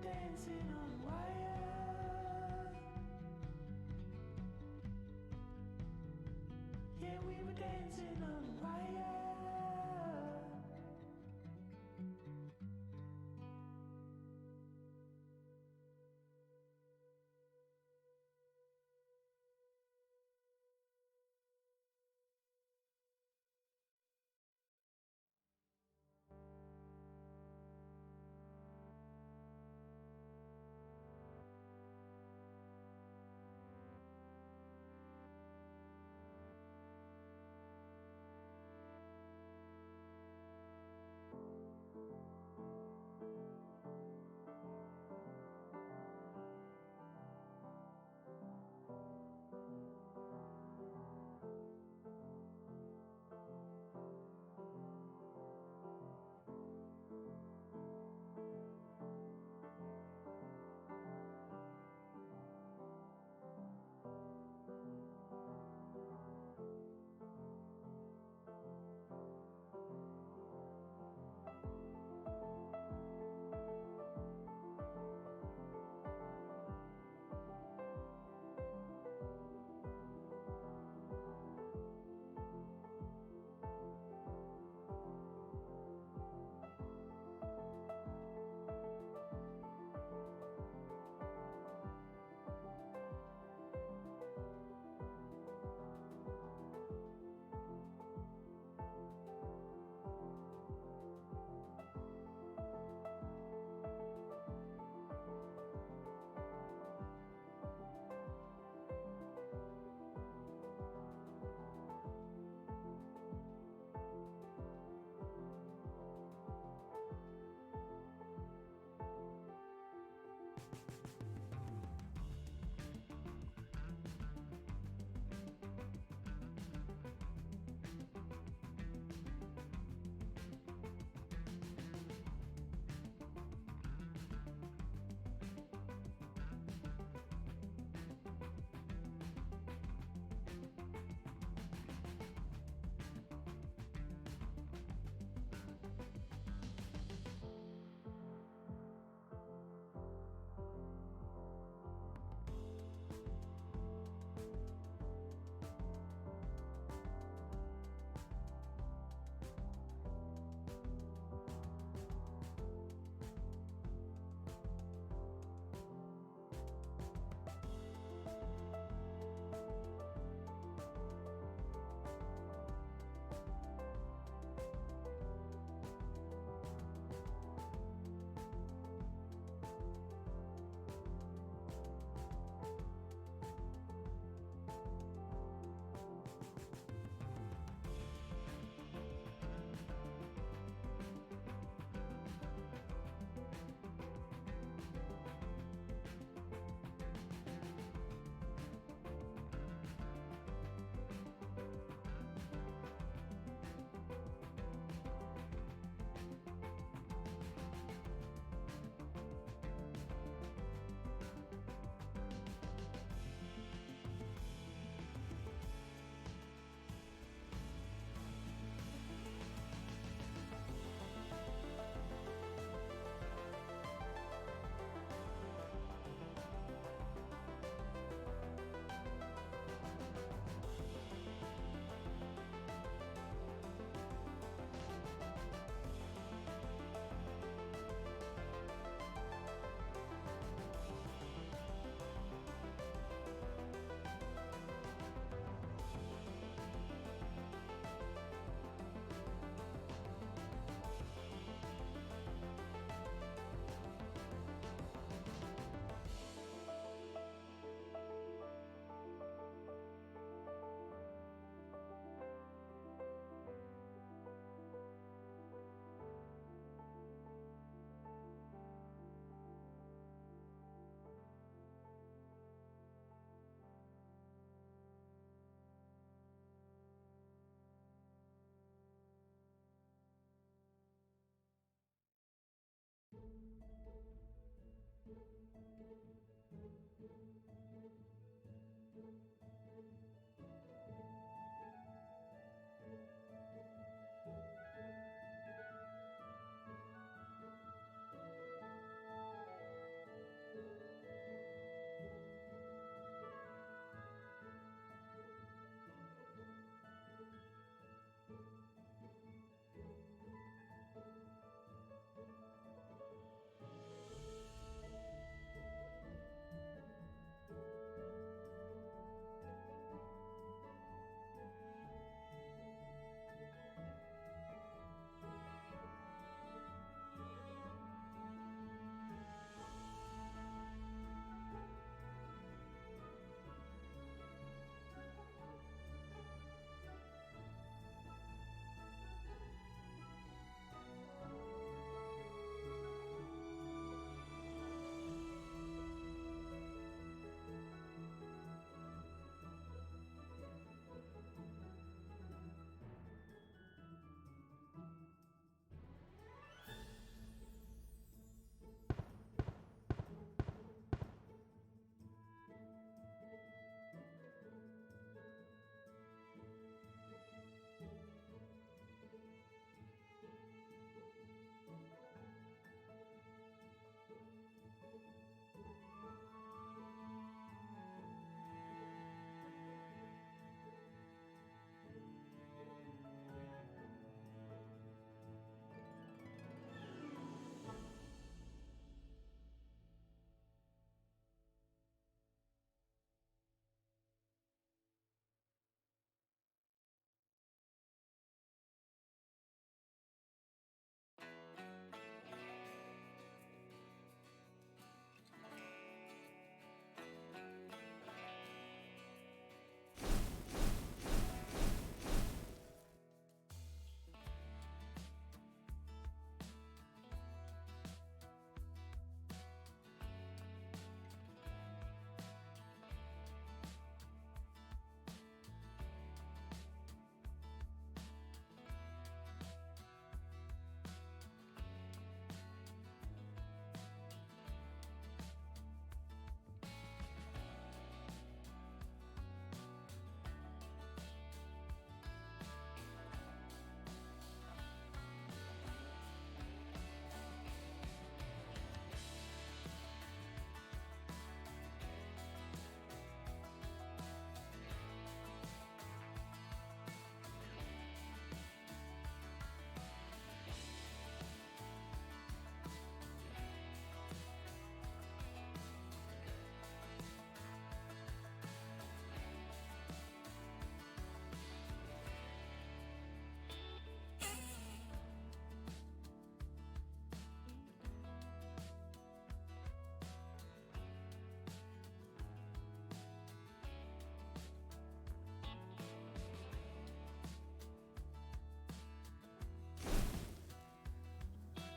dancing on wire. Yeah, we were dancing on wire.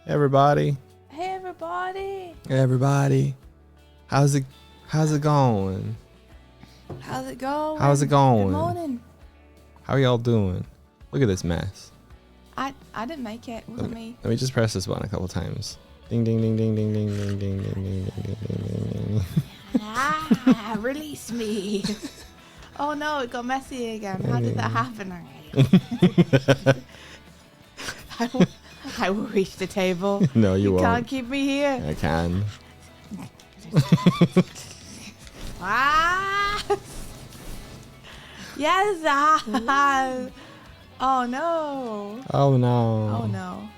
Everybody. Hey everybody. Everybody. How's it going? How's it going? How's it going? Good morning. How are y'all doing? Look at this mess. I didn't make it. It wasn't me. Let me just press this button a couple times. Ding ding ding ding ding ding ding ding ding ding ding ding ding ding. Release me. Oh no, it got messy again. How did that happen? I will reach the table. No, you won't. Can't keep me here. I can. Ah! Yes! Ah! Oh no! Oh no. Oh no.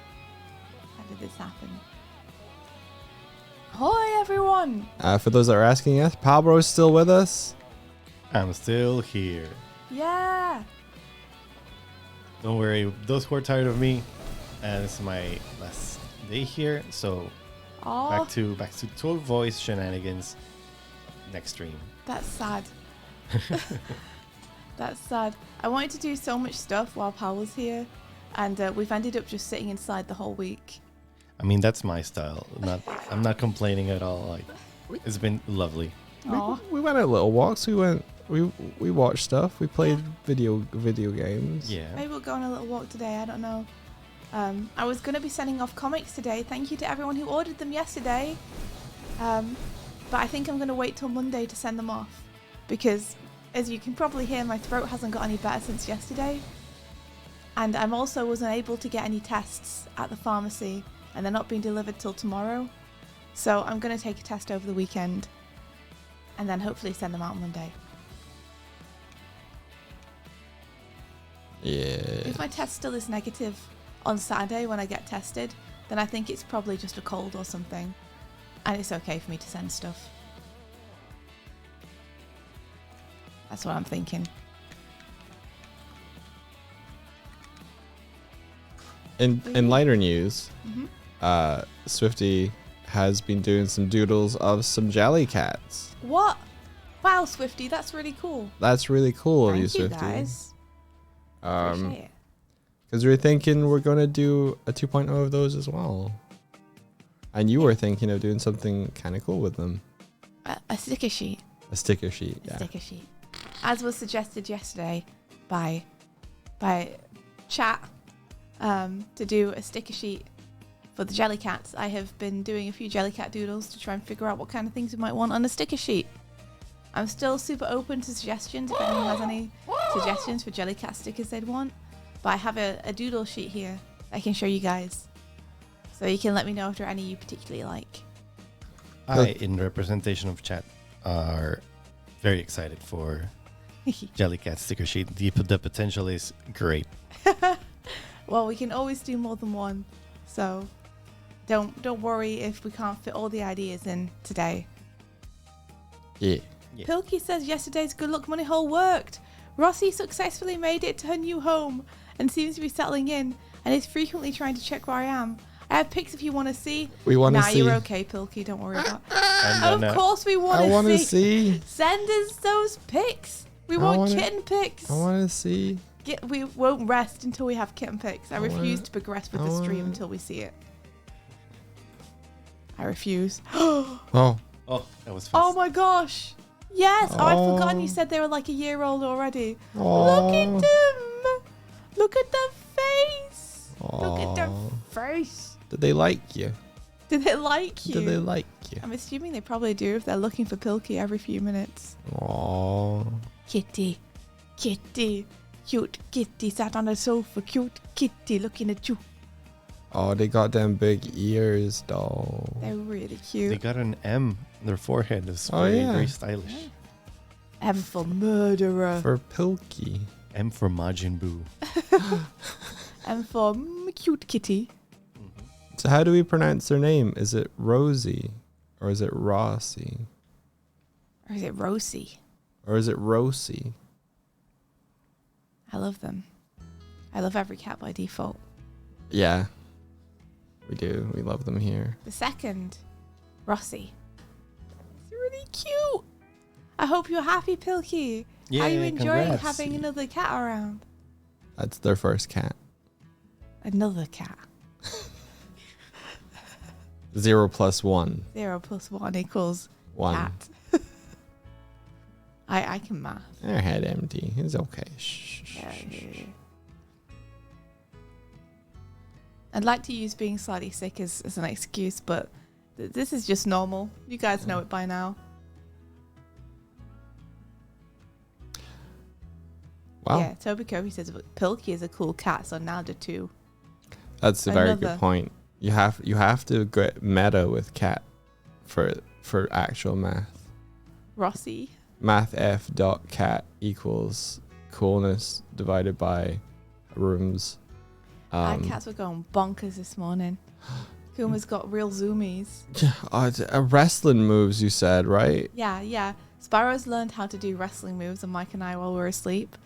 How did this happen? Ahoy everyone! For those that are asking us, Pablo's still with us. I'm still here. Yeah! Don't worry, those who are tired of me, this is my last day here, so Oh, back to tone voice shenanigans next stream. that's sad. That's sad. I wanted to do so much stuff while Pal was here, and we've ended up just sitting inside the whole week. I mean, that's my style. I'm not complaining at all. Like, it's been lovely. Oh, We went on little walks. We watched stuff. We played video games. Yeah. maybe we'll go on a little walk today. I don't know. I was going to be sending off comics today. Thank you to everyone who ordered them yesterday. But I think I'm going to wait till Monday to send them off, because as you can probably hear, my throat hasn't got any better since yesterday. And I'm also wasn't able to get any tests at the pharmacy, and they're not being delivered till tomorrow. So I'm going to take a test over the weekend and then hopefully send them out Monday. Yeah. If my test still is negative on Saturday when I get tested, then I think it's probably just a cold or something, and it's okay for me to send stuff. That's what I'm thinking. In lighter news, Mhm. Swifty has been doing some doodles of some jelly cats. What? Wow, Swifty, that's really cool. That's really cool of you, Thank you, Swifty. guys. Um, Appreciate it. because we were thinking we're gonna do a 2.0 of those as well, and you were thinking of doing something kind of cool with them. A sticker sheet. A sticker sheet. A Yeah. sticker sheet. As was suggested yesterday by chat, to do a sticker sheet for the Jellycats. I have been doing a few Jellycat doodles to try and figure out what kind of things we might want on a sticker sheet. I'm still super open to suggestions if anyone has any suggestions for Jellycat stickers they'd want. But I have a doodle sheet here I can show you guys, so you can let me know if there are any you particularly like. I, in representation of chat, are very excited for Jellycat sticker sheet. The potential is great. Well, we can always do more than one, so don't worry if we can't fit all the ideas in today. Yeah. Yeah. Pilkey says yesterday's good luck money hole worked. Rossi successfully made it to her new home and seems to be settling in, and is frequently trying to check where I am. I have pics if you want to see. We want to Nah, see. you're okay, Pilkey. Don't worry about it. And then, Of course we I want want to to see. see. Send us those pics. We I want wanna- kitten pics. I want to see. We won't rest until we have kitten pics. I refuse to progress with I the stream wanna- until we see it. I refuse. Oh. oh, that was fast. Oh my gosh. Yes. Oh, I'd forgotten you Oh. said they were like a year old already. Oh. Look at them. Look at their face. Look at their Aw. face. Did they like you? Did they like you? Did they like you? I'm assuming they probably do if they're looking for Pilkey every few minutes. Oh. Kitty. Kitty. Cute kitty sat on the sofa. Cute kitty looking at you. Oh, they got them big ears, though. They're really They cute. got an M on their forehead. It's Oh, very, yeah. very stylish. M for murderer. For Pilkey. M for Majin Buu. M for cute kitty. So how do we pronounce their name? Is it Rosie? Or is it Rossi? Or is it Rosie? Or is it Rosie? I love them. I love every cat by default. Yeah. We do. We love them here. The second, Rossi. It's really cute. I hope you're happy, Pilkey. How are you enjoying congrats. having another cat around? That's their first cat. Another cat. 0 plus 1. 0 plus 1 equals 1. cat. I can math. Her head empty. It's okay. Shh. Yeah, I'd like to use being slightly sick as an excuse, but this is just normal. You guys know it by now. Wow. Yeah, Toby Kobe says Pilkey is a cool cat, so now do too. That's a very Another. good point. You have to get meta with cat for actual math. Rossi. Math f dot cat equals coolness divided by rooms. Our cats were going bonkers this morning. Kuma's got real zoomies. Wrestling moves, you said, right? Yeah. Sparrow's learned how to do wrestling moves, and Mike and I while we were asleep.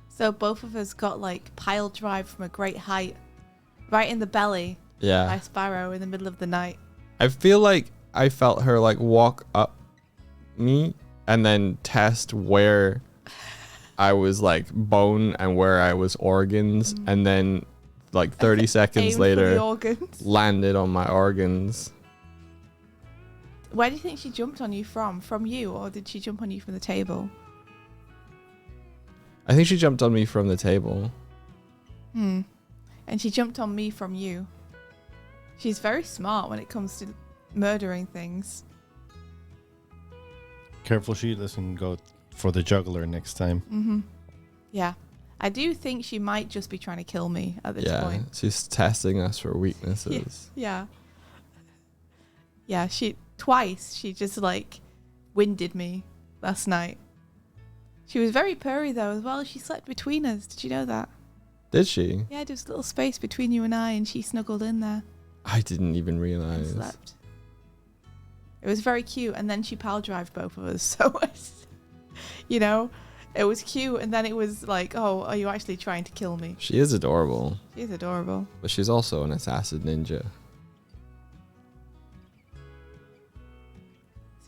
So both of us got like pile drive from a great height, right in the belly by Yeah. Sparrow in the middle of the night. I feel like I felt her like walk up me and then test where I was like bone and where I was organs, and then like 30 seconds Aim for the later organs. landed on my organs. Where do you think she jumped on you from? From you, or did she jump on you from the table? I think she jumped on me from the table. And she jumped on me from you. She's very smart when it comes to murdering things. Careful she doesn't go for the juggler next time. Yeah. I do think she might just be trying to kill me at this point. She's testing us for weaknesses. Yeah. Yeah, she just like winded me last night. She was very purry though as well. She slept between us. Did you know that? Did she? Yeah, just a little space between you and I, and she snuggled in there I didn't even and realize. slept. It was very cute, and then she pile drove both of us. So, you know, it was cute, and then it was like, oh, are you actually trying to kill me? She is adorable, She's adorable. but she's also an assassin ninja.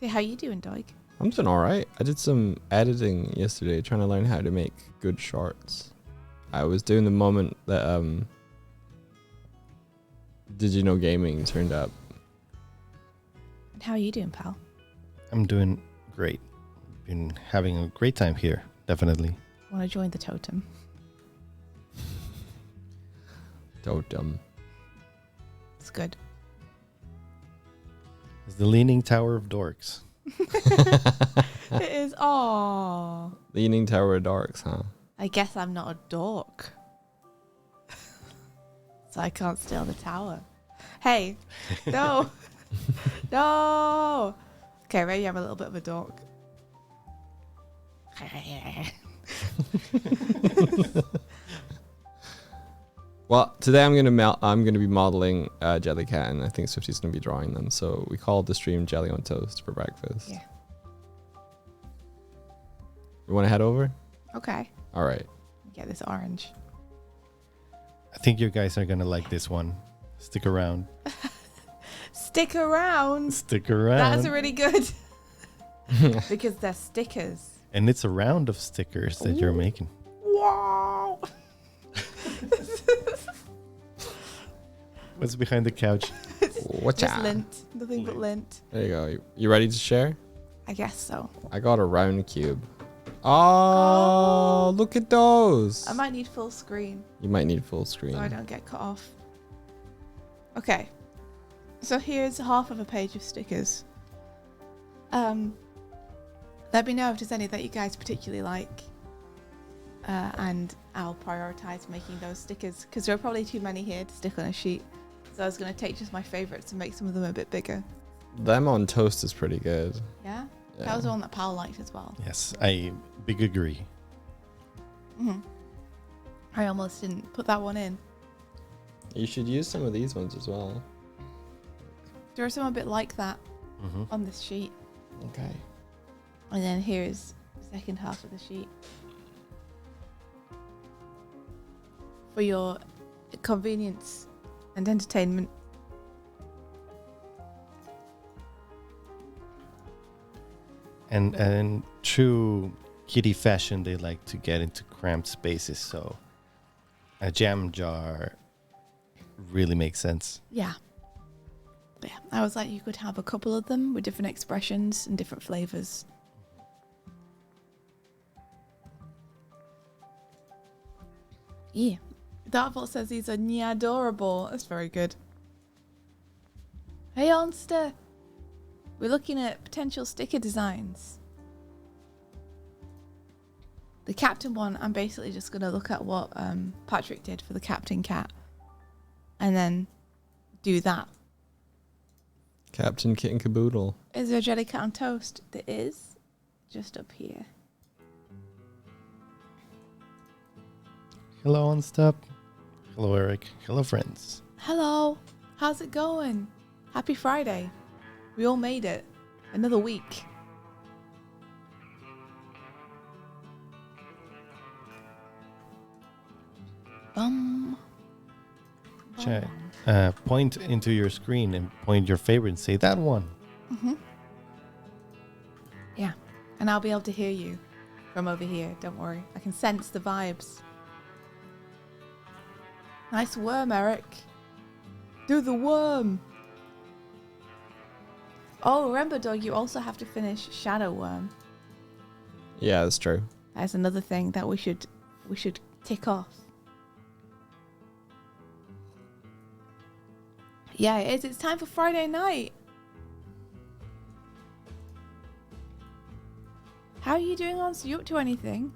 So how you doing, Doig? I'm doing all right. I did some editing yesterday, trying to learn how to make good shorts. I was doing the moment that Did You Know Gaming turned up. And how are you doing, pal? I'm doing great. Been having a great time here, definitely. Want to join the totem? Totem. It's good. It's the Leaning Tower of Dorks. It is. Oh, Leaning Tower of Darks, huh? I guess I'm not a dork, so I can't steal the tower. Hey, no, no. Okay, maybe I'm a little bit of a dork. Well, today I'm gonna be modeling Jellycat, and I think Swifty's gonna be drawing them. So we called the stream Jelly on Toast for breakfast. Yeah. We want to head over? Okay, All right. get this orange. I think you guys are gonna like this one. Stick around. Stick around. Stick around. That's really good. Because they're stickers. And it's a round of stickers that you're making. Wow. What's behind the couch? Watch Just out. lint. Nothing but lint. There you go. You ready to share? I guess so. I got a round cube. Oh, look at those. I might need full screen You might need full screen. so I don't get cut off. Okay. So here's half of a page of stickers. Let me know if there's any that you guys particularly like. And I'll prioritize making those stickers because there are probably too many here to stick on a sheet. So I was going to take just my favorites and make some of them a bit bigger. Them on toast is pretty good. Yeah? Yeah. That was the one that Paul liked as well. Yes, I big agree. I almost didn't put that one in. You should use some of these ones as well. There are some a bit like that Mm-hmm. on this sheet. Okay. And then here's the second half of the sheet. For your convenience and entertainment. And true kitty fashion, they like to get into cramped spaces, so a jam jar really makes sense. Yeah. Yeah, I was like, you could have a couple of them with different expressions and different flavors. Yeah. Dartfall says these are adorable. That's very good. Hey, Onster. We're looking at potential sticker designs. The captain one, I'm basically just going to look at what Patrick did for the captain cat. And then do that. Captain Kitten Caboodle. Is there a jelly cat on toast? There is. Just up here. Hello, Unstep. Hello, Eric. Hello, friends. Hello. How's it going? Happy Friday. We all made it. Another week. Chat. Point into your screen and point your favorite and say that one. Mm-hmm. Yeah. And I'll be able to hear you from over here. Don't worry. I can sense the vibes. Nice worm, Eric. Do the worm. Oh, remember, Doig, you also have to finish Shadow Worm. Yeah, that's true. That's another thing that we should tick off. Yeah, it is. It's time for Friday night. How are you doing, on? So you up to anything?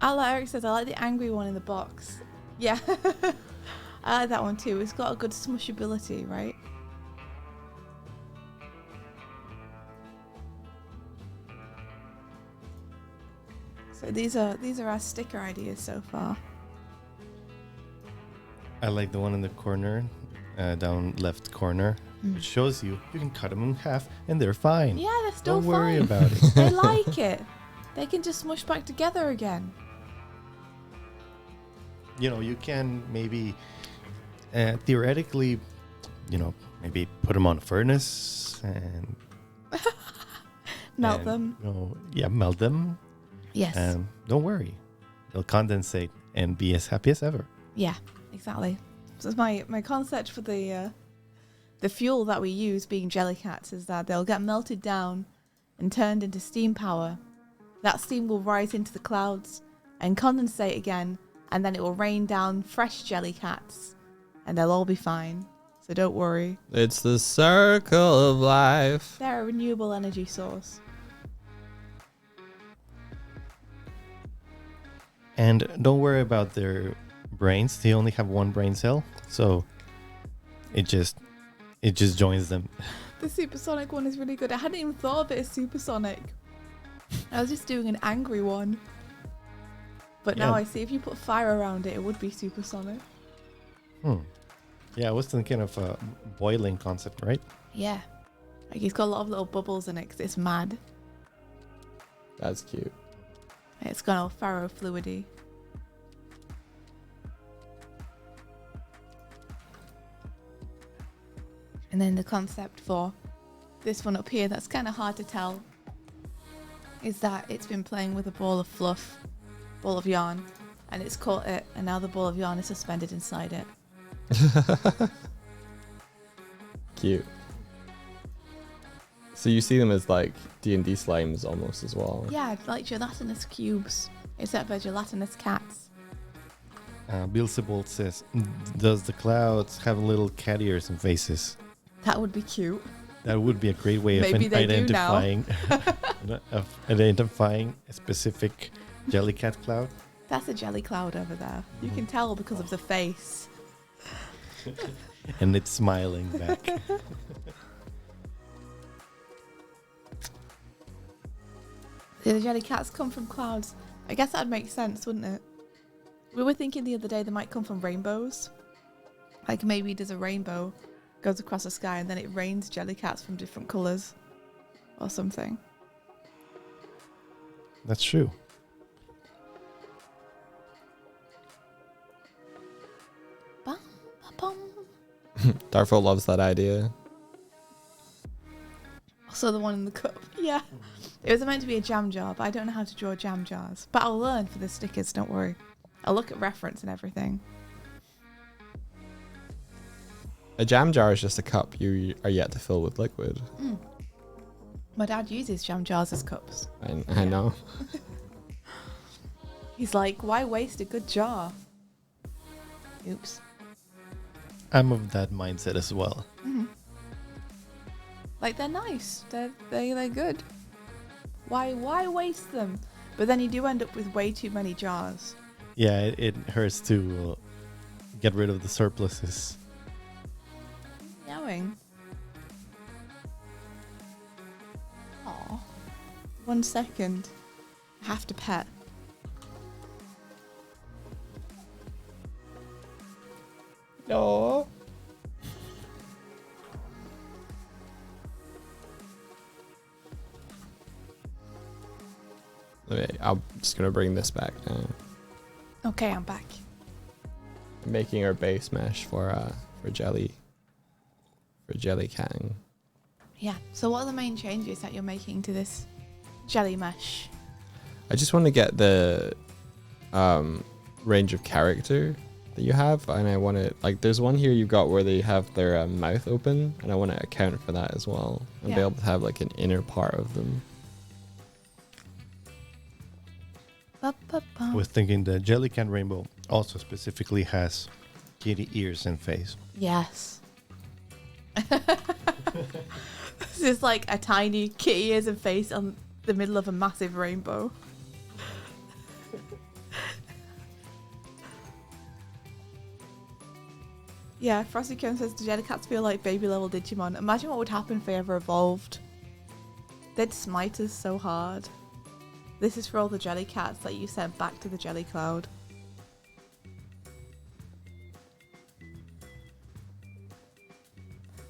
Eric says, I like the angry one in the box. Yeah. I like that one too. It's got a good smushability, right? So these are our sticker ideas so far. I like the one in the corner, down left corner, which shows you can cut them in half and they're fine. Yeah, they're still Don't fine. worry about it. They like it. They can just smush back together again. You know, you can maybe theoretically, maybe put them on a furnace and Melt them. Melt them. Yes. Don't worry, they'll condensate and be as happy as ever. Yeah, exactly. So my concept for the fuel that we use, being jellycats, is that they'll get melted down and turned into steam power. That steam will rise into the clouds and condensate again, and then it will rain down fresh jellycats, and they'll all be fine. So don't worry. It's the circle of life. They're a renewable energy source. And don't worry about their brains. They only have one brain cell, so it just joins them. The supersonic one is really good. I hadn't even thought of it as supersonic. I was just doing an angry one. But now I see if you put fire around it, it would be supersonic. Yeah, I was thinking of a boiling concept, right? Yeah. Like it's got a lot of little bubbles in it because it's mad. That's cute. It's got all ferrofluidy. And then the concept for this one up here that's kind of hard to tell is that it's been playing with a ball of fluff, ball of yarn, and it's caught it, and now the ball of yarn is suspended inside it. Cute. So you see them as like D&D slimes almost as well. Yeah, like gelatinous cubes, except they're gelatinous cats. Bill Sibold says, does the clouds have little cat ears and faces? That would be cute. That would be a great way Maybe of they do now. identifying a specific jellycat cloud. That's a jelly cloud over there. You can tell because of the face. And it's smiling back. The jelly cats come from clouds. I guess that'd make sense, wouldn't it? We were thinking the other day they might come from rainbows. Like maybe there's a rainbow, goes across the sky, and then it rains jellycats from different colours. Or something. That's true. Bum, bum. Darfo loves that idea. Also the one in the cup. Yeah. It was meant to be a jam jar, but I don't know how to draw jam jars. But I'll learn for the stickers, don't worry. I'll look at reference and everything. A jam jar is just a cup you are yet to fill with liquid. My dad uses jam jars as cups. I know. He's like, why waste a good jar? Oops. I'm of that mindset as well. Like, they're nice. They're good. Why waste them? But then you do end up with way too many jars. Yeah, it hurts to get rid of the surpluses. Meowing. Aw. 1 second. I have to pet. No. Okay, I'm just gonna bring this back now. Okay, I'm back. Making our base mesh for jelly. For jelly catting. Yeah. So what are the main changes that you're making to this jelly mesh? I just want to get the range of character that you have, and I want to, like, there's one here you've got where they have their mouth open, and I want to account for that as well, and be Yeah. able to have like an inner part of them. I was thinking the Jellycat Rainbow also specifically has kitty ears and face. Yes. This is like a tiny kitty ears and face on the middle of a massive rainbow. Yeah, Frosty Cone says the Jellycats feel like baby level Digimon. Imagine what would happen if they ever evolved. They'd smite us so hard. This is for all the Jellycats that you sent back to the Jelly Cloud.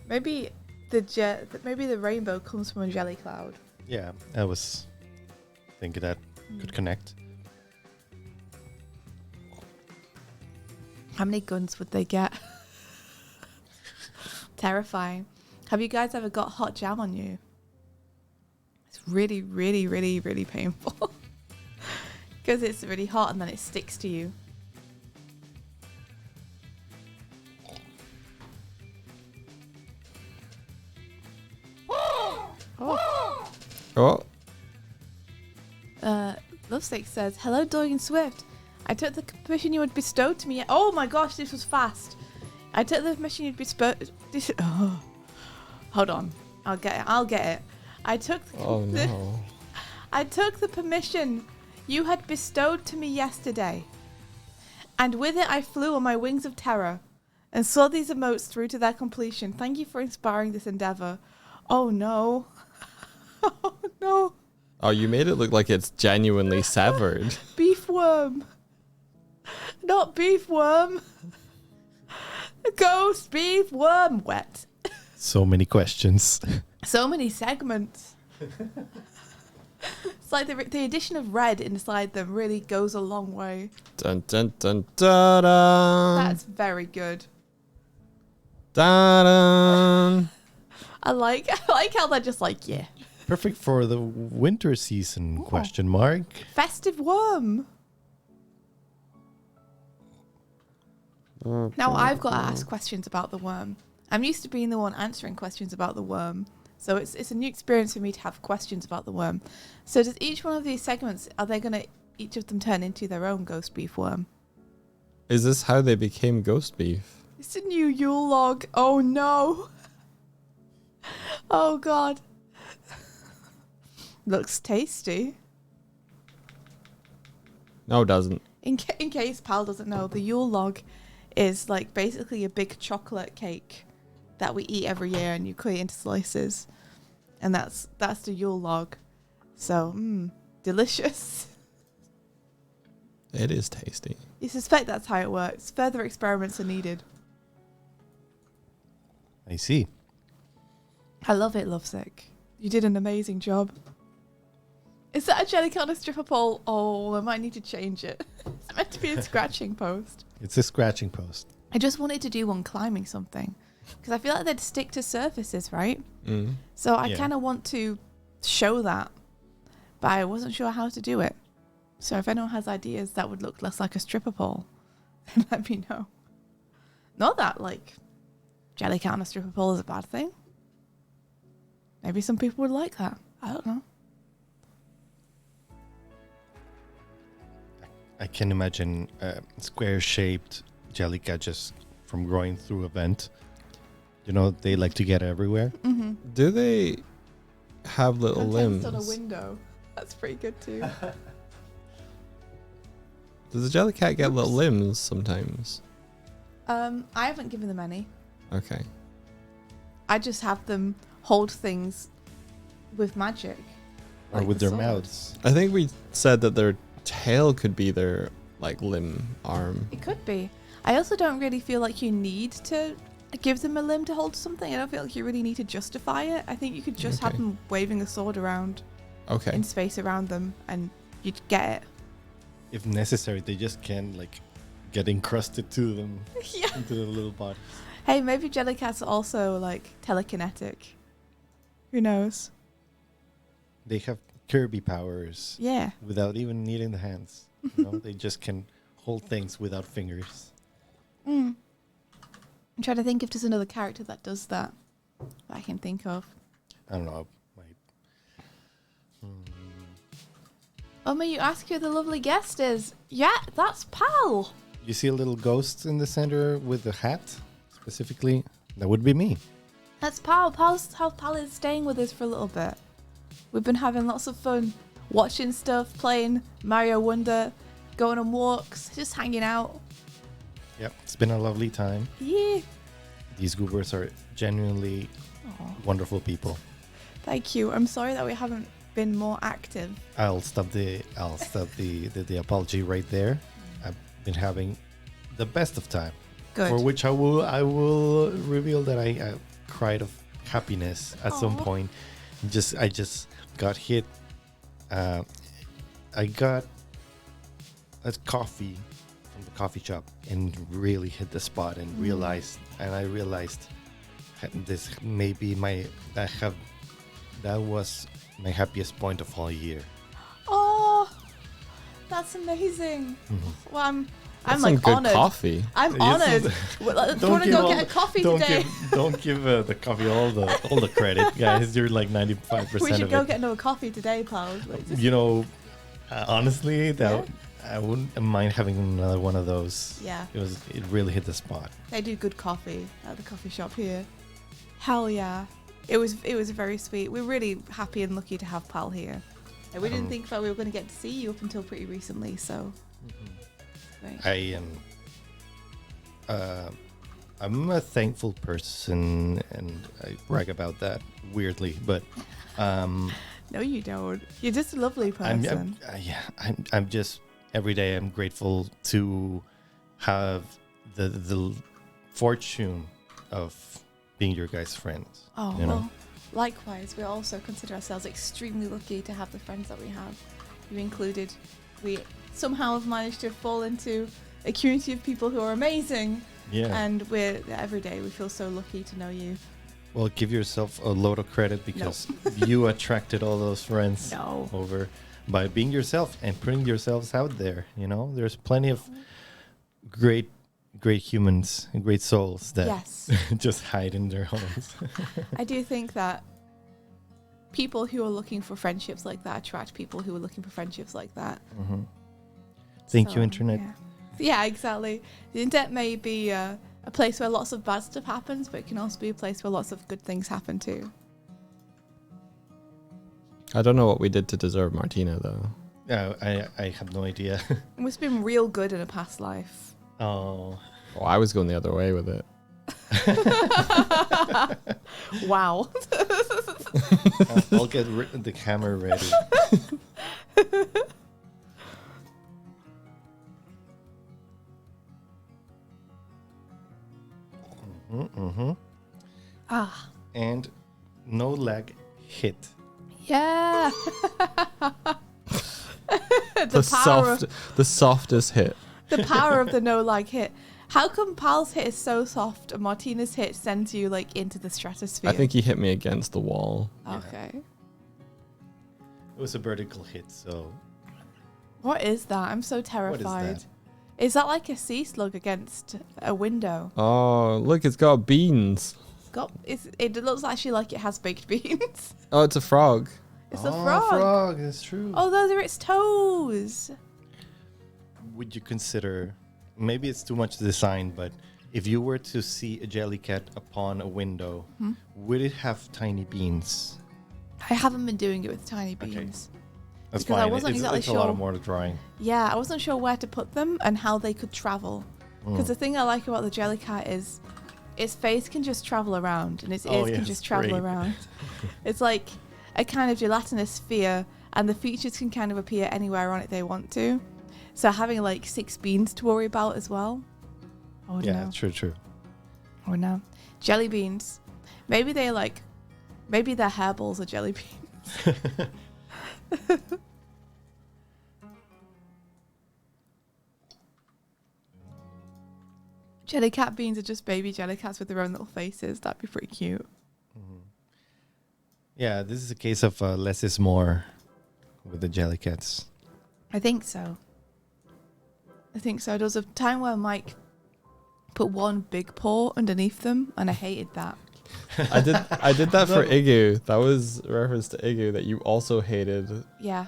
Maybe the rainbow comes from a Jelly Cloud. Yeah, I was thinking that could connect. How many guns would they get? Terrifying. Have you guys ever got hot jam on you? It's really, really, really, really painful. Because it's really hot and then it sticks to you. Oh, Lovesick says, hello Doig and Swift. I took the permission you had bestowed to me. Oh my gosh, this was fast. I took the permission you'd bestowed. Oh. Hold on. I'll get it. I took I took the permission you had bestowed to me yesterday. And with it I flew on my wings of terror and saw these emotes through to their completion. Thank you for inspiring this endeavor. Oh no. Oh no. Oh, you made it look like it's genuinely severed. Beef worm. Not beef worm. Ghost beef worm wet. So many questions. So many segments. It's like the addition of red inside them really goes a long way. Dun dun dun dun dun. That's very good. Dun, dun. I like how they're just like, yeah. Perfect for the winter season, question mark. Festive worm. Now I've got to ask questions about the worm. I'm used to being the one answering questions about the worm. So it's a new experience for me to have questions about the worm. So does each one of these segments, are they going to each of them turn into their own ghost beef worm? Is this how they became ghost beef? It's a new Yule log. Oh no. Oh god. Looks tasty. No, it doesn't. In case Pal doesn't know, the Yule log is like basically a big chocolate cake that we eat every year, and you cut it into slices, and that's the Yule log. So, delicious. It is tasty. You suspect that's how it works. Further experiments are needed. I see. I love it, Lovesick. You did an amazing job. Is that a Jellycat stripper pole? Oh, I might need to change it. It's meant to be a scratching post. It's a scratching post. I just wanted to do one climbing something. Because I feel like they'd stick to surfaces, right? Mm. So I Yeah. kind of want to show that. But I wasn't sure how to do it. So if anyone has ideas that would look less like a stripper pole, then let me know. Not that, like, Jellycat on a stripper pole is a bad thing. Maybe some people would like that. I don't know. I can imagine a square-shaped Jellycat just from growing through a vent. You know, they like to get everywhere. Mm-hmm. Do they have little limbs? on a window. That's pretty good too. Does the jellycat get little limbs sometimes? I haven't given them any. Okay. I just have them hold things with magic. Or like with the their sword. mouths. I think we said that their tail could be their like limb arm. It could be. I also don't really feel like you need to give them a limb to hold something. I don't feel like you really need to justify it. I think you could just have Okay. them waving a sword around Okay. in space around them and you'd get it. If necessary, they just can like get encrusted to them Yeah. into the little body. Hey, maybe jellycats are also like telekinetic. Who knows? They have Kirby powers Yeah. without even needing the hands. You know, they just can hold things without fingers. I'm trying to think if there's another character that does that I can think of. I don't know. Oh, may you ask who the lovely guest is? Yeah, that's Pal. You see a little ghost in the center with a hat, specifically? That would be me. That's Pal. Pal is staying with us for a little bit. We've been having lots of fun watching stuff, playing Mario Wonder, going on walks, just hanging out. Yep, it's been a lovely time. Yeah. These goobers are genuinely Aw, wonderful people. thank you. I'm sorry that we haven't been more active. I'll stop the apology right there. I've been having the best of time. Good. For which I will reveal that I cried of happiness at some Aw. point. I just got hit. I got a coffee from the coffee shop and really hit the spot and realized this may be that was my happiest point of all year. Oh, that's amazing. Well, I'm That's like some good honored. coffee. I'm Yes, honored. Well, do you want to go get a coffee today? Don't give the coffee all the credit, guys. You're like 95% We should of go it. get another coffee today, pal. Like, just- You know, honestly, Yeah. I wouldn't mind having another one of those. Yeah. It really hit the spot. They do good coffee at the coffee shop here. Hell yeah. It was very sweet. We're really happy and lucky to have Pal here. And we didn't think that we were going to get to see you up until pretty recently, so great. I am. I'm a thankful person, and I brag about that weirdly, but No, you don't. You're just a lovely person. I'm just every day I'm grateful to have the fortune of being your guys' friends. Oh, you know? well, likewise, we also consider ourselves extremely lucky to have the friends that we have. You included. We somehow have managed to fall into a community of people who are amazing. Yeah. And every day we feel so lucky to know you. Well, give yourself a load of credit because you attracted all those friends No. over by being yourself and putting yourselves out there. You know, there's plenty of great humans and great souls that Yes. just hide in their homes. I do think that people who are looking for friendships like that attract people who are looking for friendships like that. Thank So, you, Internet. Yeah, exactly. The internet may be a place where lots of bad stuff happens, but it can also be a place where lots of good things happen too. I don't know what we did to deserve Martina though. I have no idea. It must have been real good in a past life. Oh. Oh, I was going the other way with it. Wow. I'll get the camera ready. Ah. And no lag hit. Yeah. The softest hit. The power of the no lag hit. How come Pal's hit is so soft and Martina's hit sends you like into the stratosphere? I think he hit me against the wall. Okay. It was a vertical hit, so What is that? I'm so what is terrified. that? Is that like a sea slug against a window? Oh, look, it's got beans. It looks actually like it has baked beans. Oh, it's a frog. It's a frog. That's true. Oh, those are its toes. Would you consider, maybe it's too much design, but if you were to see a jellycat upon a window, would it have tiny beans? I haven't been doing it with tiny Okay. beans. That's Because I fine. wasn't exactly it's a lot sure. more to drawing. Yeah, I wasn't sure where to put them and how they could travel. Because the thing I like about the jellycat is its face can just travel around and its ears can yes, just travel great. around. It's like a kind of gelatinous sphere, and the features can kind of appear anywhere on it they want to. So having like 6 beans to worry about as well. Oh Yeah, no. true. Oh no. Jelly beans. Maybe their hairballs are jelly beans. Jellycat beans are just baby jellycats with their own little faces. That'd be pretty cute. Yeah, this is a case of less is more with the jellycats. I think so. There was a time where Mike put one big paw underneath them, and I hated that. I did that for Igu. That was a reference to Igu that you also hated. Yeah.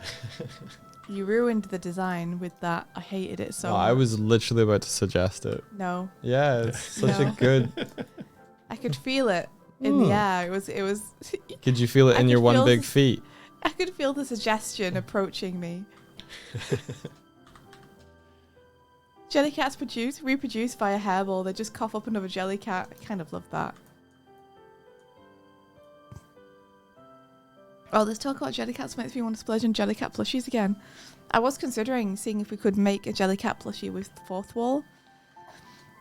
You ruined the design with that. I hated it so Oh, much. I was literally about to suggest it. No. Yeah, it's such No. a good. I could feel it in the air. It was Could you feel it I in your could one feel big this- feet? I could feel the suggestion approaching me. Jellycats reproduce via hairball. They just cough up another jellycat. I kind of love that. Oh, let's talk about jellycats. Makes me want to splurge on jellycat plushies again. I was considering seeing if we could make a jellycat plushie with the fourth wall.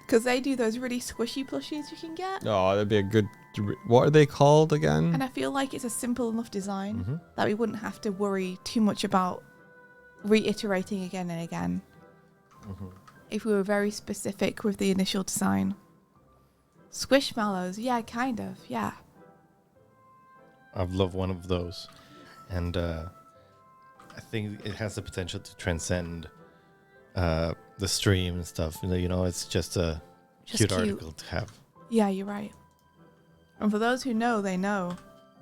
Because they do those really squishy plushies you can get. Oh, that'd be a good. What are they called again? And I feel like it's a simple enough design Mhm. that we wouldn't have to worry too much about reiterating again and again if we were very specific with the initial design. Squishmallows, yeah, kind of, yeah. I've loved one of those, and I think it has the potential to transcend the stream and stuff. You know, it's just a Just cute cute. article to have. Yeah, you're right. And for those who know, they know.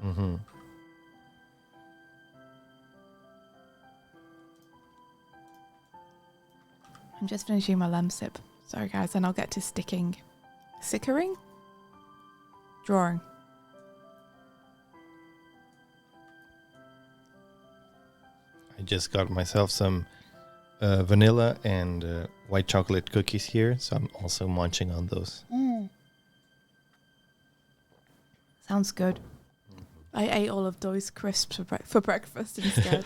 Mm-hmm. I'm just finishing my lemon sip. Sorry, guys, then I'll get to sickering? Drawing. I just got myself some vanilla and white chocolate cookies here, so I'm also munching on those. Sounds good. I ate all of Doig's crisps for breakfast instead.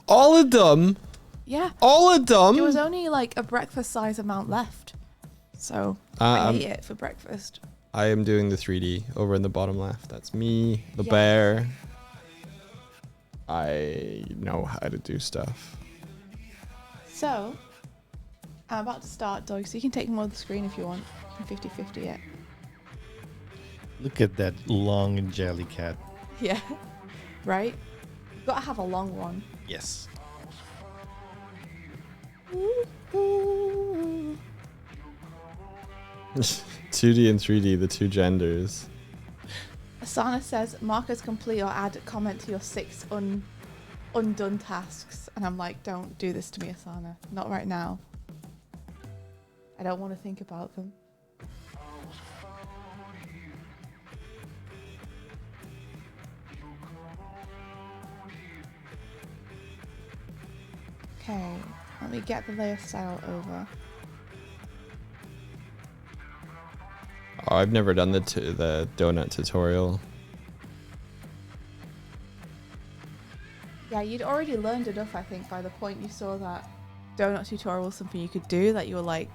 All of them. Yeah. All of them. There was only like a breakfast size amount left. So I ate it for breakfast. I am doing the 3D over in the bottom left. That's me, the Yeah. bear. I know how to do stuff. So I'm about to start, Doig, so you can take more of the screen if you want. 50-50 it. Look at that long jelly cat. Yeah. Right? You've got to have a long one. Yes. 2D and 3D, the two genders. Asana says, markers complete or add a comment to your 6 undone tasks. And I'm like, don't do this to me, Asana. Not right now. I don't want to think about them. Okay, let me get the layer style over. Oh, I've never done the donut tutorial. Yeah, you'd already learned enough, I think, by the point you saw that donut tutorial was something you could do, that you were like,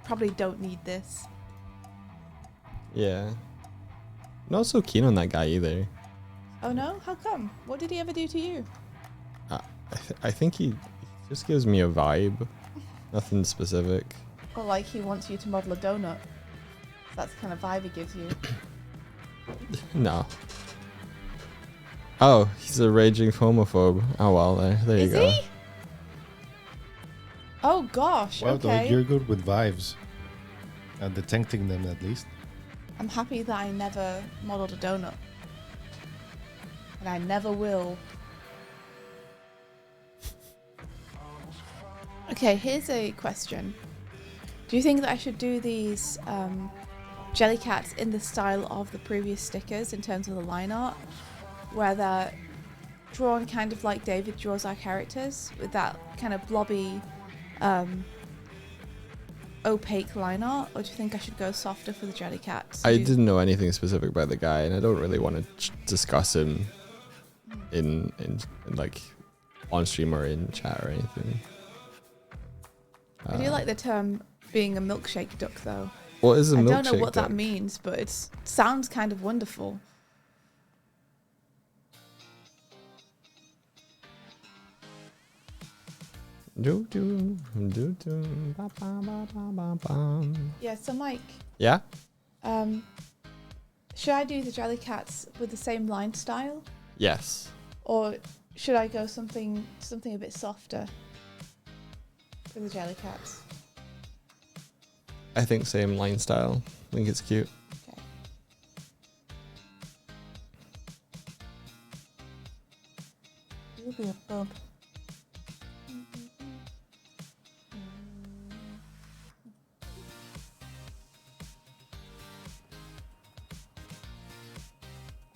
probably don't need this. Yeah. Not so keen on that guy either. Oh no? How come? What did he ever do to you? I think he just gives me a vibe. Nothing specific. Or like he wants you to model a donut. That's the kind of vibe he gives you. No. Oh, he's a raging homophobe. Oh well, there you Is go. he? Oh gosh. Well, Okay. you're good with vibes. Detecting them at least. I'm happy that I never modelled a donut. And I never will. Okay, here's a question. Do you think that I should do these Jellycats in the style of the previous stickers in terms of the line art? Where they're drawn kind of like David draws our characters, with that kind of blobby, opaque line art? Or do you think I should go softer for the Jellycats? I didn't know anything specific about the guy, and I don't really want to discuss him in like on stream or in chat or anything. I do like the term being a milkshake duck, though. What is a milkshake? I don't know what duck? that means, but it sounds kind of wonderful. Do, do, do, do, ba, ba, ba, ba, ba, ba. Yeah, so Mike, Yeah. should I do the Jellycats with the same line style? Yes. Or should I go something a bit softer for the Jellycats? I think same line style. I think it's cute. Okay. You'll be a bub.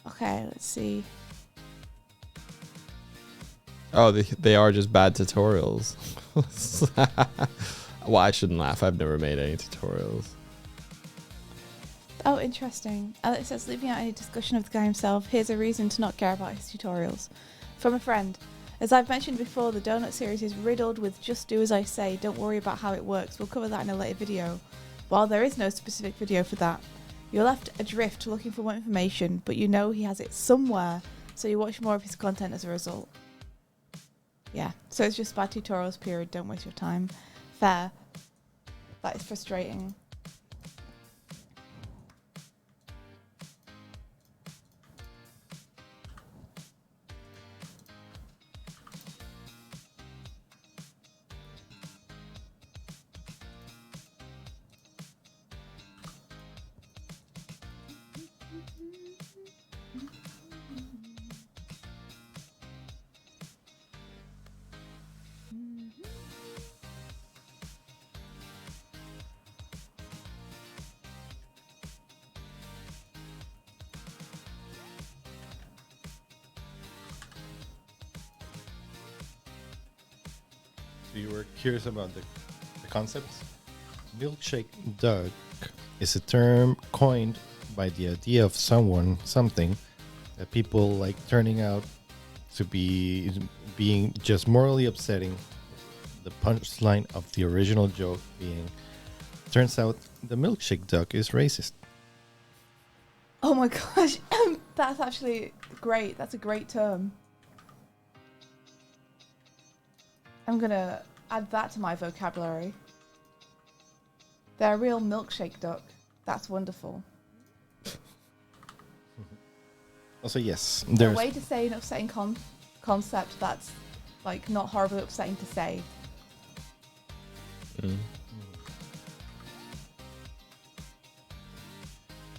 Okay, let's see. Oh, they are just bad tutorials. Well, I shouldn't laugh. I've never made any tutorials. Oh, interesting. Alex says, leaving out any discussion of the guy himself, here's a reason to not care about his tutorials. From a friend. As I've mentioned before, the Donut series is riddled with just do as I say, don't worry about how it works. We'll cover that in a later video. While there is no specific video for that, you're left adrift looking for more information, but you know he has it somewhere, so you watch more of his content as a result. Yeah, so it's just bad tutorials, period. Don't waste your time. Fair. That is frustrating. So you were curious about the concepts? Milkshake duck is a term coined by the idea of something that people like turning out to be being just morally upsetting. The punchline of the original joke being, turns out the milkshake duck is racist. Oh my gosh, that's actually great. That's a great term. I'm gonna add that to my vocabulary. They're a real milkshake duck. That's wonderful. Also, yes, A there's way to say an upsetting concept that's like not horribly upsetting to say.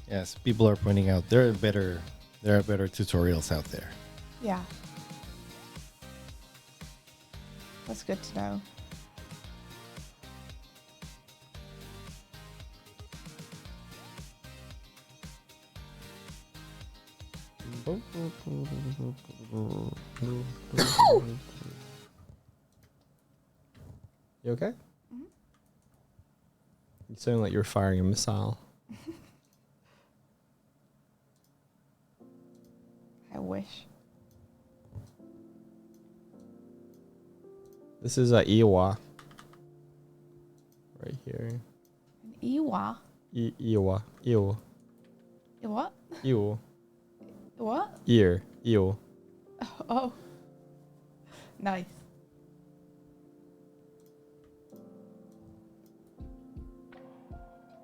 yes, people are pointing out there are better tutorials out there. Yeah. That's good to know. You okay? You sound like you're firing a missile. I wish. This is a Iowa. Right here. An Ewa? Iowa. Ew. A what? Ew. What? Ear. Ew. Oh. Nice.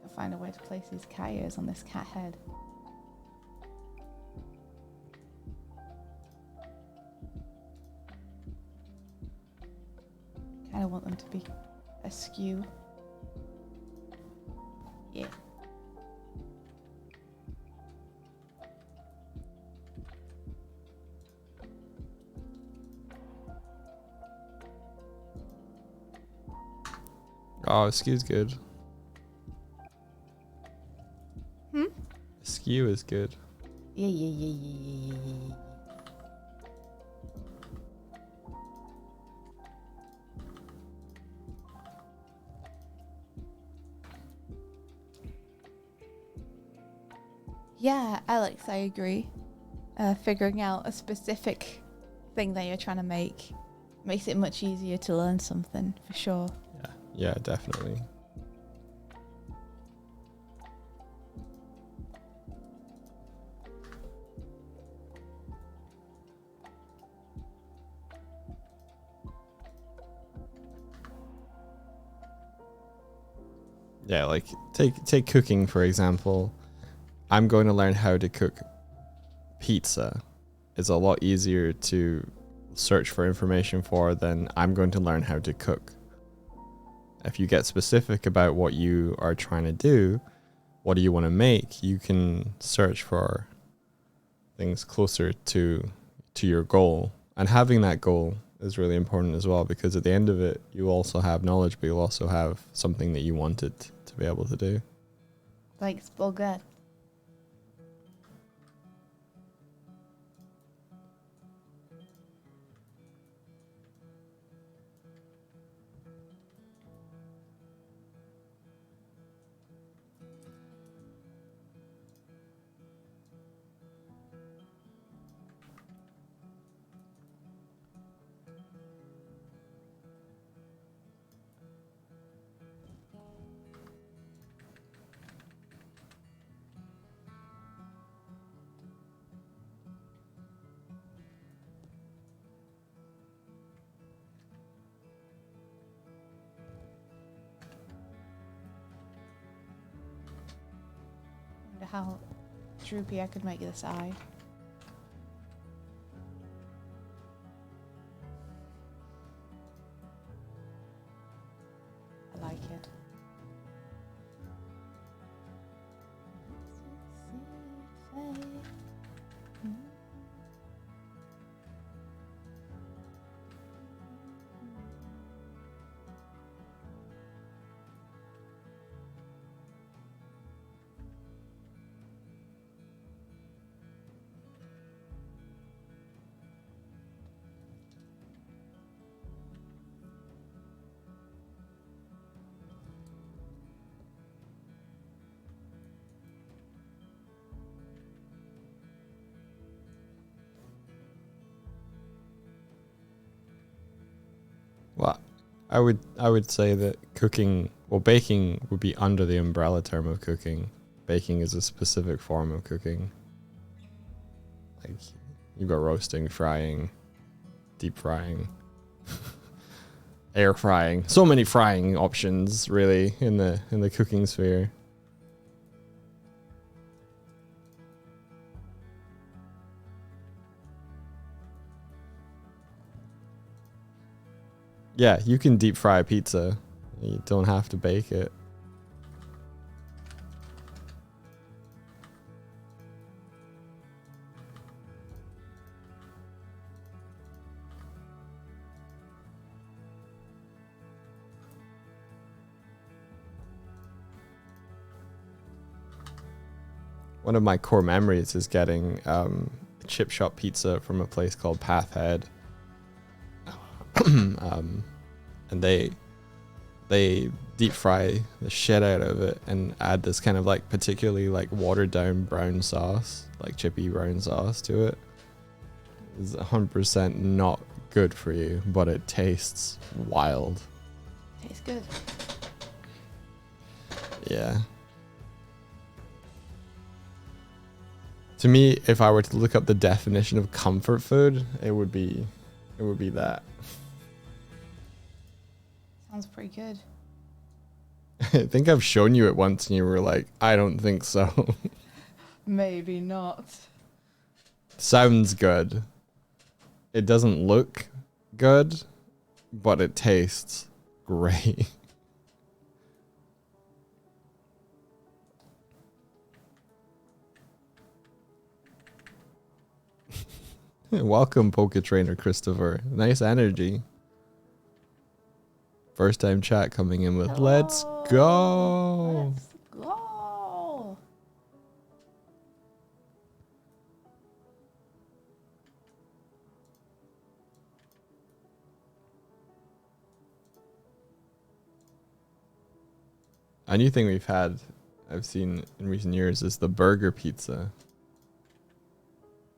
I'll find a way to place these cat ears on this cat head. Kind of want them to be askew. Yeah. Oh, skew's good. Hmm? Skew is good. Yeah. Yeah, Alex, I agree. Figuring out a specific thing that you're trying to make makes it much easier to learn something, for sure. Yeah, definitely. Yeah, like take cooking for example. I'm going to learn how to cook pizza. It's a lot easier to search for information for than I'm going to learn how to cook. If you get specific about what you are trying to do, what do you want to make, you can search for things closer to your goal. And having that goal is really important as well, because at the end of it, you also have knowledge, but you'll also have something that you wanted to be able to do. Like spaghetti. Wonder how droopy I could make this eye. I like it. Well, I would say that baking would be under the umbrella term of cooking. Baking is a specific form of cooking. Like you've got roasting, frying, deep frying, air frying. So many frying options really in the cooking sphere. Yeah, you can deep fry a pizza. You don't have to bake it. One of my core memories is getting chip shop pizza from a place called Pathhead. And they deep fry the shit out of it and add this kind of like particularly like watered down brown sauce, like chippy brown sauce to it. It's 100% not good for you, but it tastes wild. Tastes good. Yeah. To me, if I were to look up the definition of comfort food, it would be that. Sounds pretty good. I think I've shown you it once and you were like, I don't think so. Maybe not. Sounds good. It doesn't look good, but it tastes great. Welcome, Poke Trainer Christopher. Nice energy. First time chat coming in with let's go. Let's go. A new thing I've seen in recent years is the burger pizza.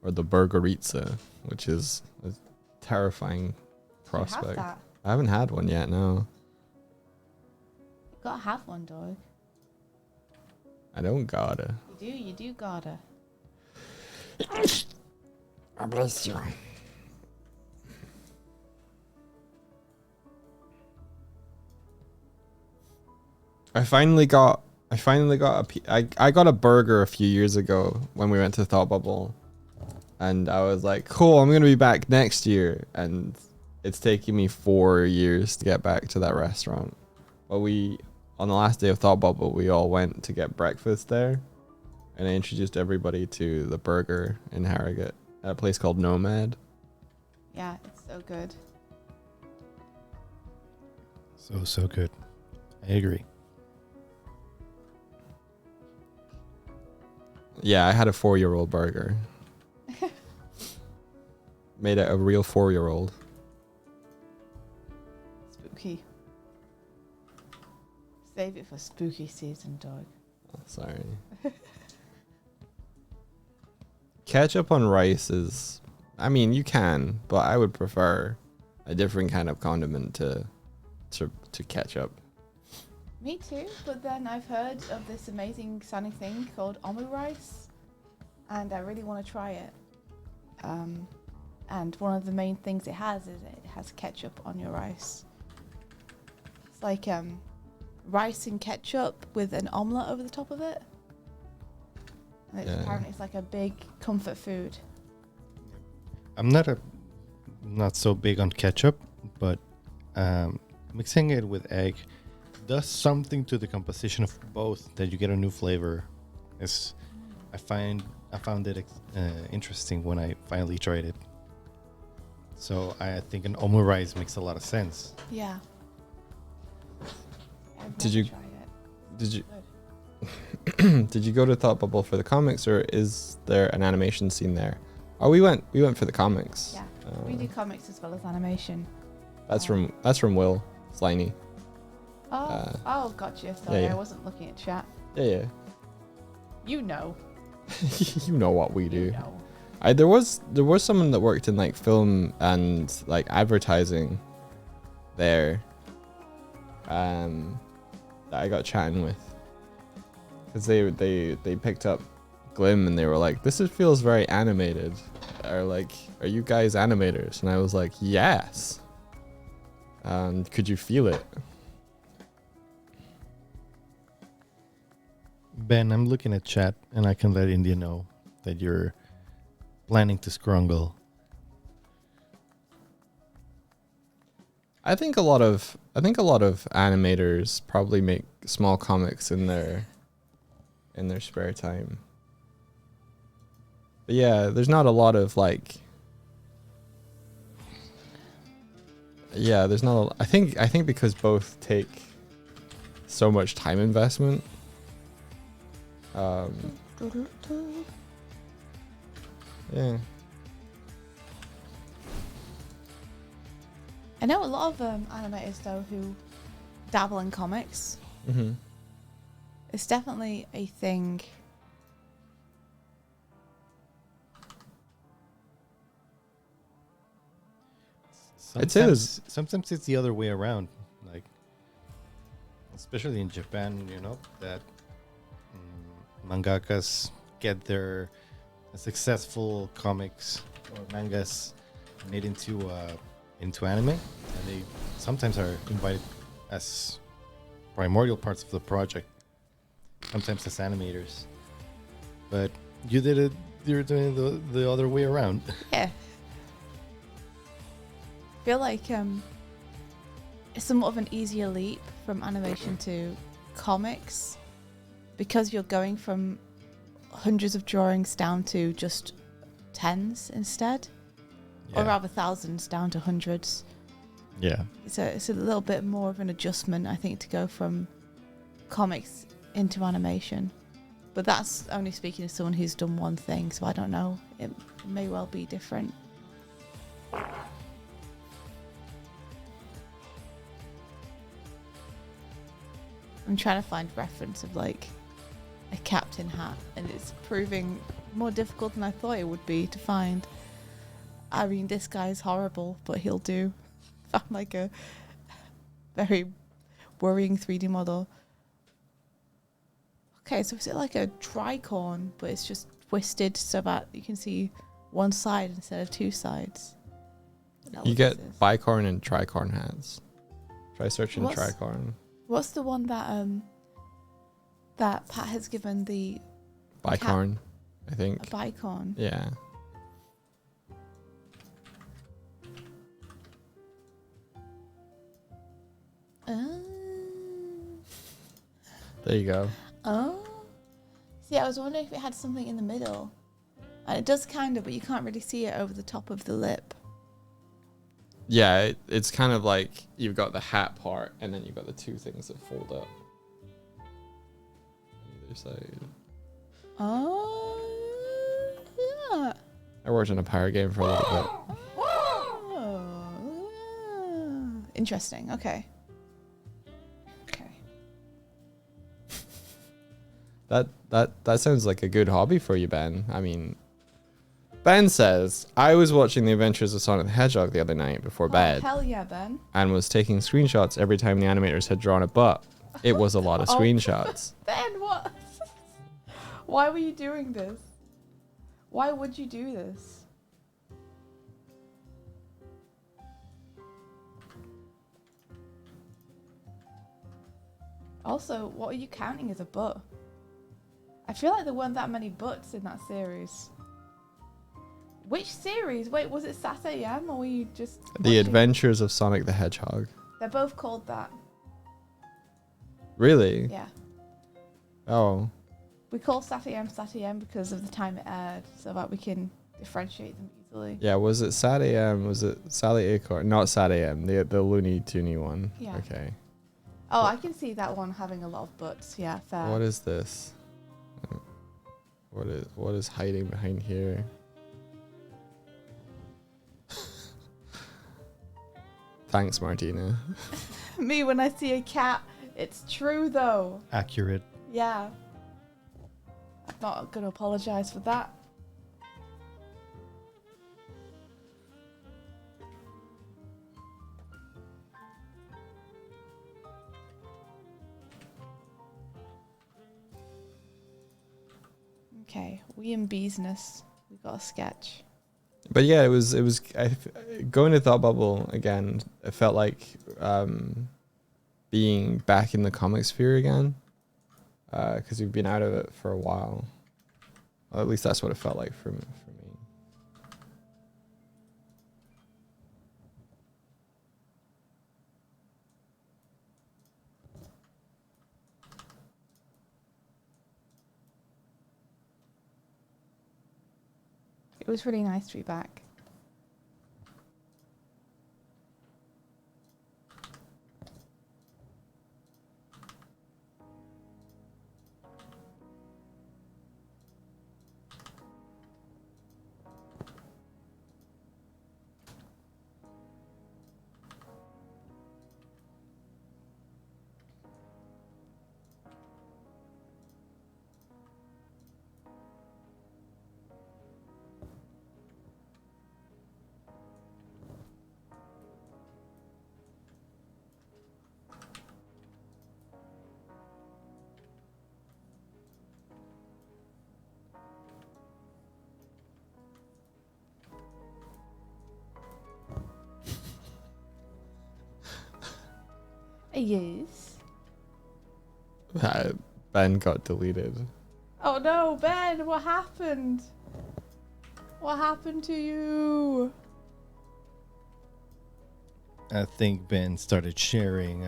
Or the burgerizza, which is a terrifying prospect. You have that. I haven't had one yet, no. You gotta have one, dog. I don't gotta. You do gotta. God bless you. I finally got I got a burger a few years ago when we went to Thought Bubble. And I was like, cool, I'm going to be back next year. And it's taking me 4 years to get back to that restaurant. But on the last day of Thought Bubble, we all went to get breakfast there. And I introduced everybody to the burger in Harrogate at a place called Nomad. Yeah, it's so good. So good. I agree. Yeah, I had a 4-year-old burger. Made it a real 4-year-old. Spooky. Save it for spooky season, dog. Oh, sorry. Ketchup on rice is... I mean, you can, but I would prefer a different kind of condiment to ketchup. Me too, but then I've heard of this amazing sounding thing called omu rice, and I really want to try it. And one of the main things it has is it has ketchup on your rice. It's like rice and ketchup with an omelette over the top of it. And apparently it's like a big comfort food. I'm not so big on ketchup, but mixing it with egg does something to the composition of both that you get a new flavor. I found it interesting when I finally tried it. So I think an omu rice makes a lot of sense. Yeah. Did you did you go to Thought Bubble for the comics, or is there an animation scene there? Oh, we went for the comics. Yeah, we do comics as well as animation. That's from Will Sliney. Oh, gotcha. Sorry, yeah. I wasn't looking at chat. Yeah. You know. You know what we do. You know. There was someone that worked in like film and like advertising there, that I got chatting with, because they picked up Glim and they were like, this feels very animated, or like, are you guys animators? And I was like, yes. Could you feel it? Ben, I'm looking at chat and I can let India know that you're planning to scrungle. I think a lot of animators probably make small comics in their spare time. But yeah, there's not a lot of like. Yeah, there's not. I think because both take so much time investment. Yeah. I know a lot of animators though who dabble in comics. Mm-hmm. It's definitely a thing. I'd say there's- Sometimes it's the other way around, like especially in Japan, that mangakas get their successful comics or mangas made into anime, and they sometimes are invited as primordial parts of the project, sometimes as animators. But you're doing the other way around. Yeah. I feel like it's somewhat of an easier leap from animation to comics, because you're going from hundreds of drawings down to just tens instead. or rather thousands down to hundreds. Yeah. It's a little bit more of an adjustment, I think, to go from comics into animation. But that's only speaking as someone who's done one thing, so I don't know. It may well be different. I'm trying to find reference of like a captain hat, and it's proving more difficult than I thought it would be to find. I mean, this guy's horrible, but he'll do. Found like a very worrying 3D model. Okay, so is it like a tricorn, but it's just twisted so that you can see one side instead of two sides? You get bicorn and tricorn hats. Try searching tricorn. What's the one that that Pat has given the Bicorn, I think. a bicorn? Yeah. There you go. Oh. See, I was wondering if it had something in the middle. And it does kind of, but you can't really see it over the top of the lip. Yeah, it's kind of like you've got the hat part, and then you've got the two things that fold up on either side. Oh. Yeah. I worked on a pirate game for a little bit. Oh. Interesting. Okay. Okay. That sounds like a good hobby for you, Ben. I mean, Ben says, I was watching The Adventures of Sonic the Hedgehog the other night before bed. Hell yeah, Ben. And was taking screenshots every time the animators had drawn a butt. It was a lot of Oh. screenshots. Ben, what? Why were you doing this? Why would you do this? Also, what are you counting as a butt? I feel like there weren't that many butts in that series. Which series? Wait, was it Sat AM or were you just The watching- Adventures of Sonic the Hedgehog. They're both called that. Really? Yeah. Oh. We call Sat AM because of the time it aired, so that we can differentiate them easily. Yeah, was it Sat AM? Was it Sally Acorn? Not Sat AM, the Looney Toony one. Yeah. Okay. Oh, I can see that one having a lot of butts. Yeah, fair. What is this? What is hiding behind here? Thanks, Martina. Me when I see a cat, it's true though. Accurate. Yeah. I'm not gonna apologize for that. Okay, we in business. We got a sketch. But yeah, it was going to Thought Bubble again. It felt like being back in the comic sphere again, because we've been out of it for a while. Well, at least that's what it felt like for me. It was really nice to be back. Yes. Ben got deleted. Oh no, Ben, what happened? What happened to you? I think Ben started sharing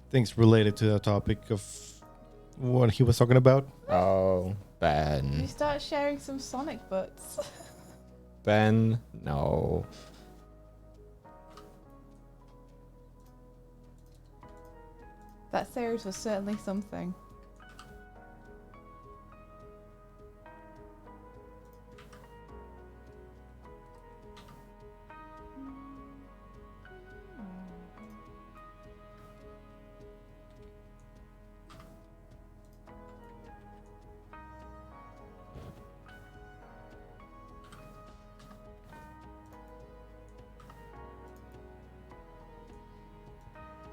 things related to the topic of what he was talking about. Oh, You Ben. start sharing some Sonic butts. Ben. No. That series was certainly something.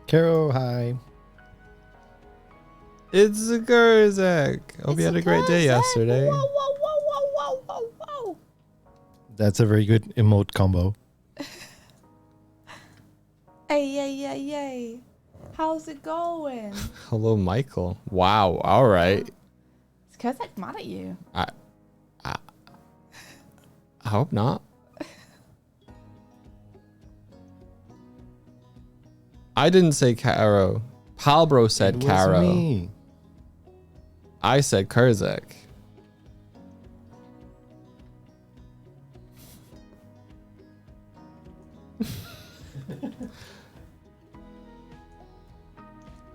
Caro, hi. It's a Gurzak. Hope you It's had a great day Gurzak. yesterday. Whoa, whoa, whoa, whoa, whoa, whoa, whoa. That's a very good emote combo. Hey. How's it going? Hello, Michael. Wow. All right. Is Kozak mad at you? I hope not. I didn't say Caro. Palbro said It was Caro. me. I said Kurzak.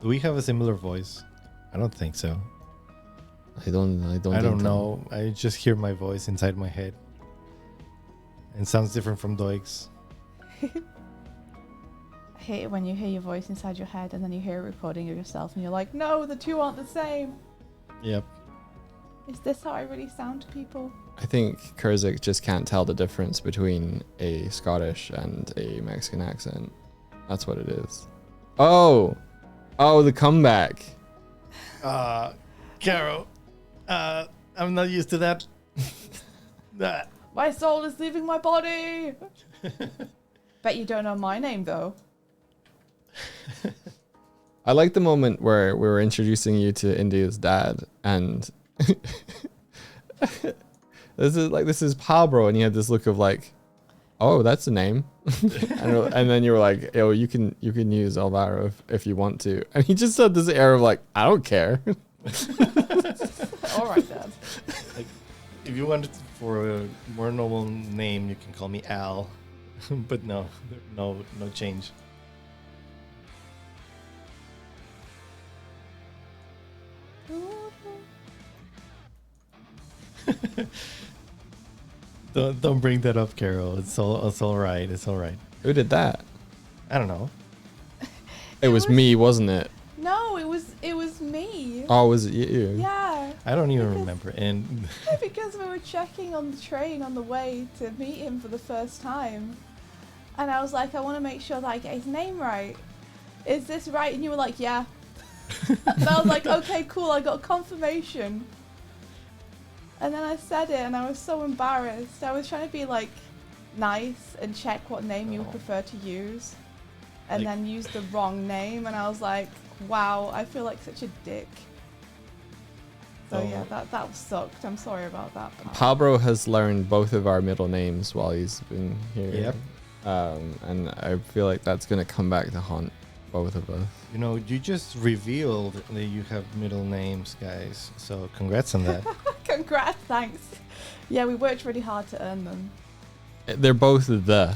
Do we have a similar voice? I don't think so. I don't I think don't so. know. I just hear my voice inside my head. And it sounds different from Doig's. I hate it when you hear your voice inside your head and then you hear a recording of yourself and you're like, no, the two aren't the same. Yep. Is this how I really sound to people? I think Kurzak just can't tell the difference between a Scottish and a Mexican accent. That's what it is. Oh, the comeback. Caro, I'm not used to that. My soul is leaving my body. Bet you don't know my name though. I like the moment where we were introducing you to India's dad, and this is Palbro, and you had this look of like, oh, that's a name, and then you were like, oh, you can use Alvaro if you want to, and he just had this air of like, I don't care. All right, Dad. Like, if you wanted for a more normal name, you can call me Al. But no change. Don't bring that up, Carol. It's all right. It's all right. Who did that? I don't know. It was me, wasn't it? No, it was me. Oh, was it you? Yeah. I don't even Because- remember. And Because we were checking on the train on the way to meet him for the first time. And I was like, I want to make sure that I get his name right. Is this right? And you were like, yeah. And I was like, okay, cool, I got confirmation. And then I said it and I was so embarrassed. I was trying to be like nice and check what name you would prefer to use. And Like- then use the wrong name. And I was like, wow, I feel like such a dick. So Oh. yeah, that sucked. I'm sorry about that. Pal. Palbro has learned both of our middle names while he's been here. Yep. And I feel like that's gonna come back to haunt both of us. you know, you just revealed that you have middle names, guys. So congrats on that. Congrats, thanks. Yeah, we worked really hard to earn them. They're both the.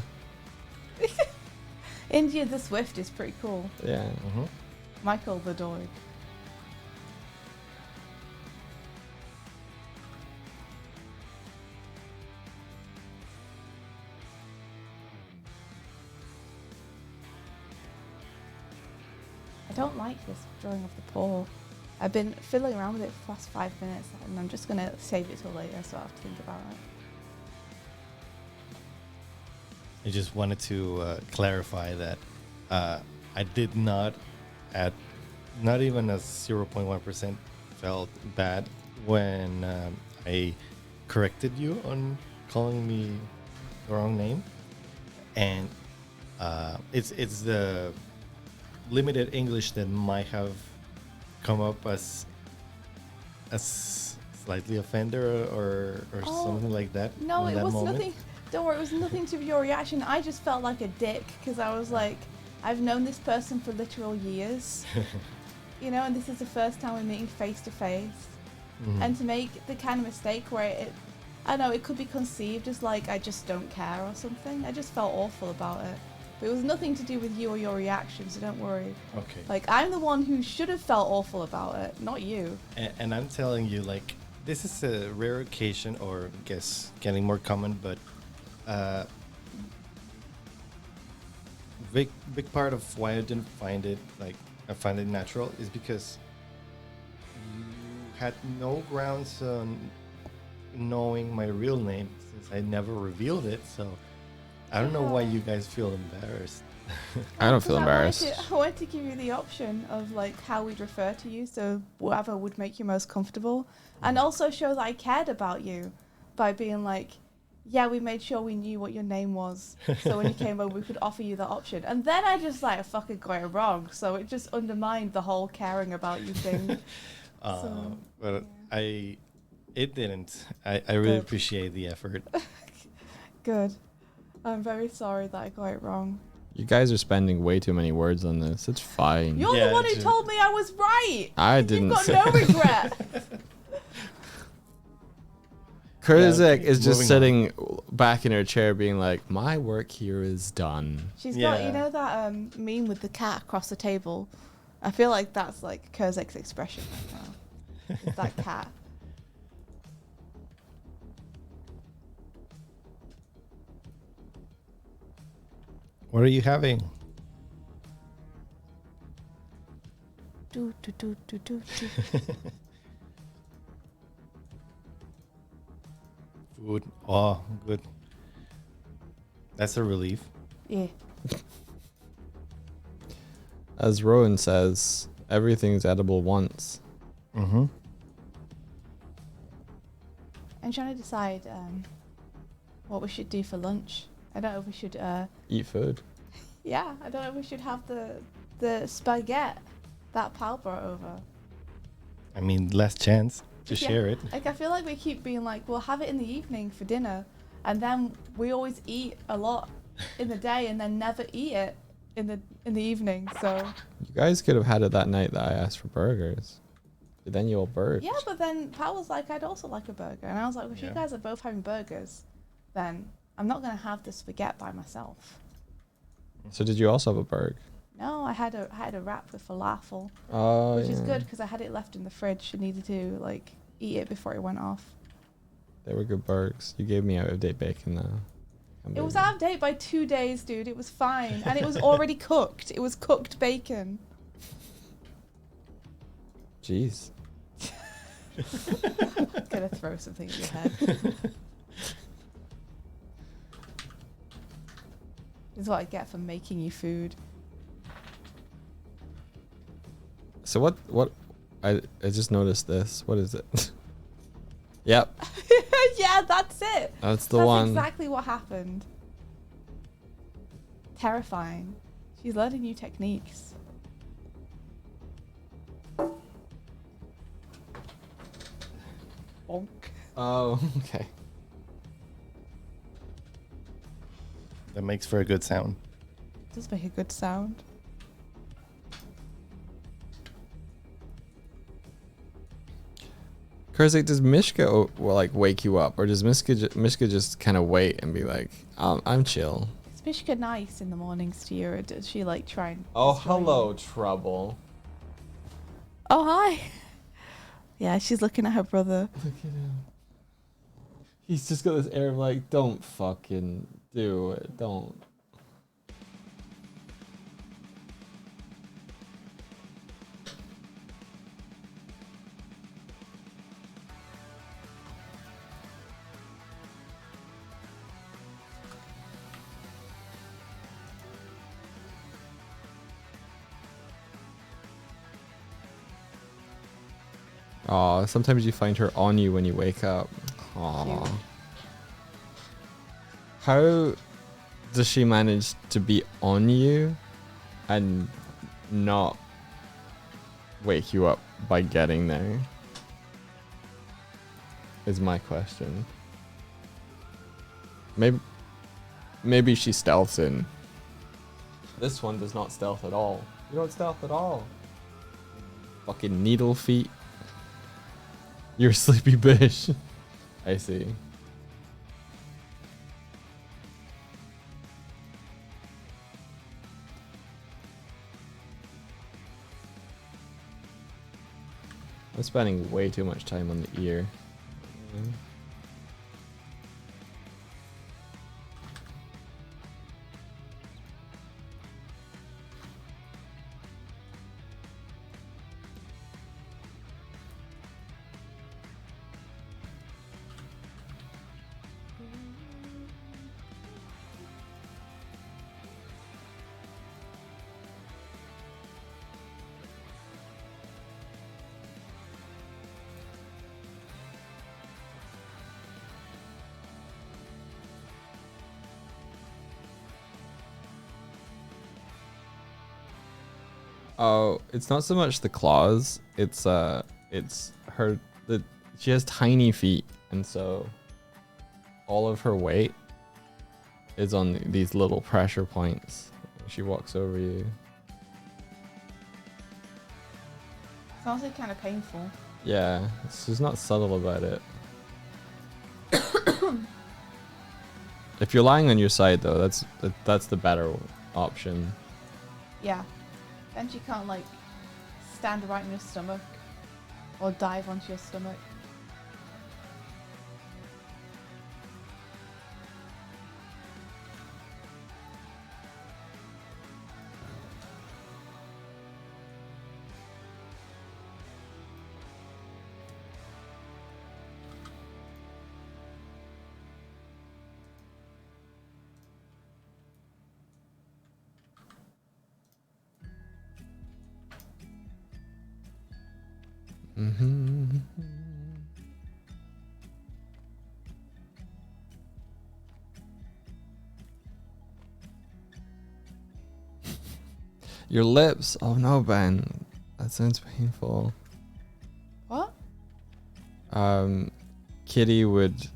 India the Swift is pretty cool. Yeah. Mm-hmm. Michael the Doig. I don't like this drawing of the paw. I've been fiddling around with it for the past 5 minutes and I'm just going to save it till later so I have to think about it. I just wanted to clarify that I did not, at not even a 0.1%, felt bad when I corrected you on calling me the wrong name, and it's the limited English that might have come up as slightly offender or Oh, something like that. No, in it that was moment. nothing. Don't worry, it was nothing to your reaction. I just felt like a dick because I was like, I've known this person for literal years, you know, and this is the first time we're meeting face to face. Mhm. And to make the kind of mistake where I know it could be conceived as like I just don't care or something. I just felt awful about it. But it was nothing to do with you or your reaction, so don't worry. Okay. Like, I'm the one who should have felt awful about it, not you. And I'm telling you, like, this is a rare occasion, or I guess getting more common, but big part of why I didn't find it, like, I find it natural is because you had no grounds on knowing my real name since I never revealed it, so I don't know why you guys feel embarrassed. I don't feel embarrassed. I wanted to give you the option of like how we'd refer to you, so whatever would make you most comfortable, and also show that I cared about you by being like, yeah, we made sure we knew what your name was, so when you came over we could offer you that option. And then I just like fucking got it wrong, so it just undermined the whole caring about you thing. But yeah. It didn't. I really Good. appreciate the effort. Good. I'm very sorry that I got it wrong. You guys are spending way too many words on this. It's fine. You're Yeah, the one who true. told me I was right. I You've didn't got say. no regret. Kurzek Yeah, is just moving sitting back in her chair being like, my work here is done. She's got, Yeah. you know that meme with the cat across the table? I feel like that's like Kurzek's expression right now. It's that cat. What are you having? Do, do, do, do, do, do. Food. Oh, good. That's a relief. Yeah. As Rowan says, everything's edible once. Mm-hmm. I'm trying to decide what we should do for lunch. I don't know if we should, Eat food. yeah, I don't know if we should have the spaghetti that Pal brought over. I mean, less chance to Yeah. share it. Like, I feel like we keep being like, we'll have it in the evening for dinner, and then we always eat a lot in the day and then never eat it in the evening. So You guys could have had it that night that I asked for burgers. But then you all burped. yeah, but then Pal was like, I'd also like a burger, and I was like, well, if you Yeah. guys are both having burgers, then I'm not gonna have the spaghetti by myself. So did you also have a burger? No, I had a wrap with falafel, Oh, which yeah. is good because I had it left in the fridge and needed to like eat it before it went off. They were good burgers. You gave me out of date bacon though. It was out of date by 2 days, dude. It was fine, and it was already cooked. It was cooked bacon. Jeez. Gonna throw something at your head. This is what I get for making you food. So what I just noticed this. What is it? Yep. Yeah, that's it. That's the That's one. exactly what happened. Terrifying. She's learning new techniques. Bonk. Oh, okay. That makes for a good sound. Does make a good sound. Kurzek, does Mishka like wake you up, or does Mishka just kind of wait and be like, I'm chill? Is Mishka nice in the mornings to you, or does she like try and Oh, destroy hello, you? trouble. Oh, hi. Yeah, she's looking at her brother. Look at him. He's just got this air of like, don't fucking do it, don't. Aw, sometimes you find her on you when you wake up. Aw. Cute. How does she manage to be on you and not wake you up by getting there? Is my question. Maybe she stealths in. This one does not stealth at all. You don't stealth at all. Fucking needle feet. You're a sleepy bitch. I see. I'm spending way too much time on the ear. Oh, it's not so much the claws. It's her. She has tiny feet, and so all of her weight is on these little pressure points. She walks over you. It's honestly kind of painful. Yeah, she's not subtle about it. If you're lying on your side, though, that's the better option. Yeah. Then she can't like stand right in your stomach or dive onto your stomach. Mm-hmm. Your lips. Oh no, Ben. That sounds painful. What? Kitty would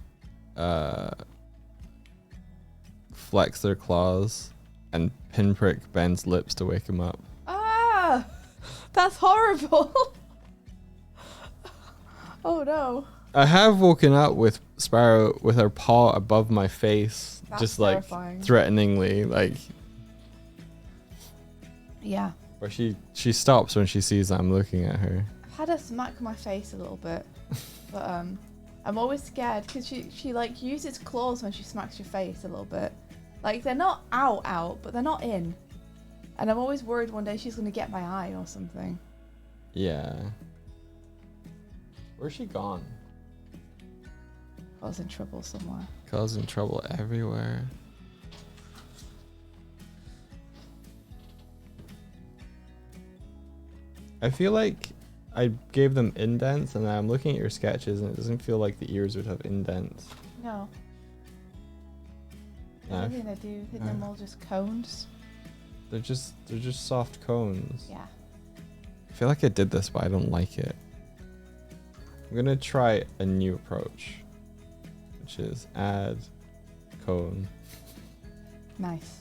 flex their claws and pinprick Ben's lips to wake him up. Ah! That's horrible! Oh no. I have woken up with Sparrow with her paw above my face, That's just like terrifying. threateningly, like. Yeah. But she stops when she sees I'm looking at her. I've had her smack my face a little bit, but I'm always scared because she like uses claws when she smacks your face a little bit. Like they're not out, but they're not in. And I'm always worried one day she's gonna get my eye or something. Yeah. Where's she gone? Causing trouble somewhere. Causing trouble everywhere. I feel like I gave them indents, and I'm looking at your sketches, and it doesn't feel like the ears would have indents. No. No, I think they do. I think they're more just cones. they're just soft cones. Yeah. I feel like I did this, but I don't like it. I'm gonna try a new approach, which is add cone. Nice.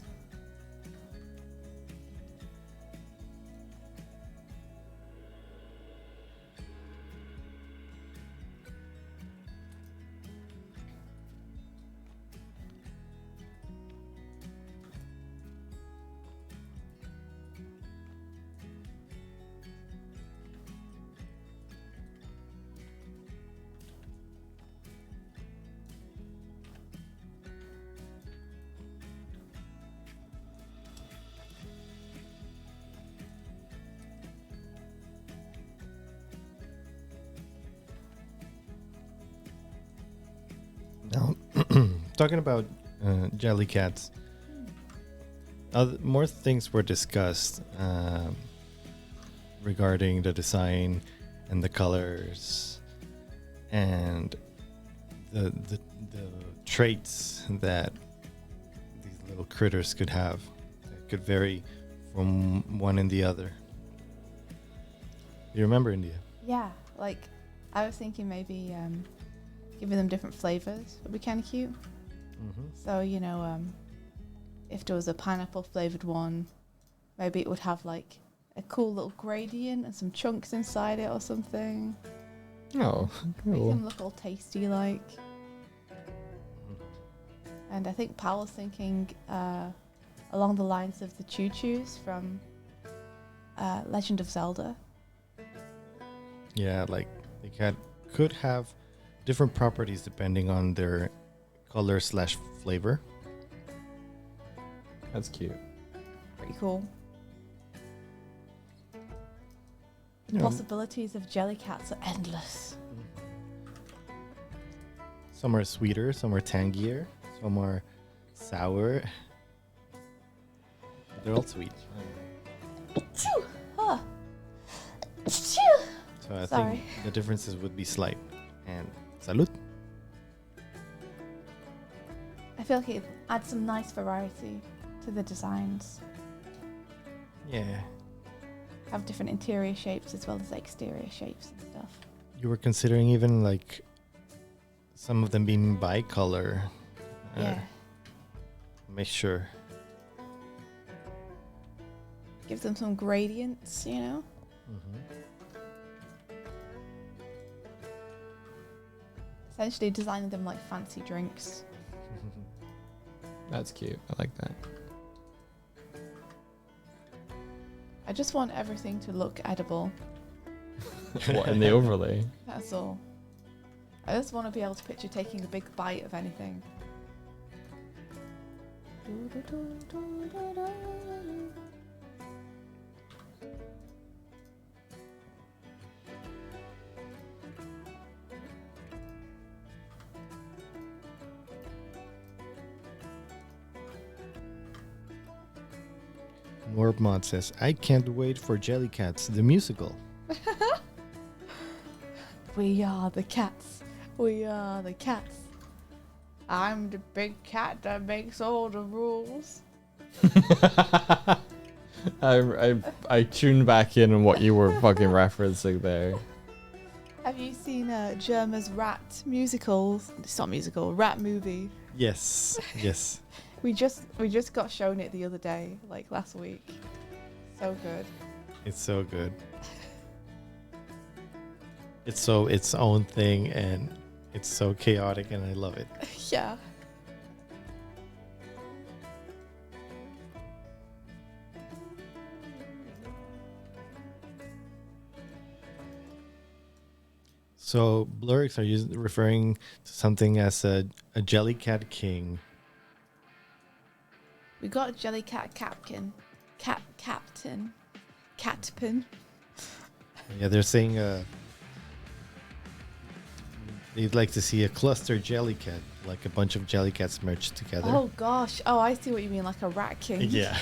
Now, talking about Jellycats, more things were discussed regarding the design and the colors and the traits that these little critters could have. It could vary from one and the other. You remember India? Yeah, like I was thinking maybe giving them different flavors would be kind of cute. Mm-hmm. So, you know, if there was a pineapple flavored one, maybe it would have like a cool little gradient and some chunks inside it or something. Oh, Make cool. them look all tasty like. And I think Pal was thinking along the lines of the choo-choos from Legend of Zelda. Yeah, like they could have different properties depending on their color slash flavor. That's cute. Pretty cool. You know, Possibilities of Jellycats are endless. some are sweeter, some are tangier, some are sour. They're all sweet. Achoo! Ah. Achoo! So I Sorry. think the differences would be slight. And salud. I feel like it adds some nice variety to the designs. Yeah. Have different interior shapes as well as exterior shapes and stuff. You were considering even like some of them being bicolor. Yeah. Make sure. Gives them some gradients, you know? Essentially designing them like fancy drinks. That's cute. I like that. I just want everything to look edible. What, in the overlay? That's all. I just want to be able to picture taking a big bite of anything. Norbmod says, I can't wait for Jellycats, the musical. We are the cats. We are the cats. I'm the big cat that makes all the rules. I tuned back in on what you were fucking referencing there. Have you seen Germa's Rat musicals? It's not musical, Rat movie. Yes, yes. We just got shown it the other day, like last week. So good. It's so good. It's so its own thing and it's so chaotic and I love it. Yeah. So, Blurix, are you referring to something as a Jellycat king? We got a Jellycat captain. Captain. Catpin. Yeah, they're saying they'd like to see a cluster Jellycat, like a bunch of Jellycats merged together. Oh gosh. Oh, I see what you mean, like a rat king. Yeah.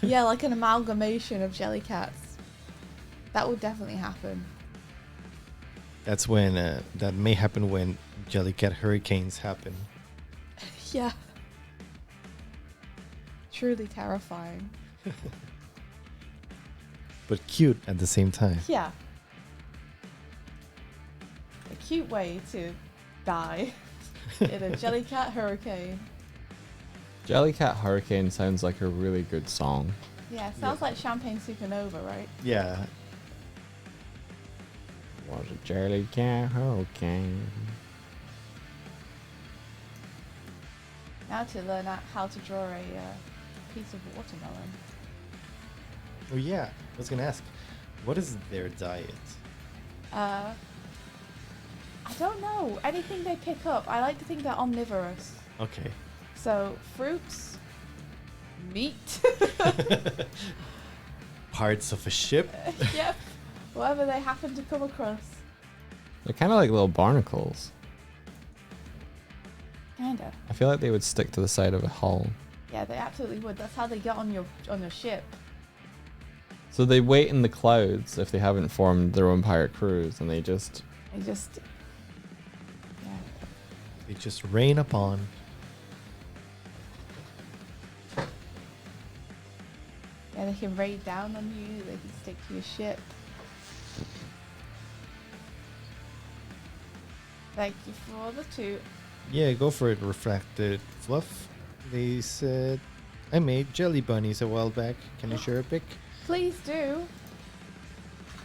Yeah, like an amalgamation of Jellycats. That would definitely happen. That's when that may happen when Jellycat hurricanes happen. Yeah. Truly terrifying. But cute at the same time. Yeah. A cute way to die in a Jellycat hurricane. Jellycat Hurricane sounds like a really good song. Yeah, sounds like Champagne Supernova, right? Yeah. Was a Jellycat Hurricane. Now to learn how to draw a piece of watermelon. Oh yeah. I was gonna ask, what is their diet? I don't know. Anything they pick up, I like to think they're omnivorous. Okay. So, fruits, meat, Parts of a ship. yep, whatever they happen to come across. They're kind of like little barnacles. Kinda. I feel like they would stick to the side of a hull. Yeah, they absolutely would. That's how they get on your ship. So they wait in the clouds if they haven't formed their own pirate crews, and they just... They just, yeah. They just rain upon. Yeah, they can raid down on you. They can stick to your ship. Thank you for the toot. Yeah, go for it, Refracted Fluff. They said, I made jelly bunnies a while back. Can you share a pic? Please do.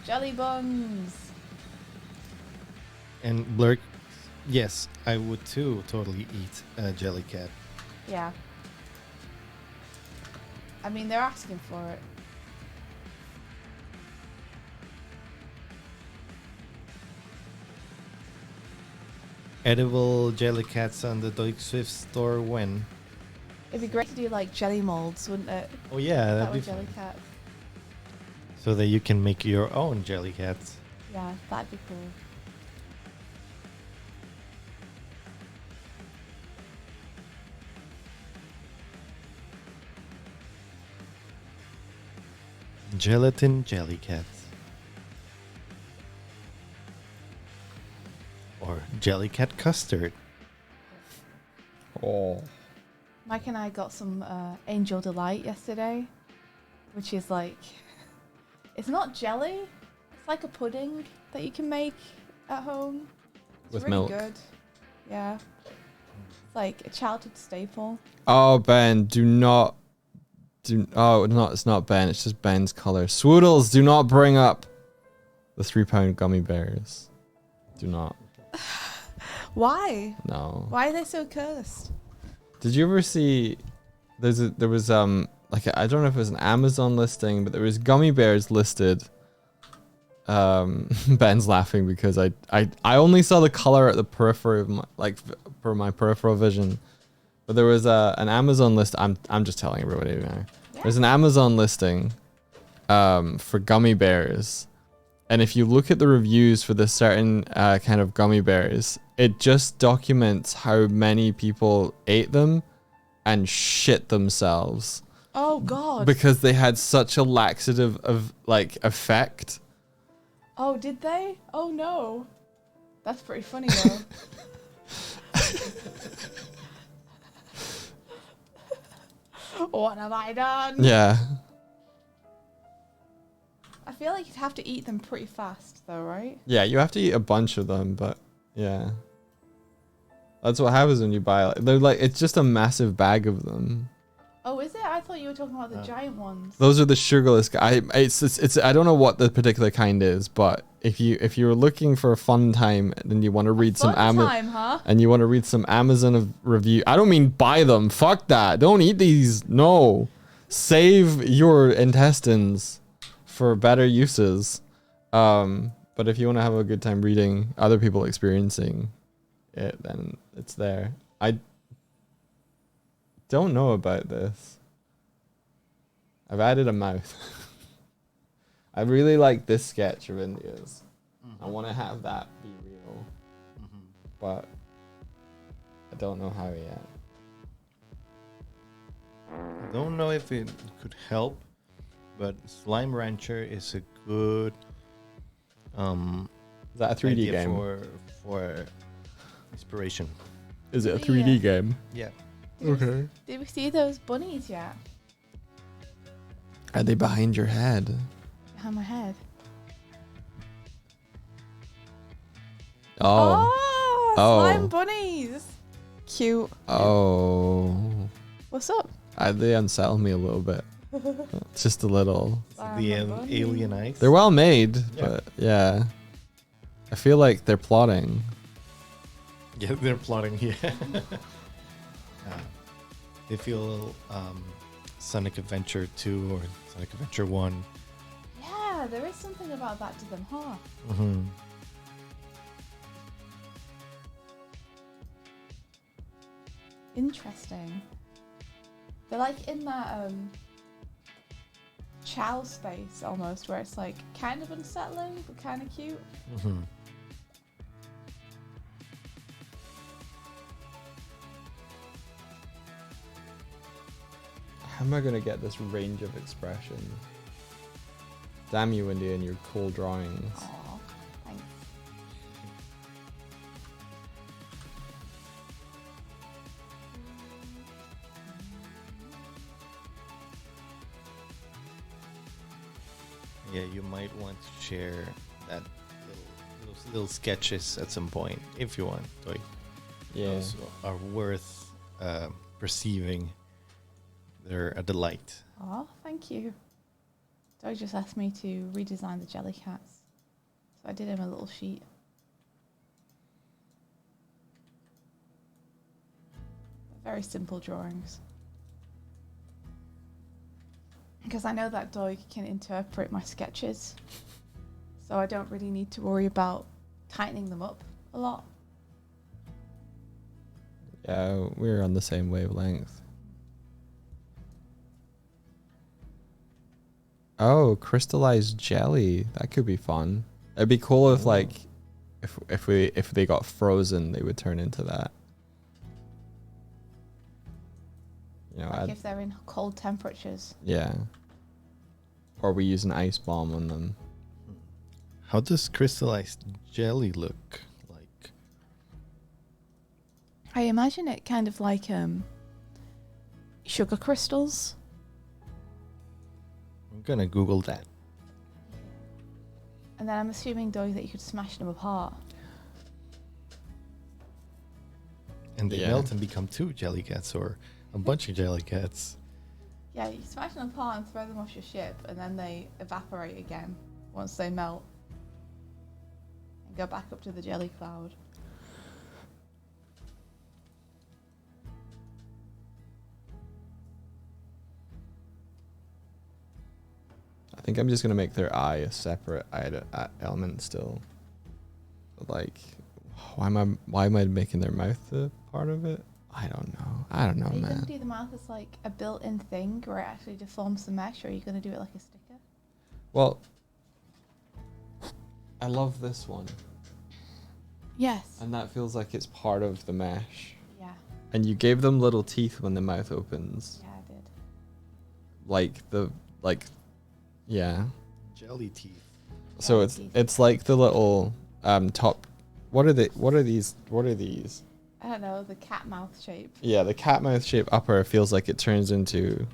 Jelly buns. And Blurk, yes, I would too totally eat a Jellycat. Yeah. I mean, they're asking for it. edible jelly cats on the Doig Swift store when? It'd be great to do like jelly molds, wouldn't it? Oh yeah, That that'd were be jelly fun. cats. So that you can make your own jelly cats. Yeah, that'd be cool. Gelatin jelly cats. Or jelly cat custard. Oh. Mike and I got some Angel Delight yesterday, which is like, it's not jelly, it's like a pudding that you can make at home. It's With really milk. good. Yeah. It's like a childhood staple. Oh, Ben, do not. It's not Ben. It's just Ben's color. Swoodles, do not bring up the 3-pound gummy bears. Do not. Why? No. Why are they so cursed? Did you ever see? There was like I don't know if it was an Amazon listing, but there was gummy bears listed. Ben's laughing because I only saw the color at the periphery of my, like for my peripheral vision. But there was an Amazon list. I'm just telling everybody now. Yeah. There's an Amazon listing for gummy bears, and if you look at the reviews for this certain kind of gummy bears, it just documents how many people ate them and shit themselves Oh God. because they had such a laxative of like effect. Oh, did they? Oh no. That's pretty funny though. What have I done? Yeah. I feel like you'd have to eat them pretty fast though, right? Yeah, you have to eat a bunch of them, but yeah. That's what happens when you buy like they're like it's just a massive bag of them. Oh, is it? I thought you were talking about the giant ones. Those are the sugarless. It's I don't know what the particular kind is, but if you're looking for a fun time and you want to read some Fun time, huh? and you want to read some Amazon review, I don't mean buy them. Fuck that. Don't eat these. No, save your intestines for better uses. But if you want to have a good time reading other people experiencing it, then it's there. I don't know about this. I've added a mouth. I really like this sketch of India's. I want to have that be real, but I don't know how yet. I don't know if it could help, but Slime Rancher is a good Is that a 3D idea game? for inspiration. Is it a Yeah. 3D game? Yeah. Okay. Did we see those bunnies yet? Are they behind your head? Behind my head. Oh. Oh, Oh. slime bunnies. Cute. Oh. What's up? They unsettle me a little bit. Just a little. Slime The bunnies. alien eyes. They're well made, Yeah. but yeah. I feel like they're plotting. Yeah, they're plotting here. They feel Sonic Adventure 2 or Sonic Adventure 1. Yeah, there is something about that to them, huh? Mm-hmm. Interesting. They're like in that chow space almost, where it's like kind of unsettling but kind of cute. Mm-hmm. How am I gonna get this range of expression? Damn you, India, and your cool drawings. Aw, thanks. Yeah, you might want to share that little sketches at some point if you want. Like, Yeah. those are worth perceiving. They're a delight. Oh, thank you. Doug just asked me to redesign the jelly cats, so I did him a little sheet. Very simple drawings. Because I know that Doig can interpret my sketches, so I don't really need to worry about tightening them up a lot. Yeah, we're on the same wavelength. Oh, crystallized jelly. That could be fun. It'd be cool if like if they got frozen, they would turn into that. You know, Like if they're in cold temperatures. yeah. Or we use an ice bomb on them. How does crystallized jelly look like? I imagine it kind of like sugar crystals. I'm gonna Google that. And then I'm assuming, Doig, that you could smash them apart. And they Yeah. melt and become 2 jelly cats or a bunch of jelly cats. Yeah, you smash them apart and throw them off your ship, and then they evaporate again once they melt. And go back up to the jelly cloud. I think I'm just gonna make their eye a separate element still. Like, why am I making their mouth a part of it? I don't know. I don't know, Are you going man. to do the mouth as like a built-in thing where it actually deforms the mesh, or are you going to do it like a sticker? Well, I love this one, Yes. and that feels like it's part of the mesh. Yeah. And you gave them little teeth when the mouth opens, Yeah, I did. yeah. Jelly teeth. So Jelly it's teeth. it's like the little top. What are these? I don't know, the cat mouth shape. Yeah, the cat mouth shape upper feels like it turns into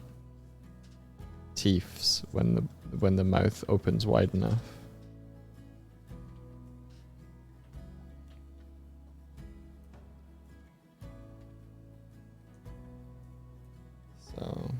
teeths when the mouth opens wide enough. So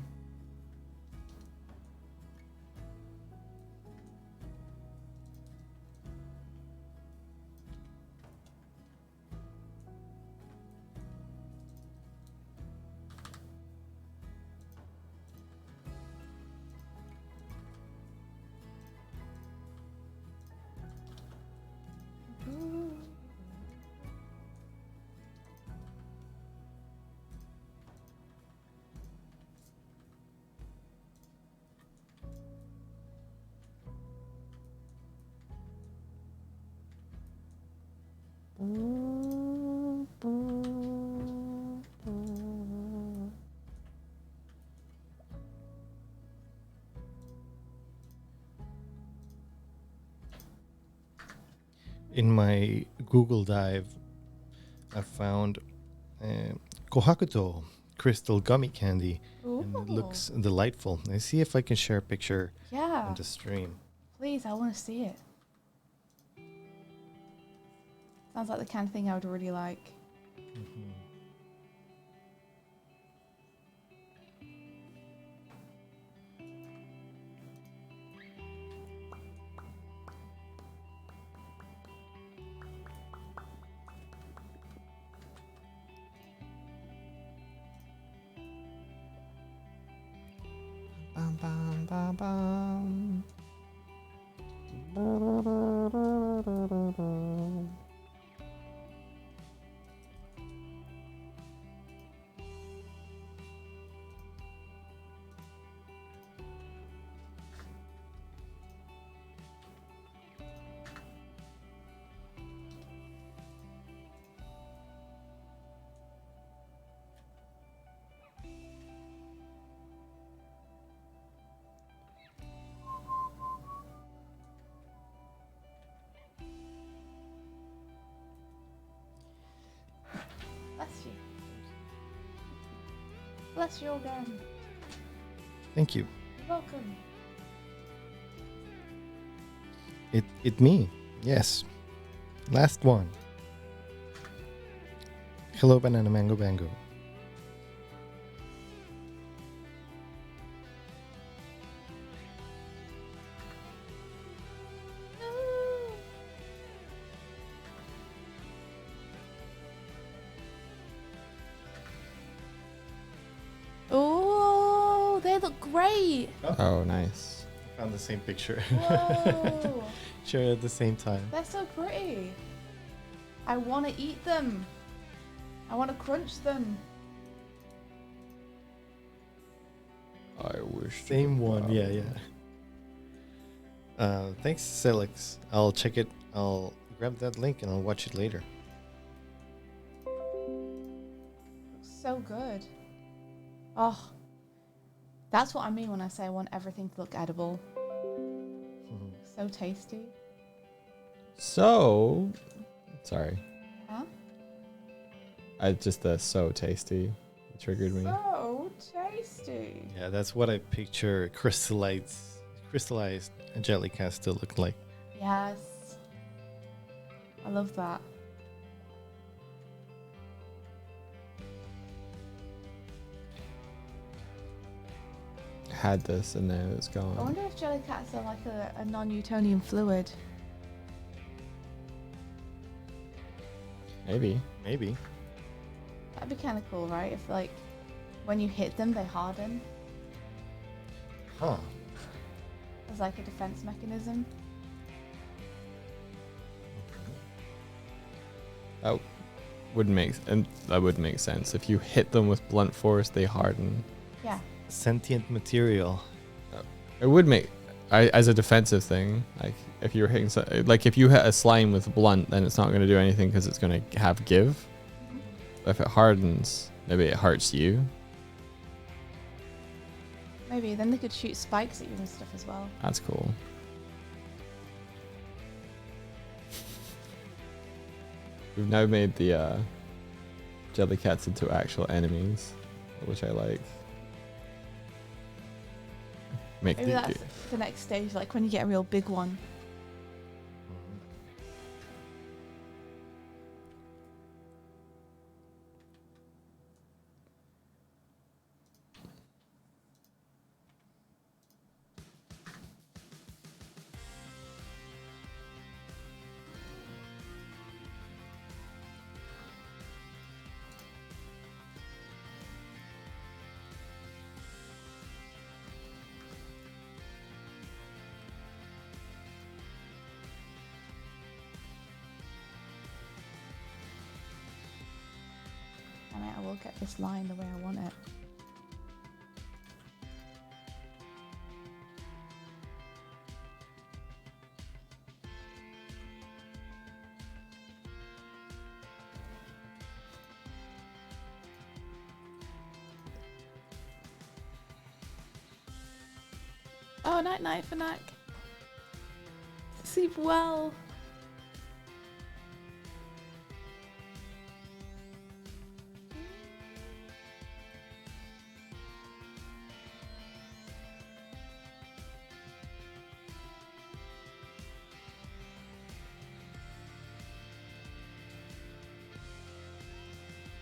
In my Google Drive, I found Kohakuto crystal gummy candy, and it looks delightful. I see if I can share a picture Yeah. on the stream. Please, I want to see it. Sounds like the kind of thing I would really like. bum, bum, bum, bum. Bless you. Bless you again. Thank you. You're welcome. It me. Yes. Last one. Hello, Banana Mango Bango. Oh, they look great. Oh, nice. Found the same picture. Whoa. Share it at the same time. They're so pretty. I want to eat them. I want to crunch them. I wish. Same one. Yeah, yeah. Thanks, Celix. I'll check it. I'll grab that link and I'll watch it later. Looks so good. Oh, that's what I mean when I say I want everything to look edible. So tasty. So, sorry. Huh? I just so tasty. It triggered me. So tasty. Yeah, that's what I picture crystallized Jellycats to look like. Yes. I love that. Had this and now it's I gone. wonder if jellycats are like a non-Newtonian fluid. Maybe. Maybe. That'd be kind of cool, right? If like when you hit them, they harden Huh. as like a defense mechanism. That would make sense. If you hit them with blunt force, they harden. Yeah. Sentient material. It would make, as a defensive thing, like if you were hitting, like if you hit a slime with blunt, then it's not going to do anything because it's going to have give. But if it hardens, maybe it hurts you. Maybe then they could shoot spikes at you and stuff as well. That's cool. We've now made the jellycats into actual enemies, which I like. Make Maybe that's the next stage, like when you get a real big one. I will get this line the way I want it. Oh, night night, Fanac. Sleep well.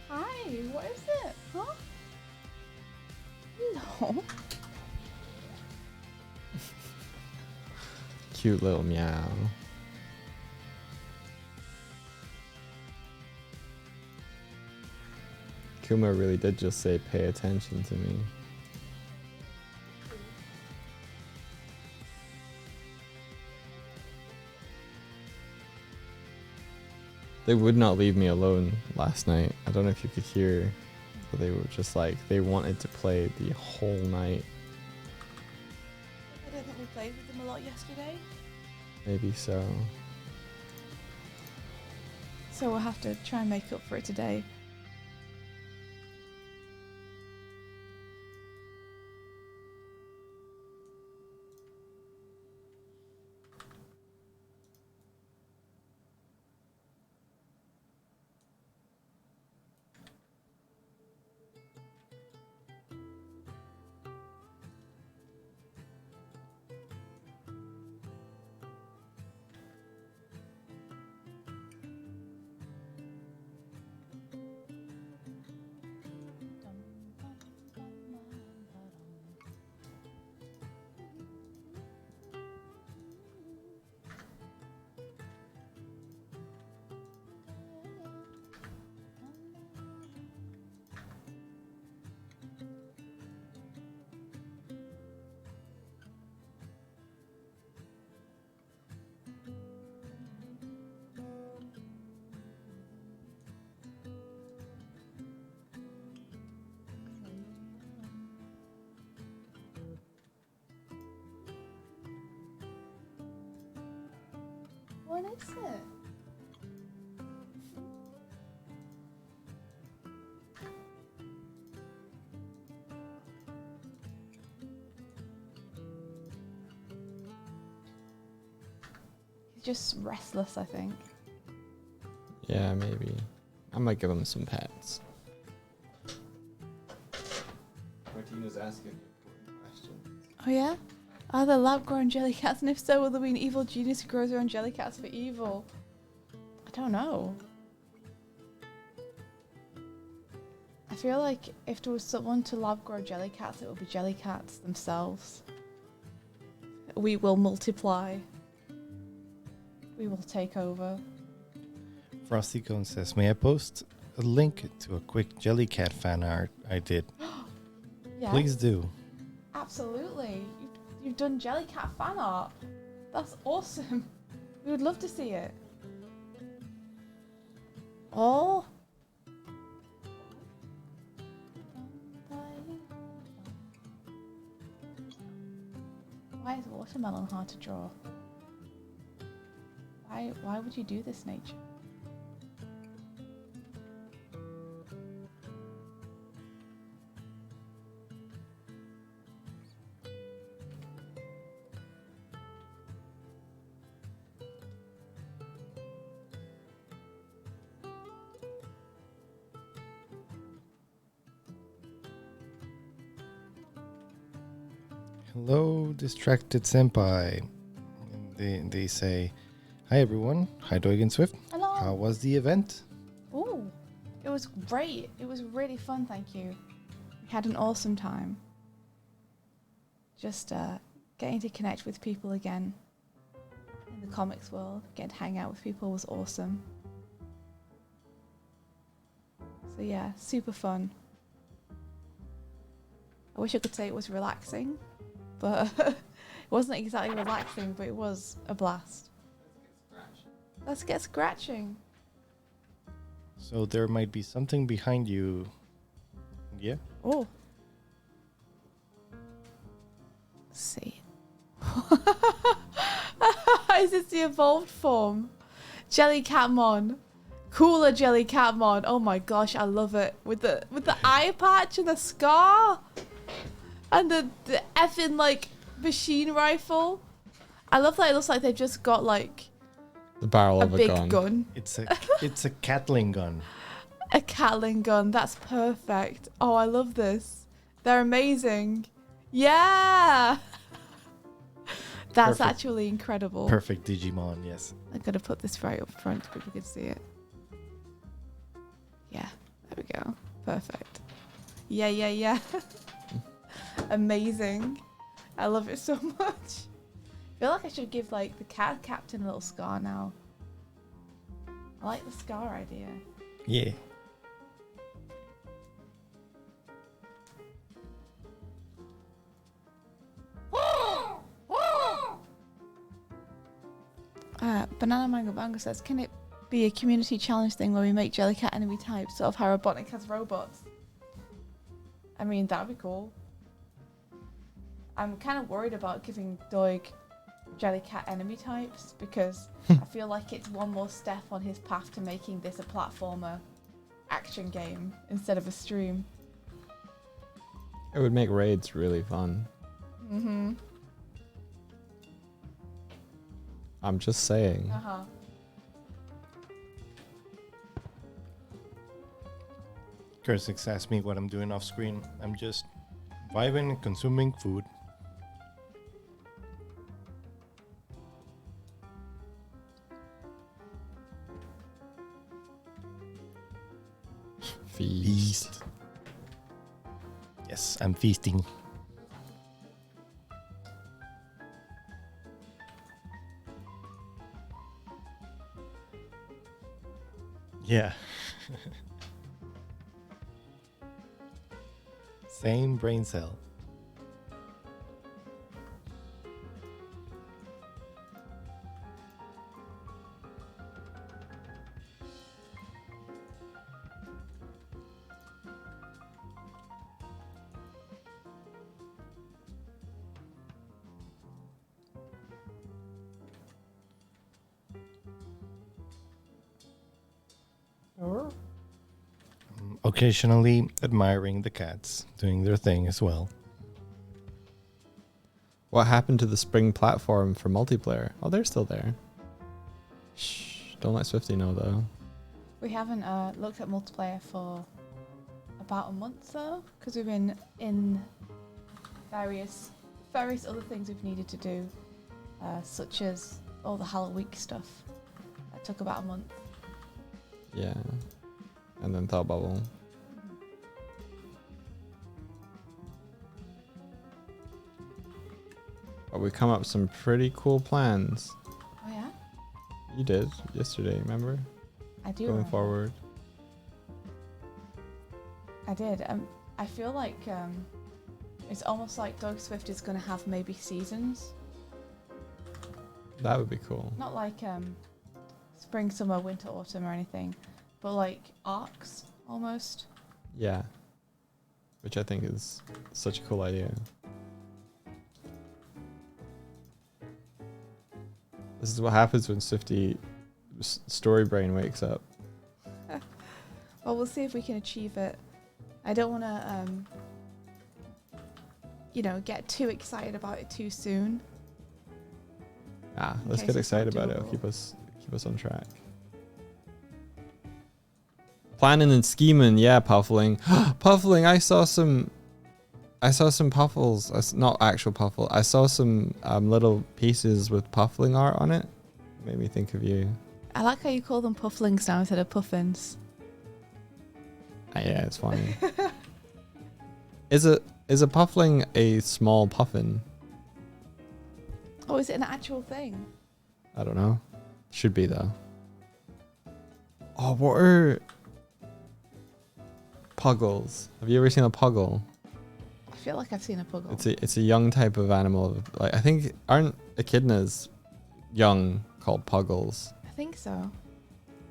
Hi, what is it? Huh? Hello. cute little meow. Kuma really did just say pay attention to me. They would not leave me alone last night. I don't know if you could hear, but they were just like, they wanted to play the whole night. I don't think we played with them a lot yesterday. Maybe so. So we'll have to try and make up for it today. What is it? He's just restless, I think. Yeah, maybe. I might give him some pets. Martina's asking an important question. Oh yeah? Are there lab-grown jellycats? And if so, will there be an evil genius who grows their own jellycats for evil? I don't know. I feel like if there was someone to lab-grow jellycats, it would be jellycats themselves. We will multiply. We will take over. Frosty Cone says, may I post a link to a quick Jellycat fan art I did? Yeah. Please do. Absolutely. You've done Jellycat fan art. That's awesome. We would love to see it. Oh. Why is watermelon hard to draw? Why would you do this, nature? Hello, distracted senpai. They say, hi everyone. Hi Doig and Swift. Hello. How was the event? Ooh, it was great. It was really fun, thank you. We had an awesome time. Just getting to connect with people again in the comics world, getting to hang out with people was awesome. So yeah, super fun. I wish I could say it was relaxing, but it wasn't exactly relaxing, but it was a blast. Let's get scratching. So there might be something behind you. Yeah? Oh. Let's see. Is this the evolved form? Jellycatmon. Cooler Jellycatmon. Oh my gosh, I love it. With the eye patch and the scar. And the effing like machine rifle. I love that it looks like they've just got like The barrel a of a big gun. gun. It's a Catling gun. A Catling gun. That's perfect. Oh, I love this. They're amazing. Yeah. That's Perfect. actually incredible. Perfect Digimon, yes. I'm going to put this right up front so people can see it. Yeah. There we go. Perfect. Yeah. Amazing. I love it so much. I feel like I should give like the cat captain a little scar now. I like the scar idea. Yeah. Banana Mango Bango says, can it be a community challenge thing where we make Jellycat enemy types, sort of how Robotnik has robots? I mean, that would be cool. I'm kind of worried about giving Doig Jellycat enemy types because I feel like it's one more step on his path to making this a platformer action game instead of a stream. It would make raids really fun. Mm-hmm. I'm just saying. Uh-huh. Cursix asked me what I'm doing off screen. I'm just vibing and consuming food. Feast. Yes, I'm feasting. Yeah. Same brain cell. occasionally admiring the cats doing their thing as well. What happened to the spring platform for multiplayer? Oh, they're still there. Shh, don't let Swifty know though. We haven't looked at multiplayer for about a month though, because we've been in various other things we've needed to do, such as all the Halloween stuff. That took about a month. Yeah. And then Thought Bubble. But we come up with some pretty cool plans. Oh yeah, You did yesterday, remember? I do. Going remember. forward. I did. I feel like it's almost like Doig Swift is going to have maybe seasons. That would be cool. Not like spring, summer, winter, autumn or anything, but like arcs almost. Yeah. Which I think is such a cool idea. This is what happens when Swifty story brain wakes up. Well, we'll see if we can achieve it. I don't want to, get too excited about it too soon. Let's case get it's not excited about it. It'll doable. keep us on track. Planning and scheming, yeah, Puffling. Puffling, I saw some puffles. Not actual puffle. I saw some little pieces with puffling art on it. Made me think of you. I like how you call them pufflings now instead of puffins. Yeah, it's funny. Is a puffling a small puffin? Oh, is it an actual thing? I don't know. Should be though. Oh, what are puggles? Have you ever seen a puggle? I feel like I've seen a puggle. It's a young type of animal. Like I think aren't echidnas young called puggles? I think so.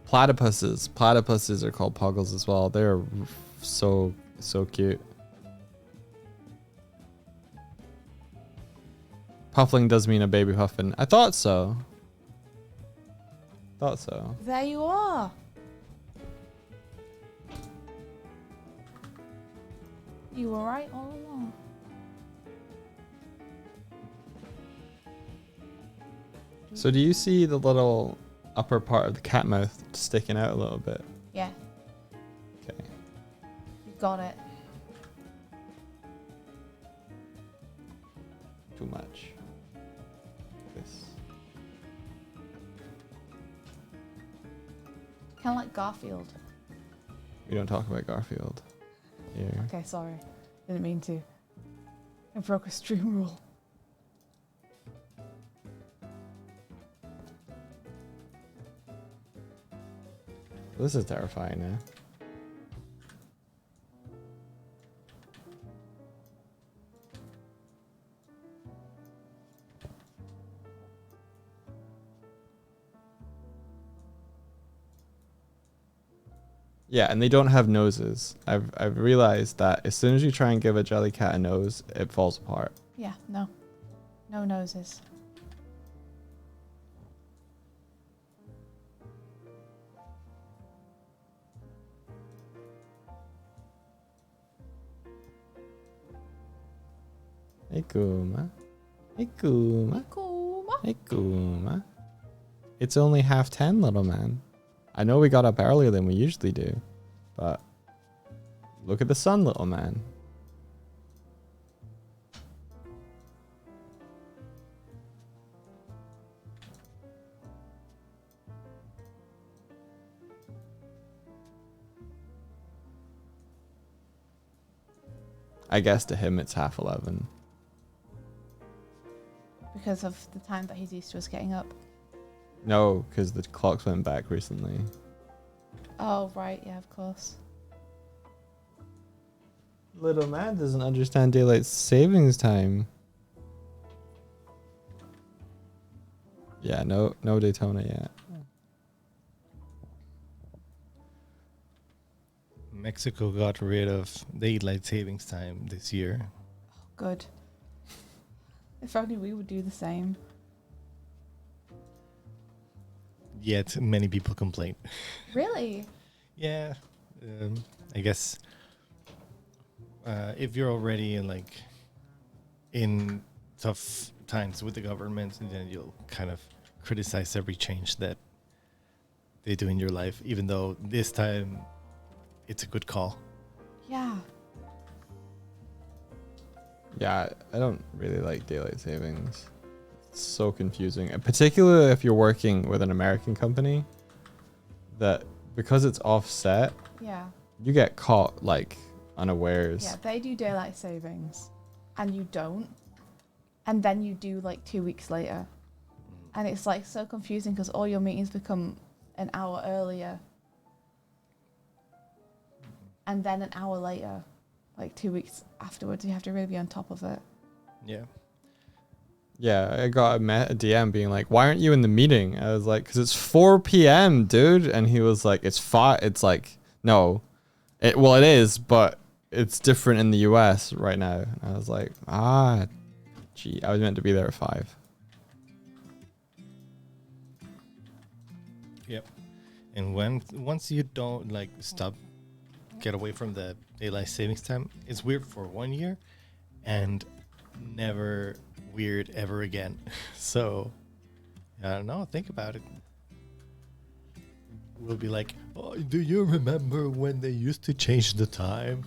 Platypuses are called puggles as well. They're so cute. Puffling does mean a baby puffin. I thought so. There you are. You were right all along. So do you see the little upper part of the cat mouth sticking out a little bit? Yeah, Okay. you got it. Too much. This. Kind of like Garfield. We don't talk about Garfield here. Okay, sorry. Didn't mean to. I broke a stream rule. This is terrifying now. Yeah, and they don't have noses. I've realized that as soon as you try and give a jellycat a nose, it falls apart. Yeah, no. No noses. Hey Kuma. Hey Kuma. Kuma. Hey Kuma. It's only 10:30, little man. I know we got up earlier than we usually do, but look at the sun, little man. I guess to him it's 11:30. Because of the time that he's used to us getting up. No, because the clocks went back recently. Oh, right, yeah, of course. Little man doesn't understand daylight savings time. Yeah, no Daytona yet. Mexico got rid of daylight savings time this year. Good. If only we would do the same. Yet many people complain. Really? Yeah, I guess if you're already in tough times with the government, then you'll kind of criticize every change that they do in your life, even though this time it's a good call. Yeah. Yeah, I don't really like daylight savings. It's so confusing, and particularly if you're working with an American company, that because it's offset, Yeah. you get caught like unawares. Yeah, they do daylight savings and you don't. And then you do like 2 weeks later. And it's like so confusing because all your meetings become an hour earlier. And then an hour later, like 2 weeks afterwards, you have to really be on top of it. Yeah. Yeah, I got a DM being like, "Why aren't you in the meeting?" I was like, "Cause it's 4 p.m., dude." And he was like, "It's 5." It's like, no, it is, but it's different in the U.S. right now. And I was like, gee, I was meant to be there at 5. Yep. And once you don't get away from the daylight savings time, it's weird for 1 year, and never weird ever again. So I don't know. Think about it. We'll be like, "Oh, do you remember when they used to change the time?"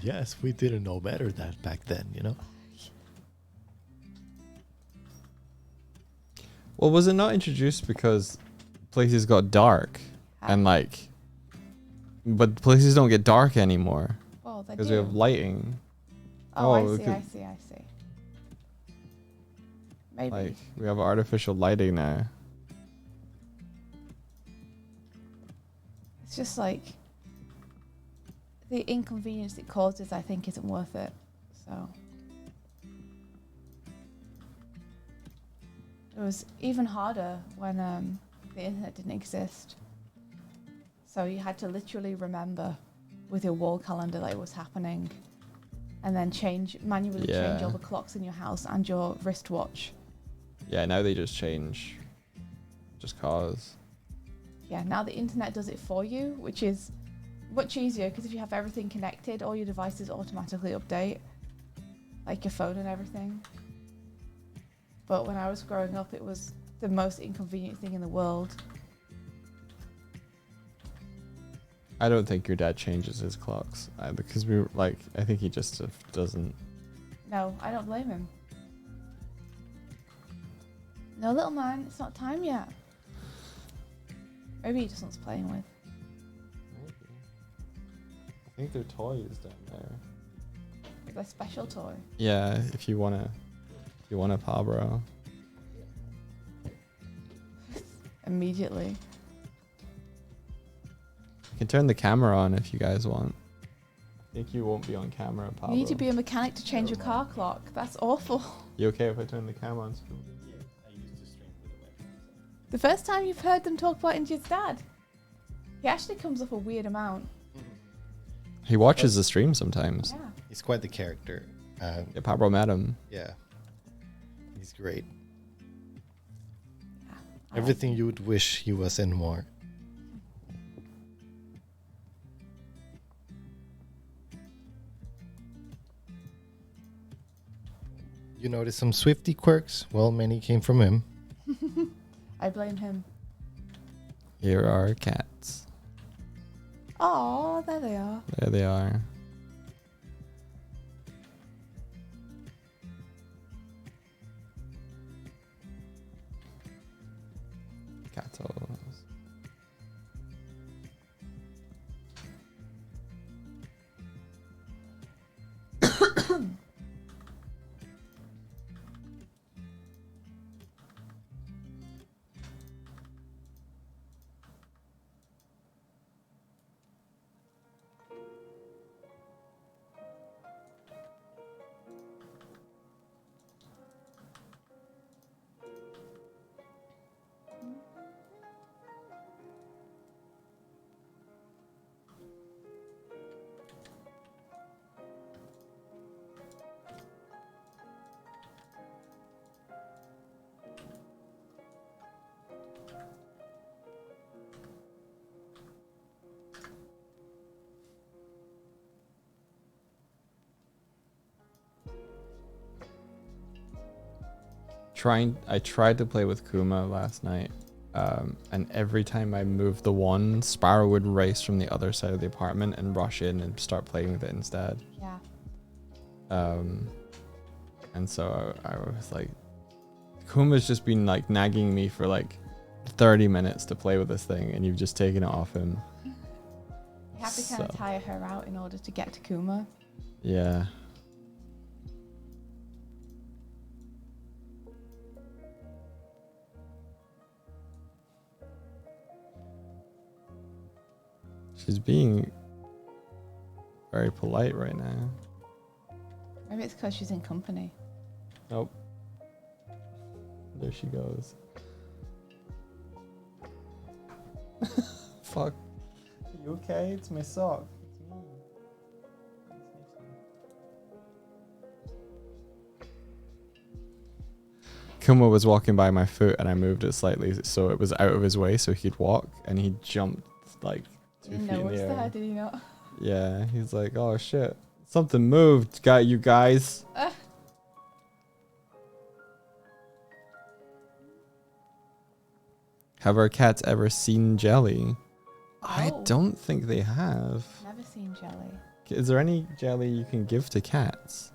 Yes, we didn't know better that back then, you know. Well, was it not introduced because places got dark and but places don't get dark anymore Oh, they because do. we have lighting. Oh, Oh, I see. Maybe. Like we have artificial lighting now. It's just like the inconvenience it causes, I think, isn't worth it. So it was even harder when the internet didn't exist. So you had to literally remember with your wall calendar that it was happening, and then manually change all the clocks in your house and your wristwatch. Yeah, now they just change, just cause. Yeah, now the internet does it for you, which is much easier because if you have everything connected, all your devices automatically update, like your phone and everything. But when I was growing up, it was the most inconvenient thing in the world. I don't think your dad changes his clocks because I think he just doesn't. No, I don't blame him. No, little man, it's not time yet. Maybe he just wants playing with. Maybe. I think they're toys down there. It's a special toy. Yeah, if you want a Pabro. Immediately. I can turn the camera on if you guys want. I think you won't be on camera, Pablo. You need to be a mechanic to change your car clock. That's awful. You okay if I turn the camera on? Yeah, I used to stream with a webcam. The first time you've heard them talk about India's dad, he actually comes up a weird amount. He watches the stream sometimes. Yeah. He's quite the character. Yeah, Pablo met him. Yeah, he's great. Yeah, Everything you would wish he was and more. You notice some Swifty quirks? Well, many came from him. I blame him. Here are cats. Oh, there they are. There they are. Catos. I tried to play with Kuma last night, and every time I moved the wand, Sparrow would race from the other side of the apartment and rush in and start playing with it instead. Yeah. And so I was like, Kuma's just been like nagging me for like 30 minutes to play with this thing, and you've just taken it off him. You have to kind of So- tire her out in order to get to Kuma. Yeah. She's being very polite right now. Maybe it's because she's in company. Nope. There she goes. Fuck. Are you okay? It's my sock. It's me. Kuma was walking by my foot and I moved it slightly so it was out of his way so he could walk, and he jumped like 2 Didn't feet know in what's the air. there, did he not? Yeah, he's like, oh shit. Something moved, got you guys. Have our cats ever seen jelly? I No. don't think they have. Never seen jelly. Is there any jelly you can give to cats?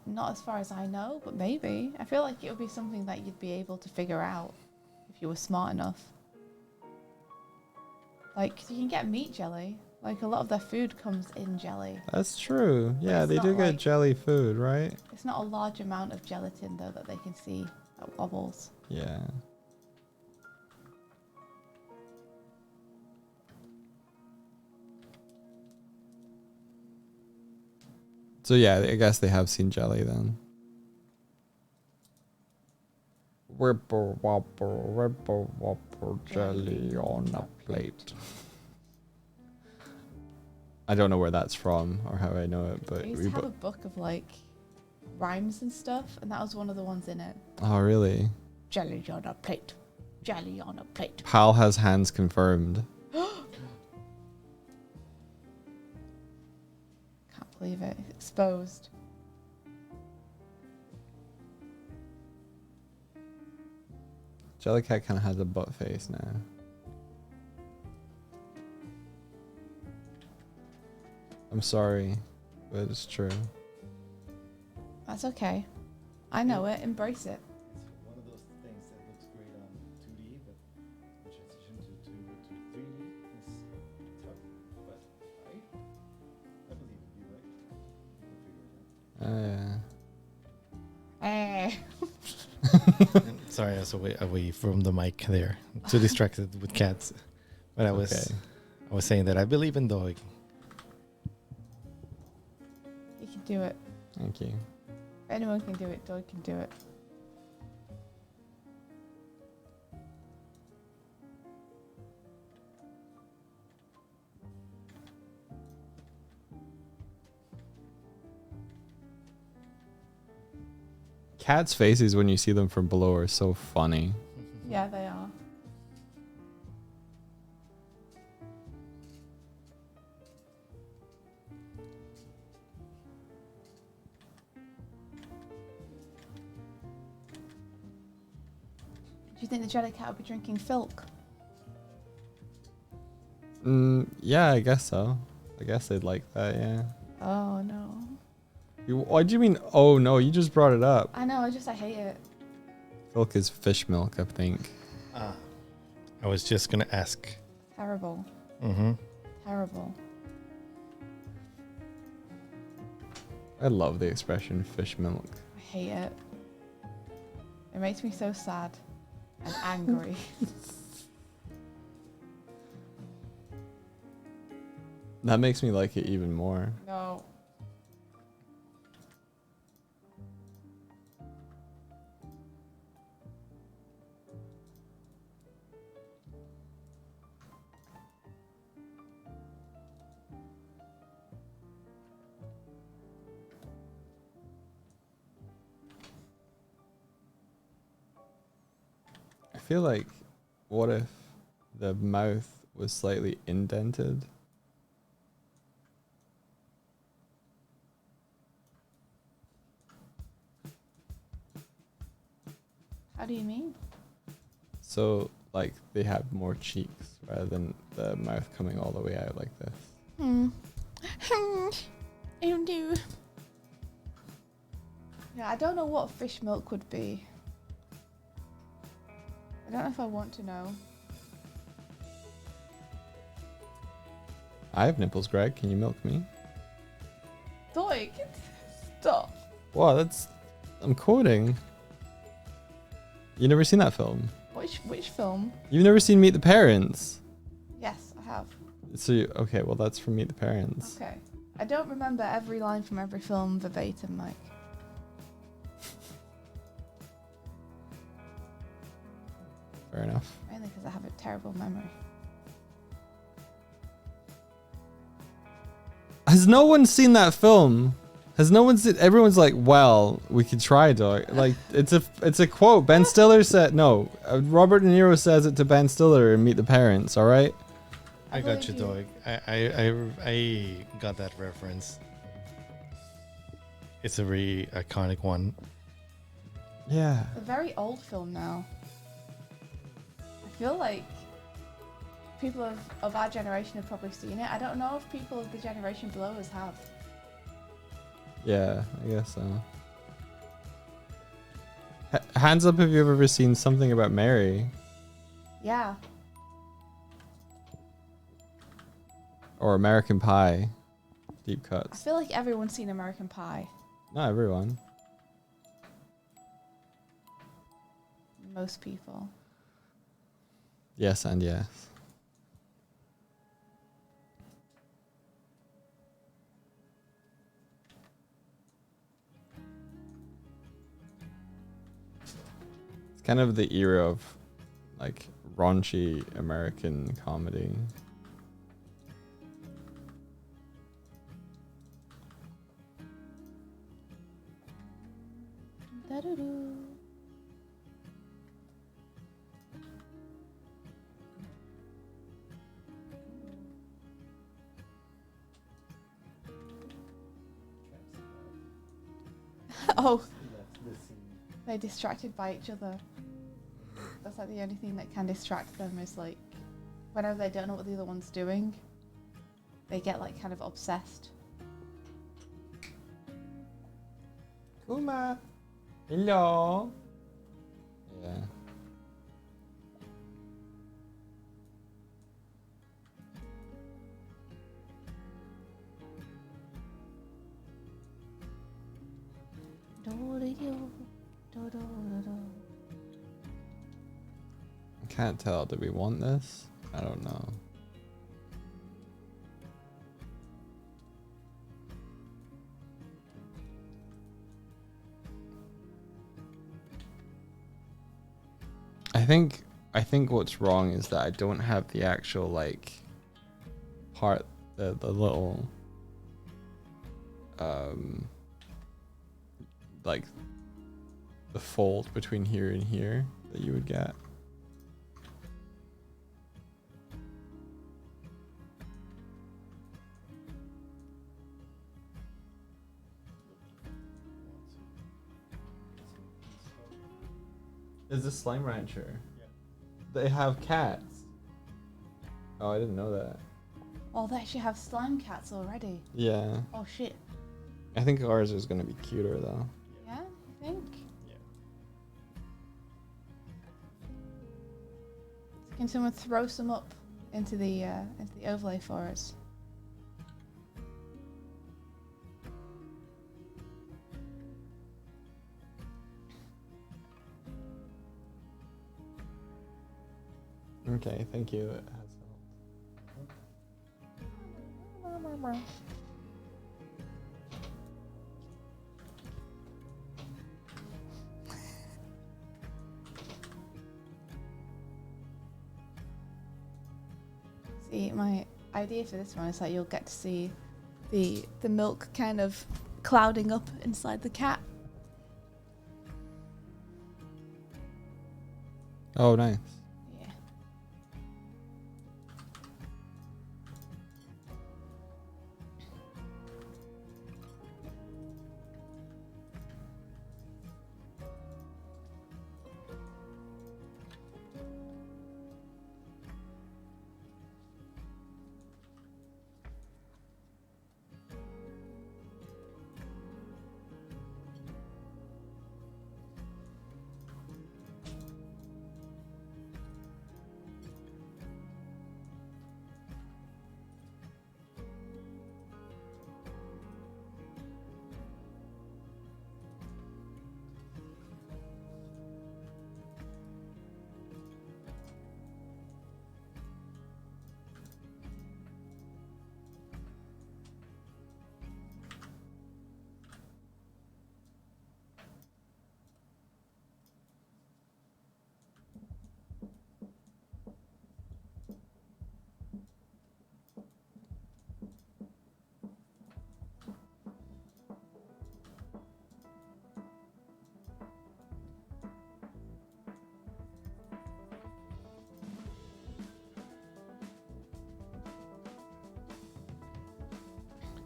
Not as far as I know, but maybe. I feel like it would be something that you'd be able to figure out if you were smart enough. Like, you can get meat jelly. Like, a lot of their food comes in jelly. That's true. Yeah, it's they not do get like- jelly food, right? It's not a large amount of gelatin, though, that they can see that wobbles. Yeah. So yeah, I guess they have seen jelly then. Ripple whopper jelly on a plate. I don't know where that's from or how I know it, but I used to have a book of, like, rhymes and stuff, and that was one of the ones in it. oh really? Jelly on a plate. Jelly on a plate. Pal has hands confirmed. Can't believe it. Exposed. Jellycat kind of has a butt face now. I'm sorry, but it's true. That's okay. I know it. Embrace it. It's one of those things that looks great on 2D, but the transition to 3D is tough. But I believe in you, right? You can figure it out. Sorry, I was away from the mic there. Too distracted with cats. But I was saying that I believe in Doig. You can do it. Thank you. If anyone can do it, Doig can do it. Cats' faces when you see them from below are so funny. Yeah, they are. Do you think the Jellycat will be drinking Filk? Yeah, I guess so. I guess they'd like that, yeah. Oh no. What do you mean, oh no, you just brought it up. I know, I hate it. Milk is fish milk, I think. I was just going to ask. Terrible. Mm-hmm. Terrible. I love the expression fish milk. I hate it. It makes me so sad and angry. That makes me like it even more. No. I feel like, what if the mouth was slightly indented? How do you mean? So like they have more cheeks rather than the mouth coming all the way out like this. I don't do. Yeah, I don't know what fish milk would be. I don't know if I want to know. I have nipples, Greg. Can you milk me? Doig, stop. Wow, I'm quoting. You never seen that film? Which film? You've never seen Meet the Parents? Yes, I have. So okay, well that's from Meet the Parents. Okay. I don't remember every line from every film verbatim, Mike. Fair enough. Mainly because I have a terrible memory. Has no one seen that film? Has no one seen? Everyone's like, well, we could try, dog. Like it's a quote. Ben Stiller said no. Robert De Niro says it to Ben Stiller in Meet the Parents. All right. I got you, Doig. I got that reference. It's a really iconic one. Yeah. It's a very old film now. I feel like people of our generation have probably seen it. I don't know if people of the generation below us have. Yeah, I guess so. Hands up if you've ever seen Something About Mary Yeah. or American Pie. Deep I cuts. feel like everyone's seen American Pie. Not everyone. Most people. Yes and yes. It's kind of the era of like raunchy American comedy. Da-doo-doo. Oh, they're distracted by each other. That's like the only thing that can distract them is like whenever they don't know what the other one's doing, they get like kind of obsessed. Kuma. Hello. Yeah. I can't tell. Do we want this? I don't know. I think what's wrong is that I don't have the actual like part the little like the fold between here and here that you would get. Is this Slime Rancher? Yeah. They have cats. Oh, I didn't know that. Oh, they actually have slime cats already. Yeah. Oh shit. I think ours is gonna be cuter though. Yeah, you think? Yeah. Can someone throw some up into the overlay for us? Okay, thank you. It has helped. See, my idea for this one is that you'll get to see the milk kind of clouding up inside the cat. Oh, nice. Yeah.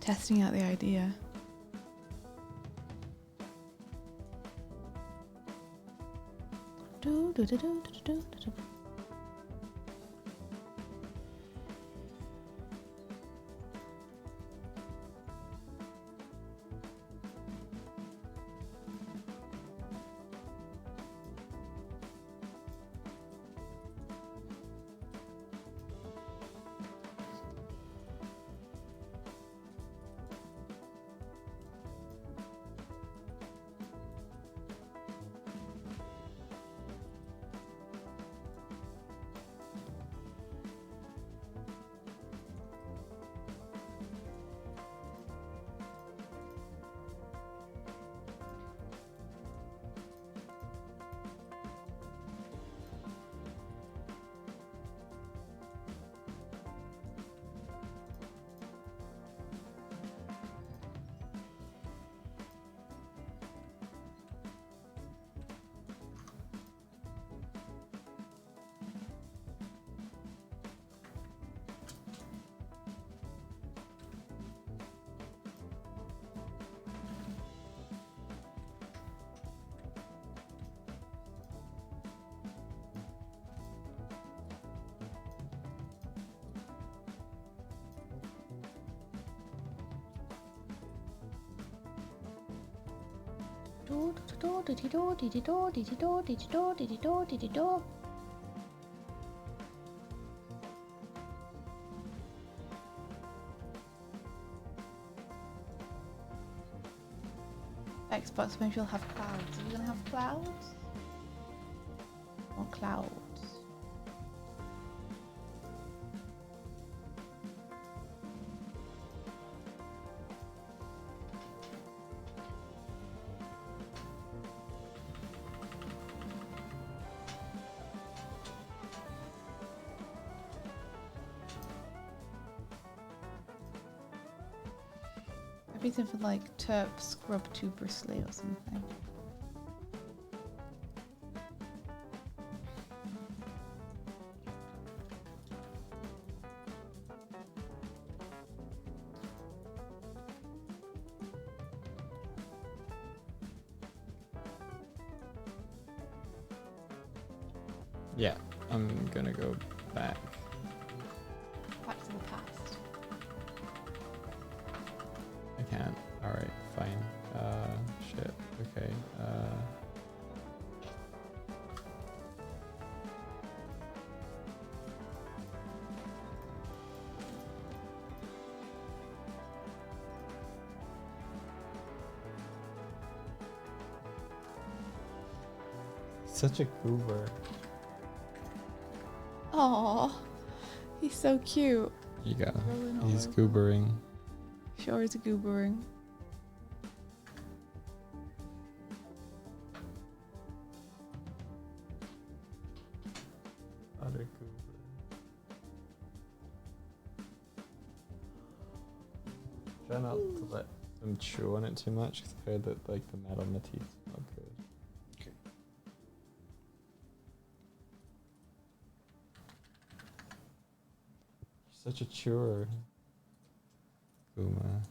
Testing out the idea. Do, do, do, do, do, do, do, do. Xbox maybe will have clouds. Are you gonna have clouds? Or clouds? Maybe something like Terp Scrub Tubersley or something. Yeah, I'm gonna go back. Back to the past. I can't. Alright, fine. Shit. Okay. Such a goober. Oh, he's so cute. You go. Rolling all He's over. goobering. Sure is a goobering. Utter goober. Try not to let them chew on it too much because I heard that like the metal on the teeth is not good. Okay. Such a chewer. Uma.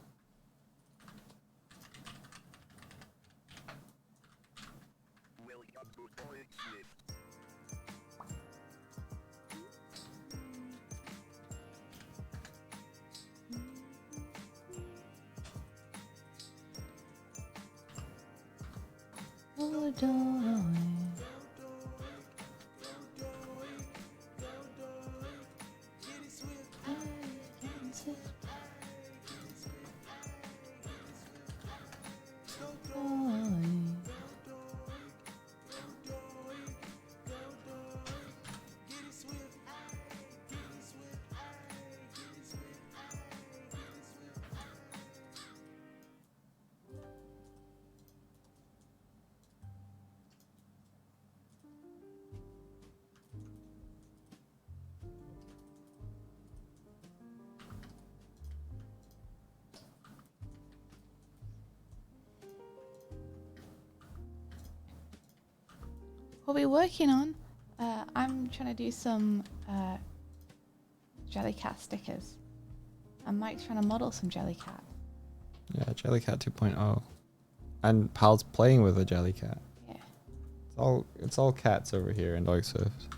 Doig and Swift. Oh, darling. What we're working on, I'm trying to do some Jellycat stickers. And Mike's trying to model some Jellycat. Yeah, Jellycat 2.0. And Pal's playing with a Jellycat. Yeah. It's all cats over here in Doig Swift.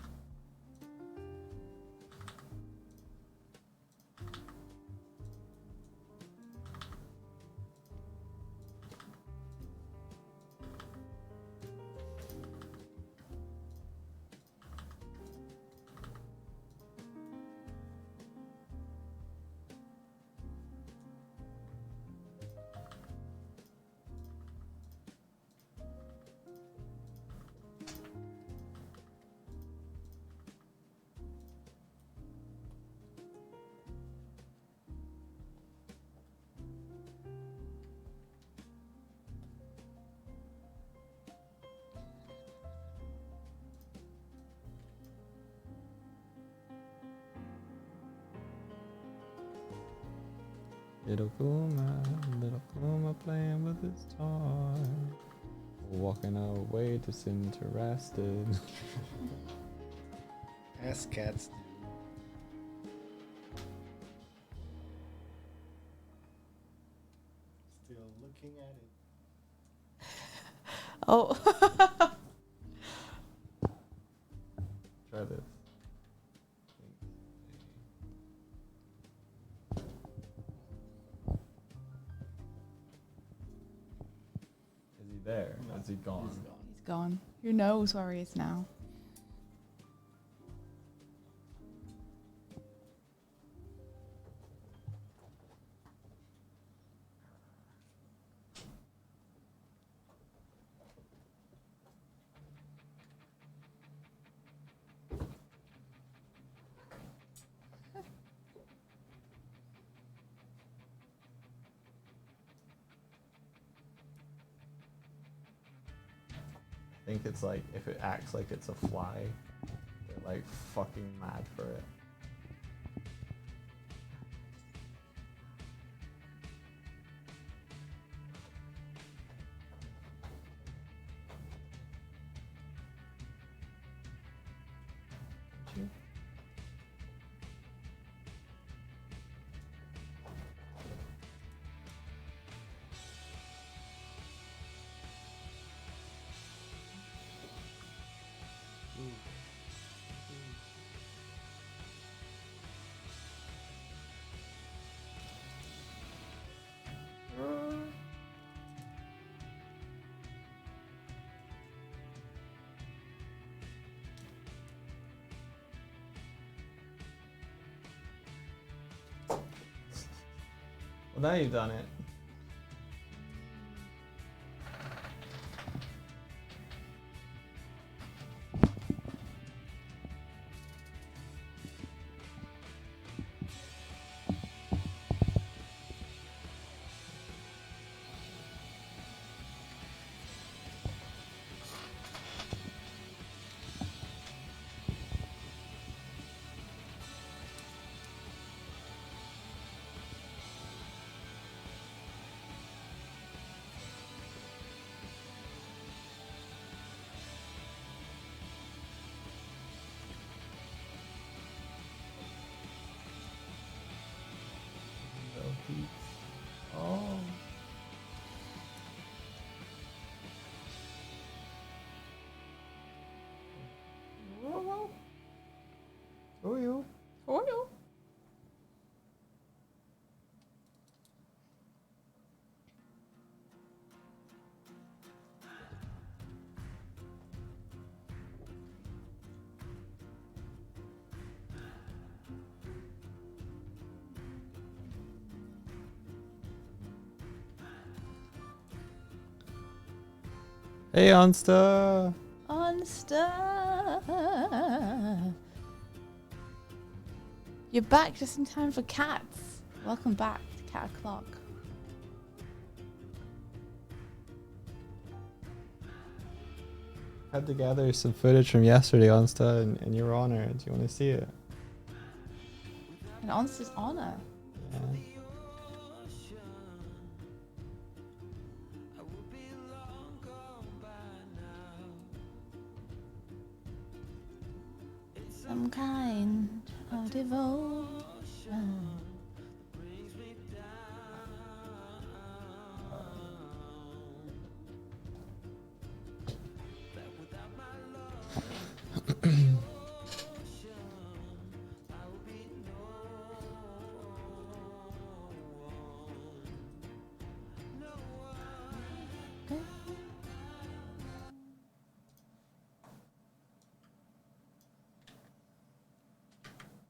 Little Kuma playing with his toy. Walking away disinterested. As cats do. Still looking at it. Oh. Try this. Is he there? No, Is he gone? he's gone. He's gone. Who knows where he is now? I think it's like if it acts like it's a fly, they're like fucking mad for it. Well, now you've done it. Oh. Oh, you. Oh, no. Hey, Onsta. On stuff. You're back just in time for cats. Welcome back to Cat O'Clock. Had to gather some footage from yesterday, Onsta, in your honor. Do you want to see it? In Onsta's honor. Yeah. Some kind of devotion.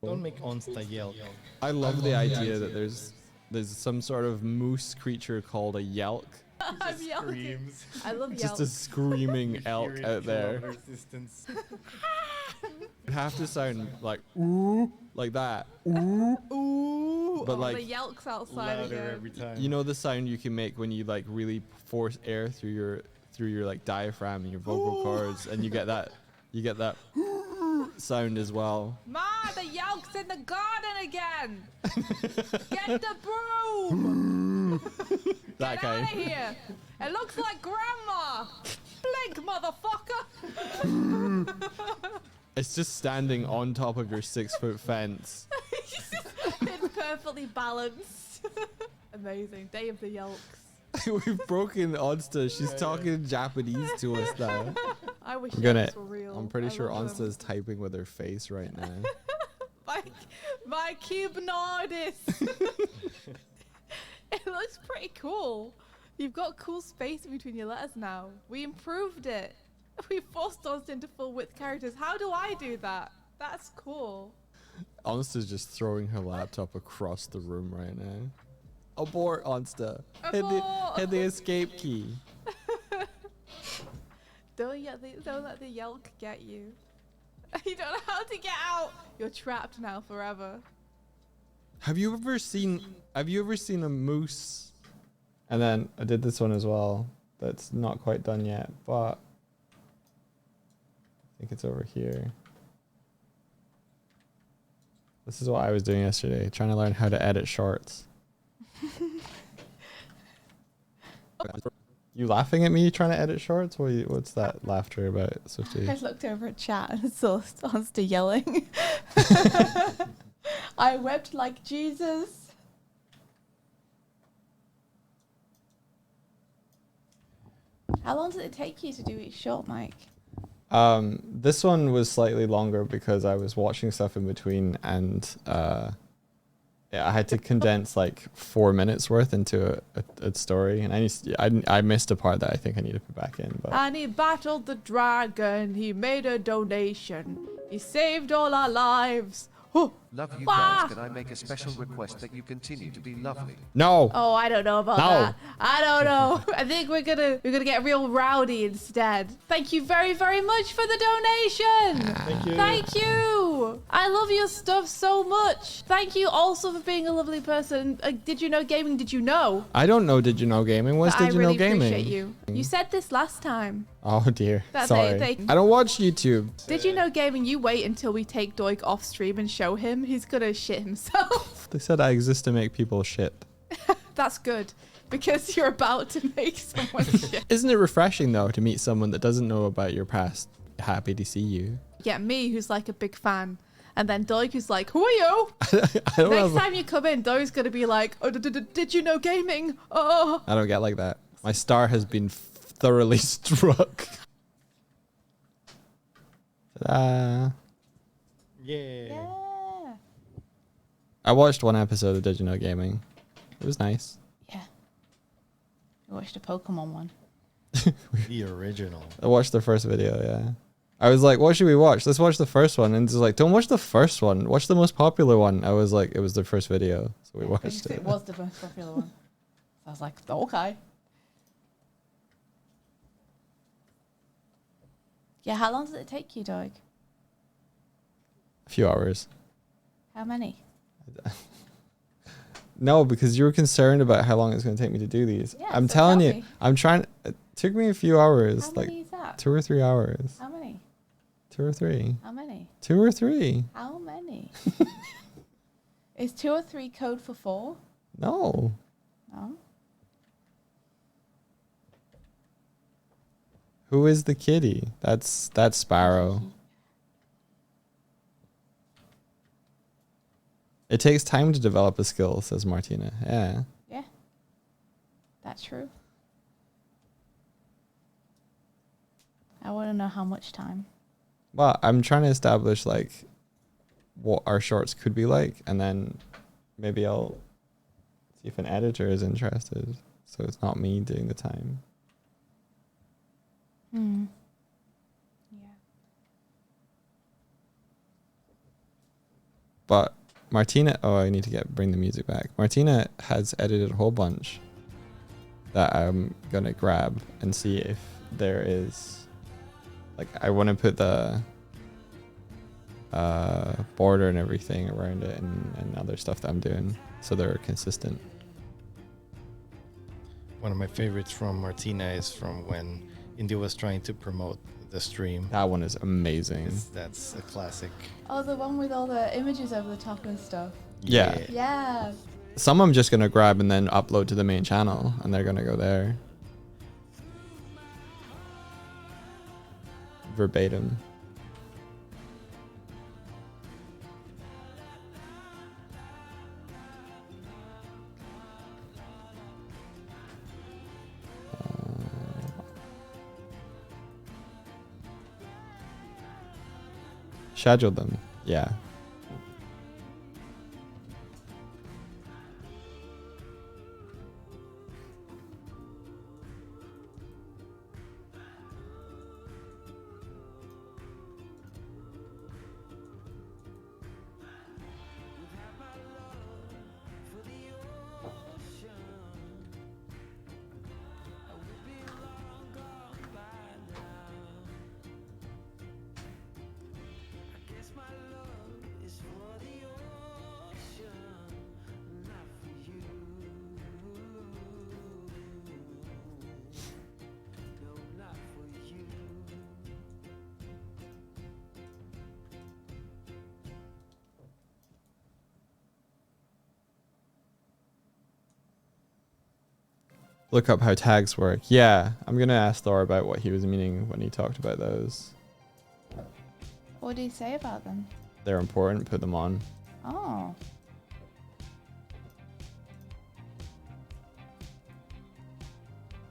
Don't make Onsta yell. I love the idea that there's some sort of moose creature called a yelk. I'm yelking. Screams. I love Just yelp. a screaming elk Hear it out there. kilometers distance. It'd have to sound like ooh, like that. Ooh. Ooh. But oh, like- the yelk's outside Louder again. every time. You know the sound you can make when you like really force air through your like diaphragm and your vocal cords, and you get that sound as well. Ma, the yelk's in the garden again. Get the broom. That Get out of guy. here. It looks like grandma. Blink, motherfucker. It's just standing on top of your 6-foot fence. It's perfectly balanced. Amazing. Day of the yelks. We've broken Onsta. She's talking Japanese to us now. I wish I'm gonna. yelks were real. I'm pretty I sure love them. Onsta's typing with her face right now. My cube nardis. It looks pretty cool. You've got cool space between your letters now. We improved it. We forced us into full width characters. How do I do that? That's cool. Onsta's just throwing her laptop across the room right now. Abort, Onsta. Abort. Hit the escape key. Don't let the yelk get you. You don't know how to get out. You're trapped now forever. Have you ever seen a moose? And then I did this one as well. That's not quite done yet, but I think it's over here. This is what I was doing yesterday, trying to learn how to edit shorts. You laughing at me trying to edit shorts? What's that laughter about, Swifty? I looked over at chat and saw Onsta yelling. I wept like Jesus. How long did it take you to do each short, Mike? This one was slightly longer because I was watching stuff in between, and yeah, I had to condense like 4 minutes worth into a story, and I missed a part that I think I need to put back in. But And he battled the dragon. He made a donation. He saved all our lives. Oh, Love you Ah! guys. Can I make a special request that you continue to be lovely? no, oh, I don't know about No. that. I don't know. I think we're gonna get real rowdy instead. Thank you very, very much for the donation. Thank you. Thank you. I love your stuff so much. Thank you also for being a lovely person. Did you know gaming? Did you know? I don't know. Did you know gaming? What's But did you I really know gaming? appreciate you. You said this last time. Oh dear, That sorry. they- I don't watch YouTube. Did you know gaming? You wait until we take Doig off stream and show him. He's gonna shit himself. They said I exist to make people shit. That's good because you're about to make someone shit. Isn't it refreshing though to meet someone that doesn't know about your past? Happy to see you. Yeah, me who's like a big fan. And then Doig who's like, who are you? I don't Next have- time you come in, Doig's gonna be like, oh, did you know gaming? Oh. I don't get like that. My star has been thoroughly struck. Ta-da. Yeah. Yeah. I watched one episode of Did You Know Gaming. It was nice. Yeah. I watched a Pokemon one. The original. I watched the first video, yeah. I was like, what should we watch? Let's watch the first one. And it's like, don't watch the first one. Watch the most popular one. I was like, it was the first video. So we watched it. It was the most popular one. So I was like, okay. Yeah, how long does it take you, Doig? A few hours. How many? No, because you were concerned about how long it's going to take me to do these. Yeah, I'm so telling tell you, me. I'm trying. It took me a few hours, How like many is that? 2 or 3 hours. How many? 2 or 3. How many? 2 or 3. How many? Is 2 or 3 code for 4? No. No. Who is the kitty? That's Sparrow. It takes time to develop a skill, says Martina. Yeah. Yeah. That's true. I want to know how much time. Well, I'm trying to establish like what our shorts could be like, and then maybe I'll see if an editor is interested. So it's not me doing the time. Hmm. Yeah. But Martina, oh, I need to bring the music back. Martina has edited a whole bunch that I'm gonna grab and see if there is, like, I want to put the border and everything around it and other stuff that I'm doing so they're consistent. One of my favorites from Martina is from when India was trying to promote the stream. That one is amazing. That's a classic. Oh, the one with all the images over the top and stuff. Yeah. Yeah. Some I'm just gonna grab and then upload to the main channel, and they're gonna go there. Verbatim. Schedule them. Yeah. Look up how tags work. Yeah, I'm gonna ask Thor about what he was meaning when he talked about those. What did he say about them? They're important. Put them on. Oh.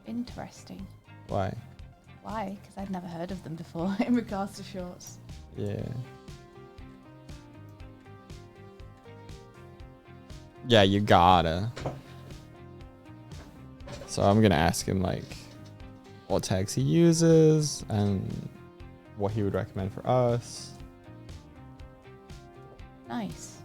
Interesting. Why? Why? Because I'd never heard of them before in regards to shorts. Yeah. Yeah, you gotta. So I'm gonna ask him like what tags he uses and what he would recommend for us. Nice.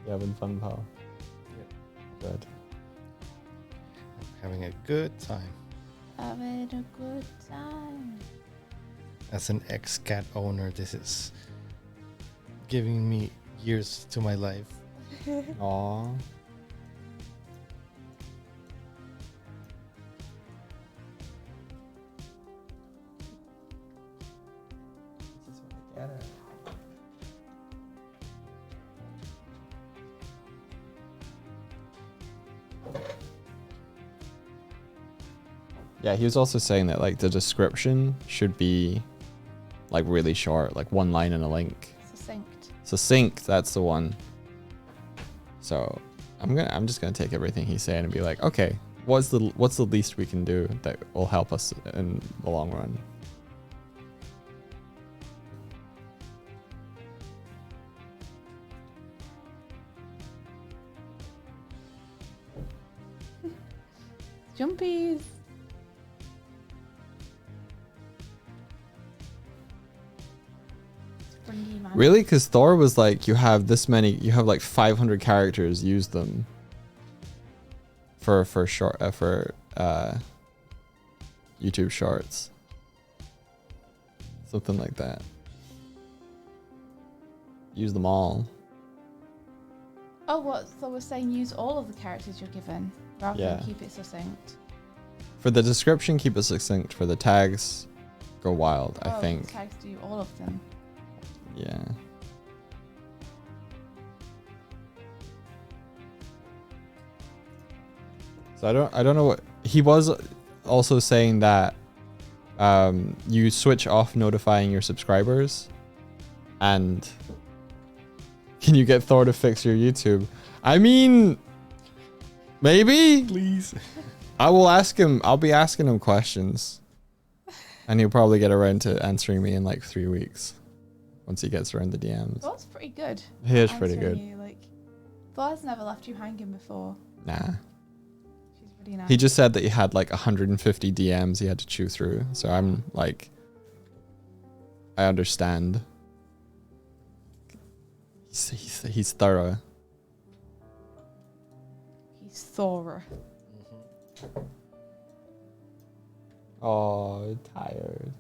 You having fun, pal? Good. Having a good time. Having a good time. As an ex-cat owner, this is giving me years to my life. Aw. Yeah, he was also saying that like the description should be like really short, like one line and a link. Succinct. Succinct, that's the one. So I'm just gonna take everything he's saying and be like, okay, what's the least we can do that will help us in the long run? Jumpies. Springy man. Really? Because Thor was like, you have like 500 characters, use them for short for YouTube Shorts, something like that. Use them all. Oh, what? So we're saying use all of the characters you're given rather Yeah. than keep it succinct. For the description, keep it succinct. For the tags, go wild. I think. Tags do all of them. Yeah. So I don't know what he was also saying that you switch off notifying your subscribers, and can you get Thor to fix your YouTube? I mean, maybe. Please. I will ask him. I'll be asking him questions, and he'll probably get around to answering me in like 3 weeks once he gets around the DMs. Thor's pretty good. He is at pretty answering good. You. Like, Thor's never left you hanging before. Nah. She's Pretty nice. He just said that he had like 150 DMs he had to chew through. So I'm like, I understand. He's thorough. He's thorough. Oh, tired.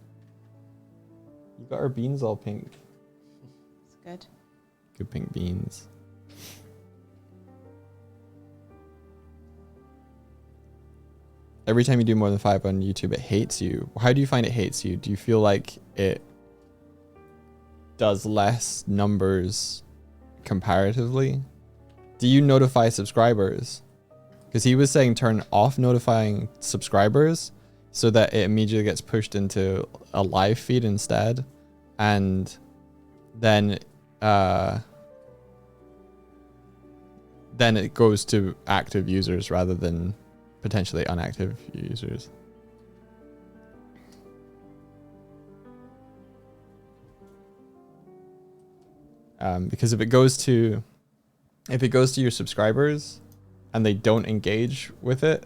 You got our beans all pink. It's good. Good pink beans. Every time you do more than 5 on YouTube, it hates you. How do you find it hates you? Do you feel like it does less numbers comparatively? Do you notify subscribers? Because he was saying turn off notifying subscribers so that it immediately gets pushed into a live feed instead. And then it goes to active users rather than potentially inactive users. Because if it goes to your subscribers and they don't engage with it,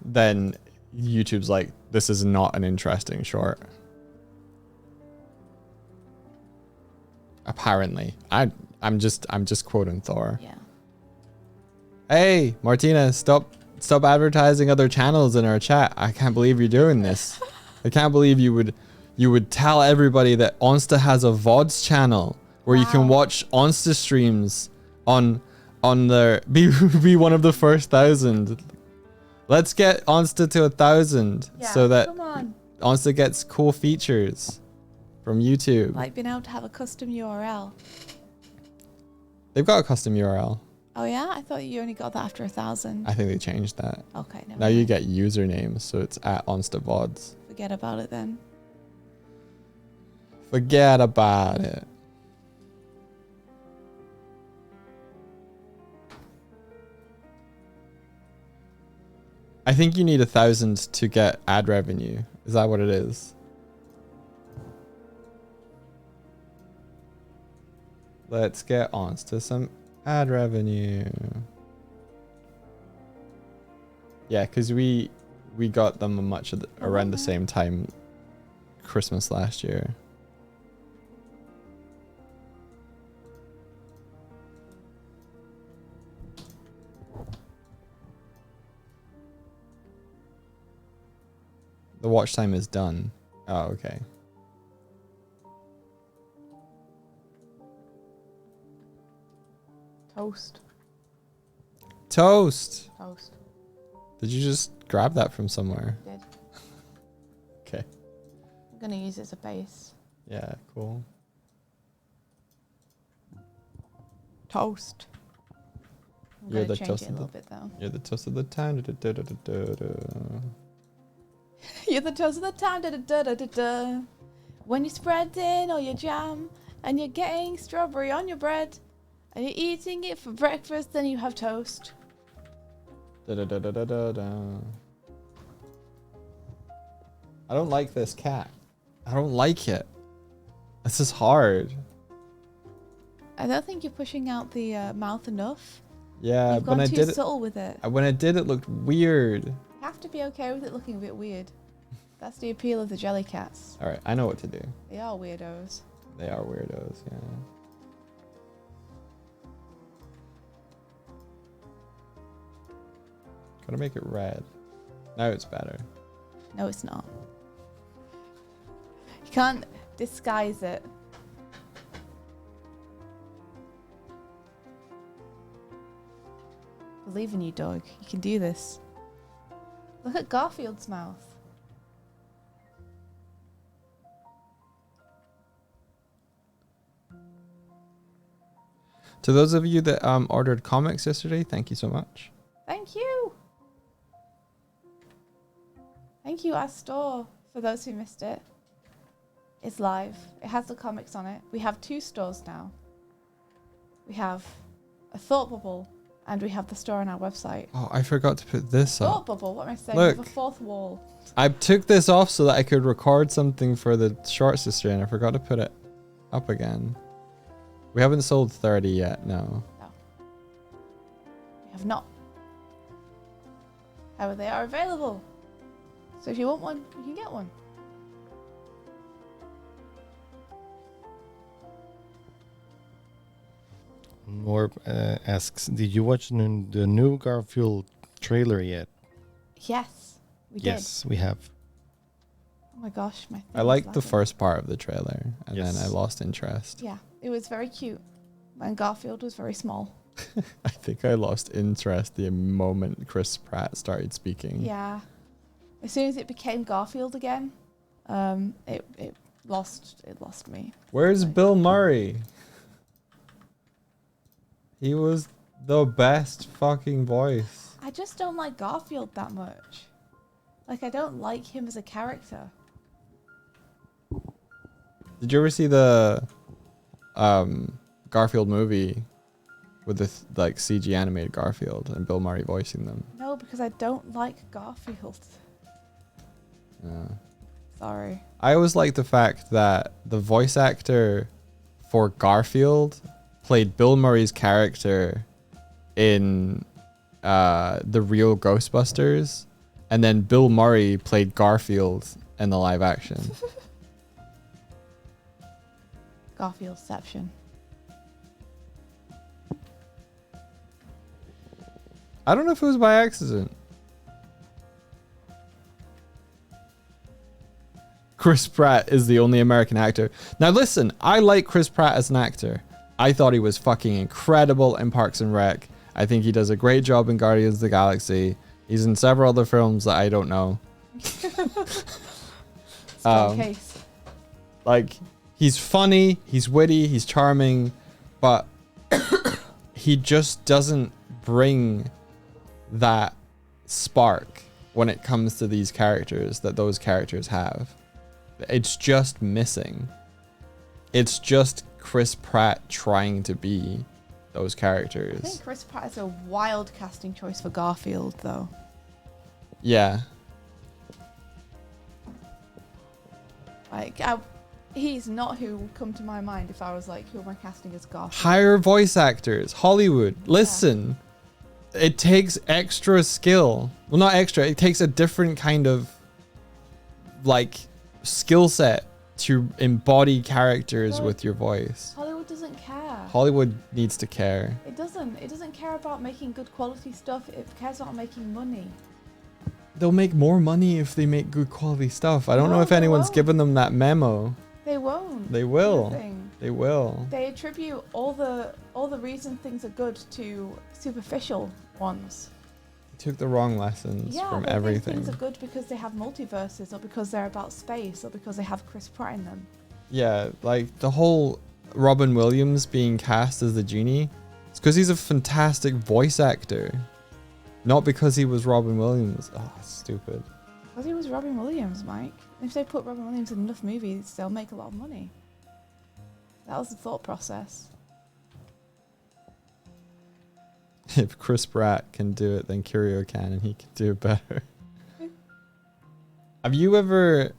then YouTube's like, this is not an interesting short. Apparently, I'm just quoting Thor. Yeah. Hey, Martina, stop advertising other channels in our chat. I can't believe you're doing this. I can't believe you would tell everybody that Onsta has a VODs channel where you can watch Onsta streams on the be one of the first 1,000. Let's get Onsta to 1,000 so that come on. Onsta gets cool features from YouTube. Like being able to have a custom URL. They've got a custom URL. Oh yeah, I thought you only got that after 1,000. I think they changed that. Okay, never Now you mind. get usernames, so it's at OnstaVods. Forget about it then. Forget about it. I think you need 1,000 to get ad revenue. Is that what it is? Let's get on to some ad revenue. Yeah, because we got them around the same time Christmas last year. The watch time is done. Oh, okay. Toast. Toast. Toast. Did you just grab that from somewhere? Did. Okay. I'm gonna use it as a base. Yeah, cool. Toast. I'm You're gonna the change toast it a of little the- bit though. You're the toast of the town. Da-da-da-da-da-da. You're the toast of the town. Da, da, da, da, da, da. When you're spreading all your jam and you're getting strawberry on your bread and you're eating it for breakfast, then you have toast. Da-da-da-da-da-da. I don't like this cat. I don't like it. This is hard. I don't think you're pushing out the mouth enough. Yeah, You've when gone I too did it, subtle with it. when I did it looked weird. You have to be okay with it looking a bit weird. That's the appeal of the jelly cats. All right, I know what to do. They are weirdos. They are weirdos, yeah. Gotta make it red. Now it's better. No, it's not. You can't disguise it. Believe in you, Doig. You can do this. Look at Garfield's mouth. To those of you that ordered comics yesterday, thank you so much. Thank you. Thank you, our store, for those who missed it. It's live. It has the comics on it. We have 2 stores now. We have a Thought Bubble, and we have the store on our website. Oh, I forgot to put this up. Thought Bubble, what am I saying? Look. We have a 4th wall. I took this off so that I could record something for the short sister, and I forgot to put it up again. We haven't sold 30 yet, no. We have not. However, they are available. So if you want one, you can get one. More asks, did you watch the new Garfield trailer yet? Yes, we Yes, we have. did. Oh my gosh, my. I liked the first part of the trailer, and Yes. then I lost interest. Yeah, it was very cute. And Garfield was very small. I think I lost interest the moment Chris Pratt started speaking. Yeah. As soon as it became Garfield again, it lost me. Where's Like- Bill Murray? He was the best fucking voice. I just don't like Garfield that much. Like, I don't like him as a character. Did you ever see the Garfield movie with the like CG animated Garfield and Bill Murray voicing them? No, because I don't like Garfield. Yeah. Sorry. I always like the fact that the voice actor for Garfield played Bill Murray's character in the real Ghostbusters, and then Bill Murray played Garfield in the live action. Garfieldception. I don't know if it was by accident. Chris Pratt is the only American actor. Now listen, I like Chris Pratt as an actor. I thought he was fucking incredible in Parks and Rec. I think he does a great job in Guardians of the Galaxy. He's in several other films that I don't know. Strong case. Like, he's funny, he's witty, he's charming, but he just doesn't bring that spark when it comes to these characters that those characters have. It's just missing. It's just Chris Pratt trying to be those I characters. think Chris Pratt is a wild casting choice for Garfield, though. Yeah. Like, he's not who would come to my mind if I was like, who am I casting as Garfield? Hire voice actors. Hollywood. Listen. It takes extra skill. Well, not extra. It takes a different kind of like skill set to embody characters Well, with your voice. Hollywood doesn't care. Hollywood needs to care. It doesn't. It doesn't care about making good quality stuff. It cares about making money. They'll make more money if they make good quality stuff. I don't know No, if they anyone's won't. given them that memo. They won't. They will. Nothing. They will. They attribute all the reason things are good to superficial ones. They took the wrong lessons Yeah, from they think everything. things are good because they have multiverses, or because they're about space, or because they have Chris Pratt in them. Yeah, like the whole Robin Williams being cast as the genie, it's because he's a fantastic voice actor, not because he was Robin Williams. Oh, stupid. Because he was Robin Williams, Mike. If they put Robin Williams in enough movies, they'll make a lot of money. That was the thought process. If Chris Pratt can do it, then Curio can, and he can do it better. Have you ever?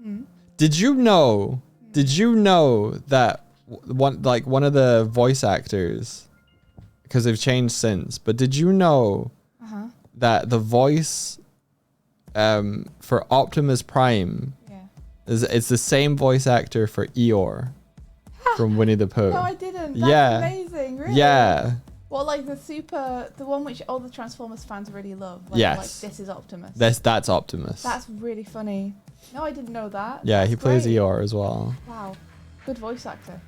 Hmm. Did you know? Did you know that one of the voice actors, because they've changed since, but did you know Uh-huh. that the voice for Optimus Prime Yeah. it's the same voice actor for Eeyore from Winnie the Pooh? No, I didn't. That's Yeah. amazing. Really? Yeah. Well, like the one which all the Transformers fans really love. Like, Yes. Like, this is Optimus. That's Optimus. That's really funny. No, I didn't know that. Yeah, That's he plays great. Eeyore as well. Wow. Good voice actor.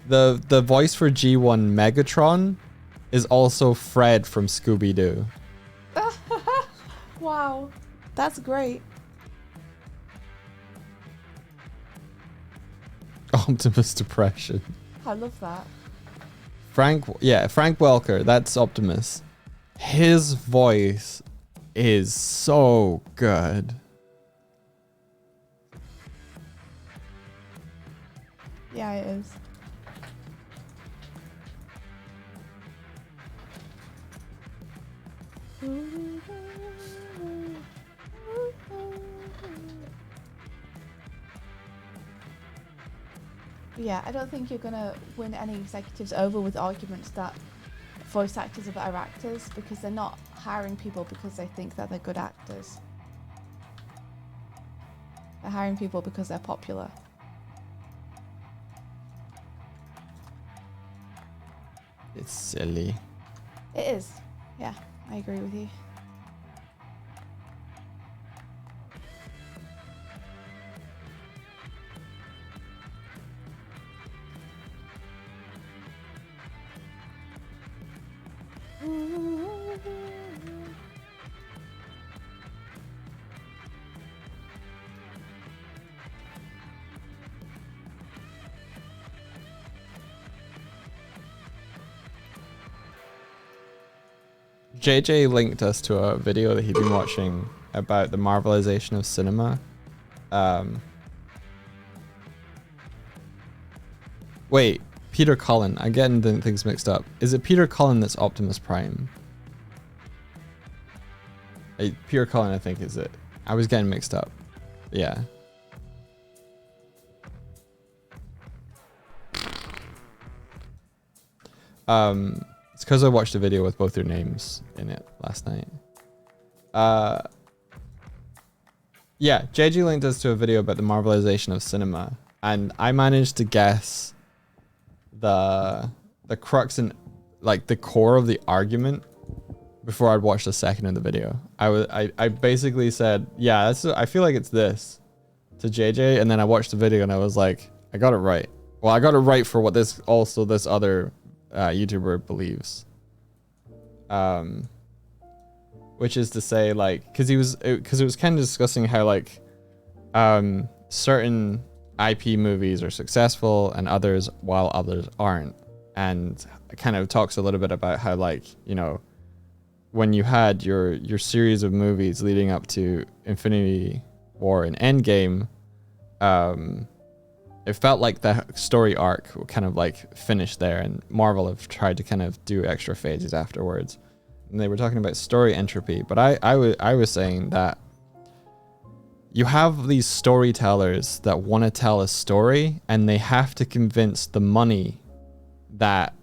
The voice for G1 Megatron is also Fred from Scooby-Doo. Wow. That's great. Optimus Depression. I love that. Frank Welker, that's Optimus. His voice is so good. Yeah, it is. Yeah, I don't think you're gonna win any executives over with arguments that voice actors are better actors because they're not hiring people because they think that they're good actors. They're hiring people because they're popular. It's silly. It is. Yeah, I agree with you. JJ linked us to a video that he'd been watching about the marvelization of cinema. Wait, Peter Cullen. I'm getting things mixed up. Is it Peter Cullen that's Optimus Prime? Peter Cullen, I think, is it. I was getting mixed up. Yeah. It's because I watched a video with both their names in it last night. Yeah, JG linked us to a video about the marvelization of cinema, and I managed to guess the crux and like the core of the argument before I'd watched a second of the video. I basically said, yeah, I feel like it's this to JJ, and then I watched the video and I was like, I got it right. Well, I got it right for what this other YouTuber believes. Which is to say, like, because it was kind of discussing how like certain IP movies are successful and others while others aren't, and it kind of talks a little bit about how, like, you know, when you had your series of movies leading up to Infinity War and Endgame, it felt like the story arc kind of like finished there, and Marvel have tried to kind of do extra phases afterwards. And they were talking about story entropy, but I was saying that you have these storytellers that want to tell a story, and they have to convince the money that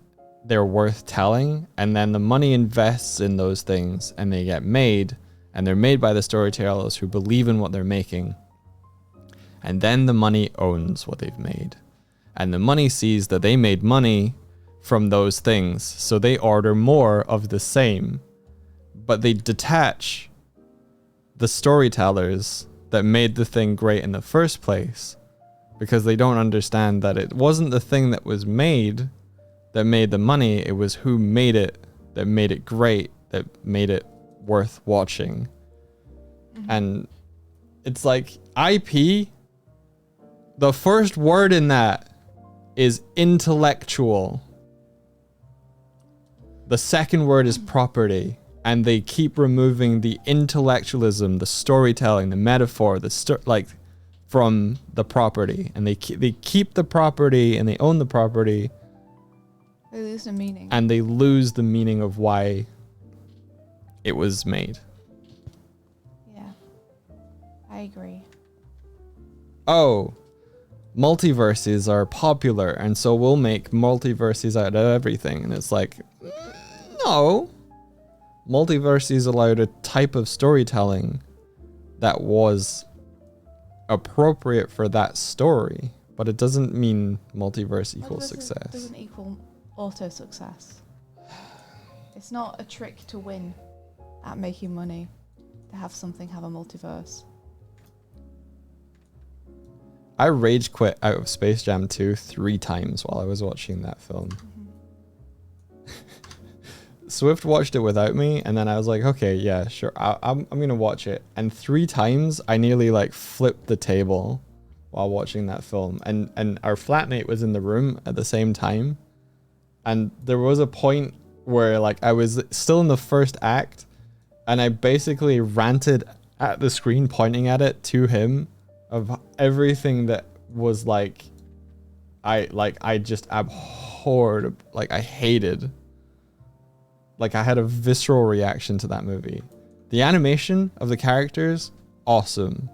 they're worth telling, and then the money invests in those things and they get made, and they're made by the storytellers who believe in what they're making. And then the money owns what they've made, and the money sees that they made money from those things, so they order more of the same, but they detach the storytellers that made the thing great in the first place, because they don't understand that it wasn't the thing that was made that made the money, it was who made it that made it great, that made it worth watching. And it's like IP, the first word in that is intellectual. The second word is property, and they keep removing the intellectualism, the storytelling, the metaphor, from the property, and they keep the property and they own the property. They lose the meaning. And they lose the meaning of why it was made. Yeah, I agree. Oh, multiverses are popular, and so we'll make multiverses out of everything. And it's like, no. Multiverses allowed a type of storytelling that was appropriate for that story, but it doesn't mean multiverse equals success. It doesn't equal auto success. It's not a trick to win at making money to have something have a multiverse. I rage quit out of Space Jam 2 3 times while I was watching that film. Swift watched it without me, and then I was like, okay, yeah, sure, I'm gonna watch it. And 3 times I nearly like flipped the table while watching that film, and our flatmate was in the room at the same time, and there was a point where like I was still in the first act, and I basically ranted at the screen, pointing at it to him, of everything that was like I just abhorred, like I hated. Like I had a visceral reaction to that movie. The animation of the characters, awesome.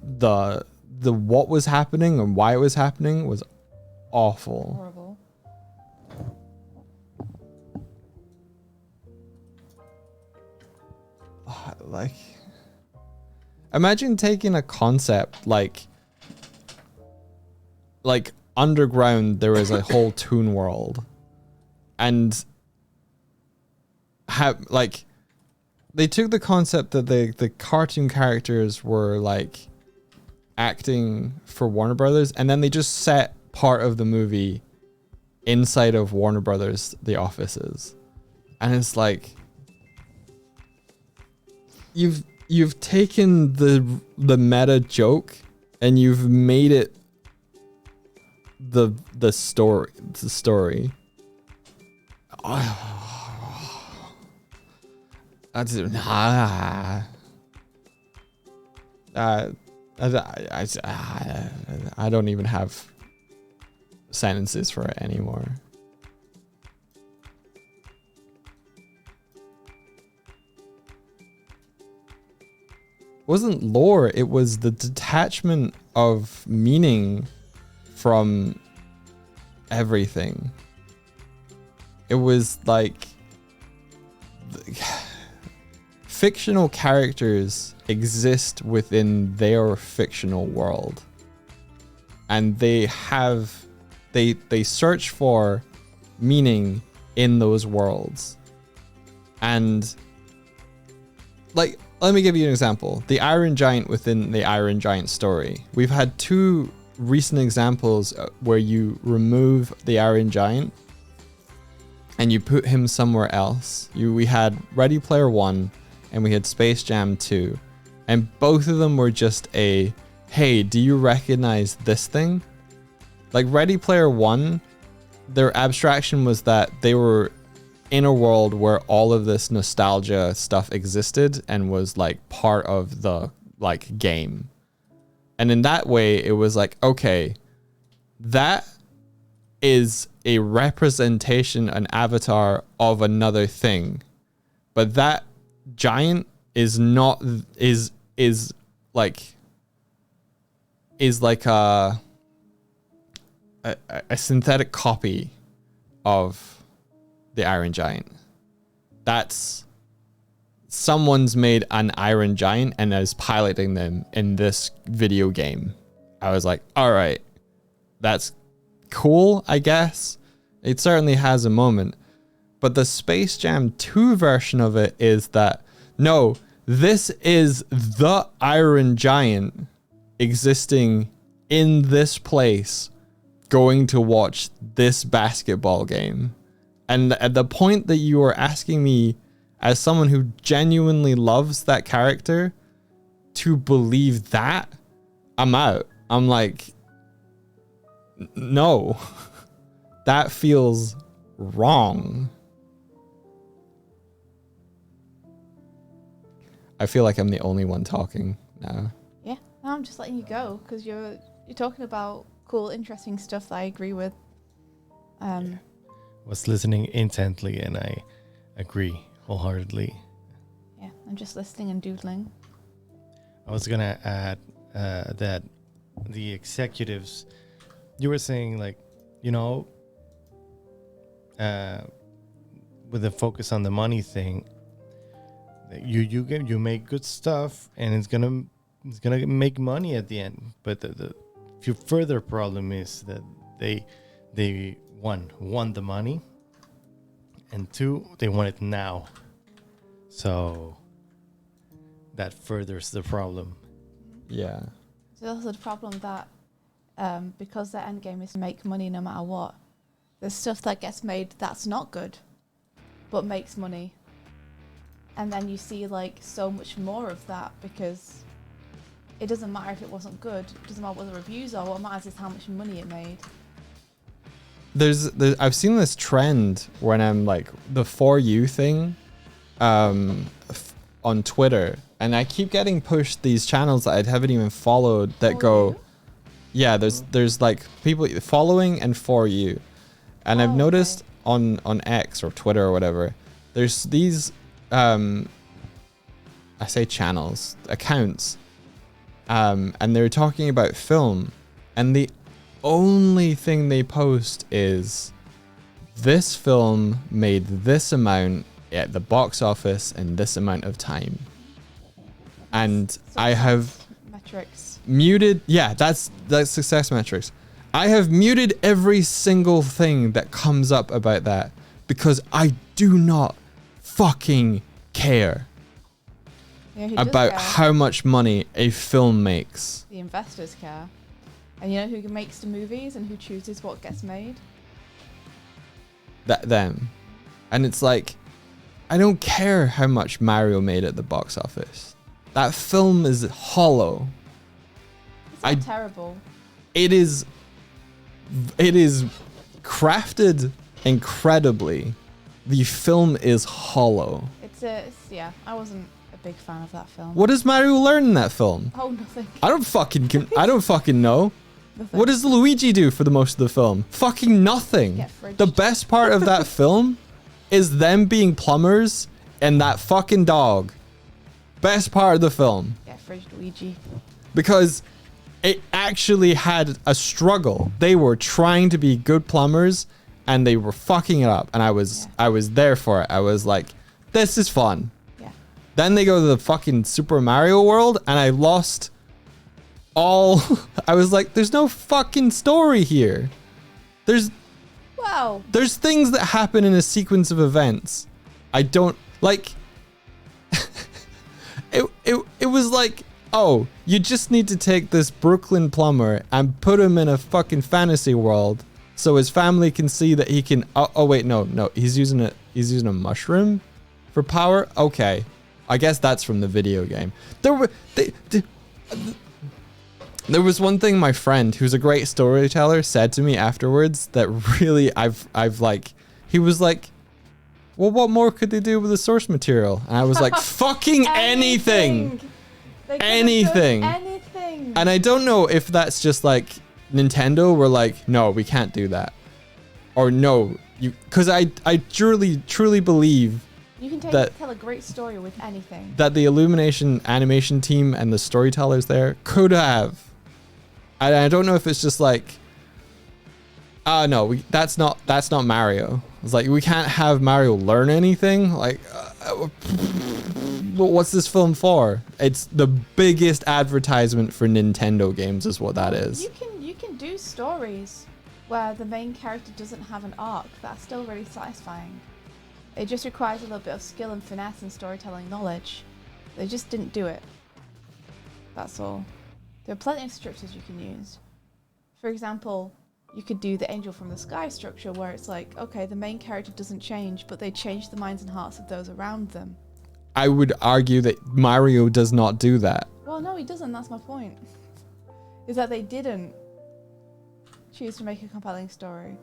The what was happening and why it was happening was awful. Horrible. like, imagine taking a concept like underground there is a whole Toon World, and have like they took the concept that the cartoon characters were like acting for Warner Brothers, and then they just set part of the movie inside of Warner Brothers the offices, and it's like you've taken the meta joke and you've made it the story. That's I don't even have sentences for it anymore. It wasn't lore, it was the detachment of meaning from everything. It was like fictional characters exist within their fictional world, and they search for meaning in those worlds. And like, let me give you an example. The Iron Giant within the Iron Giant story. We've had two recent examples where you remove the Iron Giant and you put him somewhere else. We had Ready Player One and we had Space Jam 2. And both of them were just a, hey, do you recognize this thing? Like Ready Player One, their abstraction was that they were in a world where all of this nostalgia stuff existed and was like part of the like game. And in that way, it was like, okay, that is a representation, an avatar of another thing. But that giant is not, is like a synthetic copy of the Iron Giant. That's someone's made an Iron Giant and is piloting them in this video game. I was like, all right, that's cool, I guess. It certainly has a moment. But the Space Jam 2 version of it is that, no, this is the Iron Giant existing in this place, going to watch this basketball game. And at the point that you are asking me, as someone who genuinely loves that character, to believe that, I'm out. I'm like, no, that feels wrong. I feel like I'm the only one talking now. Yeah, no, I'm just letting you go because you're talking about cool, interesting stuff that I agree with. Was listening intently and I agree wholeheartedly. Yeah, I'm just listening and doodling. I was gonna add that the executives, you were saying like, you know, with the focus on the money thing, you make good stuff and it's gonna make money at the end. But the further problem is that they want the money, and two, they want it now. So that furthers the problem. Yeah. So also the problem that because their end game is to make money no matter what, there's stuff that gets made that's not good, but makes money. And then you see like so much more of that because it doesn't matter if it wasn't good, it doesn't matter what the reviews are, what matters is how much money it made. There's I've seen this trend when I'm like the For You thing on Twitter, and I keep getting pushed these channels that I haven't even followed that go, yeah, there's like people following and For You. And I've noticed on X or Twitter or whatever, there's these I say channels, accounts, and they're talking about film, and the only thing they post is this film made this amount at the box office in this amount of time. and I have metrics. muted. Yeah, that's success metrics. I have muted every single thing that comes up about that because I do not fucking care Yeah, who does about care? how much money a film makes. The investors care. And you know who makes the movies and who chooses what gets made? Them. And it's like, I don't care how much Mario made at the box office. That film is hollow. It's not terrible. It is crafted incredibly. The film is hollow. Yeah, I wasn't a big fan of that film. What does Mario learn in that film? Oh, nothing. I don't fucking know. Nothing. What does Luigi do for the most of the film? Fucking nothing. Get fridged. The best part of that film is them being plumbers and that fucking dog. Best part of the film. Yeah, fridged Luigi. Because it actually had a struggle. They were trying to be good plumbers and they were fucking it up. And I was there for it. I was like, this is fun. Yeah. Then they go to the fucking Super Mario World and I lost all. I was like, there's no fucking story here. Wow. There's things that happen in a sequence of events. I don't like. It was like, oh, you just need to take this Brooklyn plumber and put him in a fucking fantasy world so his family can see that he can. Oh wait, no, he's using a mushroom for power. Okay, I guess that's from the video game. There was one thing my friend, who's a great storyteller, said to me afterwards that really I've like, he was like, well, what more could they do with the source material? And I was like, fucking anything. They could've Anything. done anything. And I don't know if that's just like Nintendo were like, no, we can't do that. Or no, because I truly believe You can tell a great story with anything. that the Illumination animation team and the storytellers there could have. I don't know if it's just like, no, that's not Mario. It's like, we can't have Mario learn anything. Like, what's this film for? It's the biggest advertisement for Nintendo games is what that is. You can do stories where the main character doesn't have an arc. That's still really satisfying. It just requires a little bit of skill and finesse and storytelling knowledge. They just didn't do it. That's all. There are plenty of structures you can use. For example, you could do the Angel from the Sky structure where it's like, okay, the main character doesn't change, but they change the minds and hearts of those around them. I would argue that Mario does not do that. Well, no, he doesn't. That's my point. Is that they didn't choose to make a compelling story.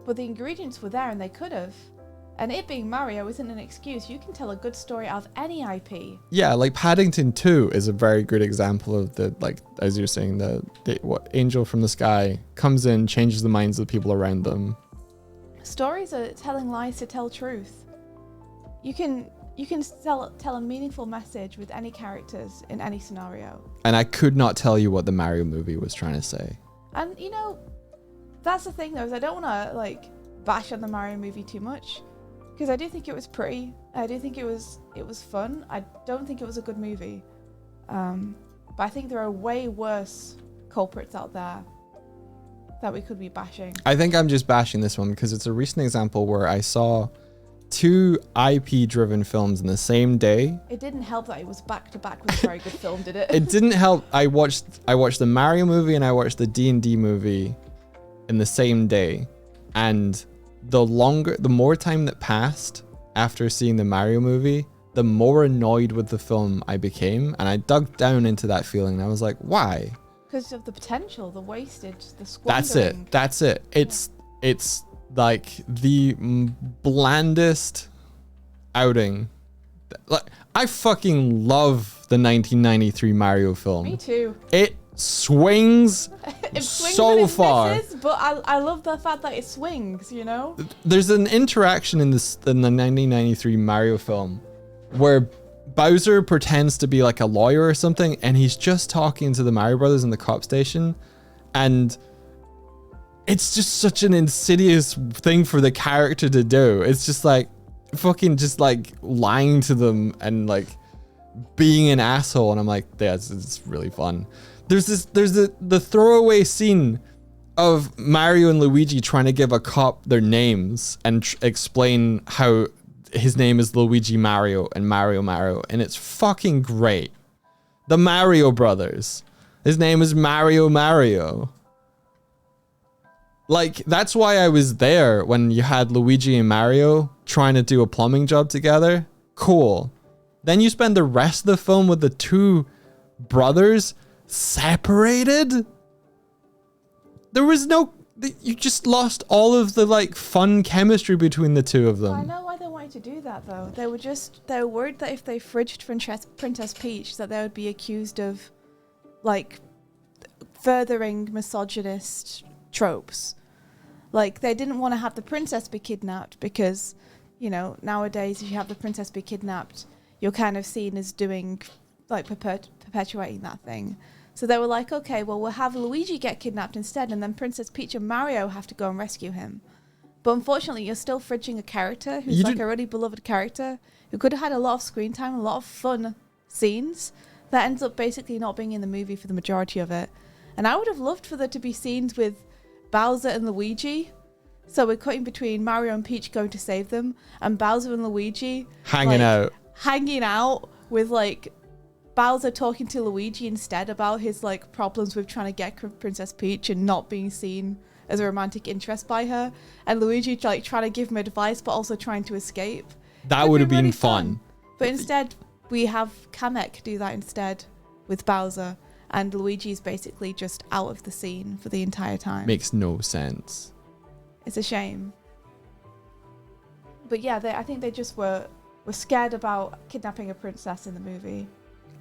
But the ingredients were there and they could have. And it being Mario isn't an excuse. You can tell a good story out of any IP. Yeah, like Paddington 2 is a very good example of the, like, as you're saying, what Angel from the Sky comes in, changes the minds of the people around them. Stories are telling lies to tell truth. You can tell a meaningful message with any characters in any scenario. And I could not tell you what the Mario movie was trying to say. And you know, that's the thing though, is I don't want to like bash on the Mario movie too much, because I do think it was pretty. I do think it was fun. I don't think it was a good movie, but I think there are way worse culprits out there that we could be bashing. I think I'm just bashing this one because it's a recent example where I saw 2 IP-driven films in the same day. It didn't help that it was back to back with a very good film, did it? It didn't help. I watched the Mario movie and I watched the D&D movie in the same day, and the more time that passed after seeing the Mario movie, the more annoyed with the film I became, and I dug down into that feeling and I was like, why? Because of the potential, the wastage, the squandering. That's it. It's like the blandest outing. Like, I fucking love the 1993 Mario film. Me too. It swings It swings so and it far. misses, but I love the fact that it swings, you know? There's an interaction in the 1993 Mario film where Bowser pretends to be like a lawyer or something, and he's just talking to the Mario Brothers in the cop station, and it's just such an insidious thing for the character to do. It's just like fucking just like lying to them and like being an asshole, and I'm like, yeah, it's really fun. There's the throwaway scene of Mario and Luigi trying to give a cop their names and explain how his name is Luigi Mario and Mario, and it's fucking great. The Mario brothers. His name is Mario. Like, that's why I was there when you had Luigi and Mario trying to do a plumbing job together. Cool. Then you spend the rest of the film with the two brothers separated? There was no... You just lost all of the, like, fun chemistry between the two of them. I know why they wanted to do that, though. They were worried that if they fridged Princess Peach, that they would be accused of, like, furthering misogynist tropes. Like, they didn't want to have the princess be kidnapped because, you know, nowadays if you have the princess be kidnapped, you're kind of seen as doing, like, perpetuating that thing. So they were like, okay, well, we'll have Luigi get kidnapped instead, and then Princess Peach and Mario have to go and rescue him. But unfortunately, you're still fridging a character who's like a really beloved character who could have had a lot of screen time, a lot of fun scenes that ends up basically not being in the movie for the majority of it. And I would have loved for there to be scenes with Bowser and Luigi. So we're cutting between Mario and Peach going to save them, and Bowser and Luigi hanging out with, like, Bowser talking to Luigi instead about his, like, problems with trying to get Princess Peach and not being seen as a romantic interest by her, and Luigi, like, trying to give him advice but also trying to escape. That would have been really fun. But instead, we have Kamek do that instead with Bowser, and Luigi's basically just out of the scene for the entire time. Makes no sense. It's a shame. But yeah, I think they just were scared about kidnapping a princess in the movie.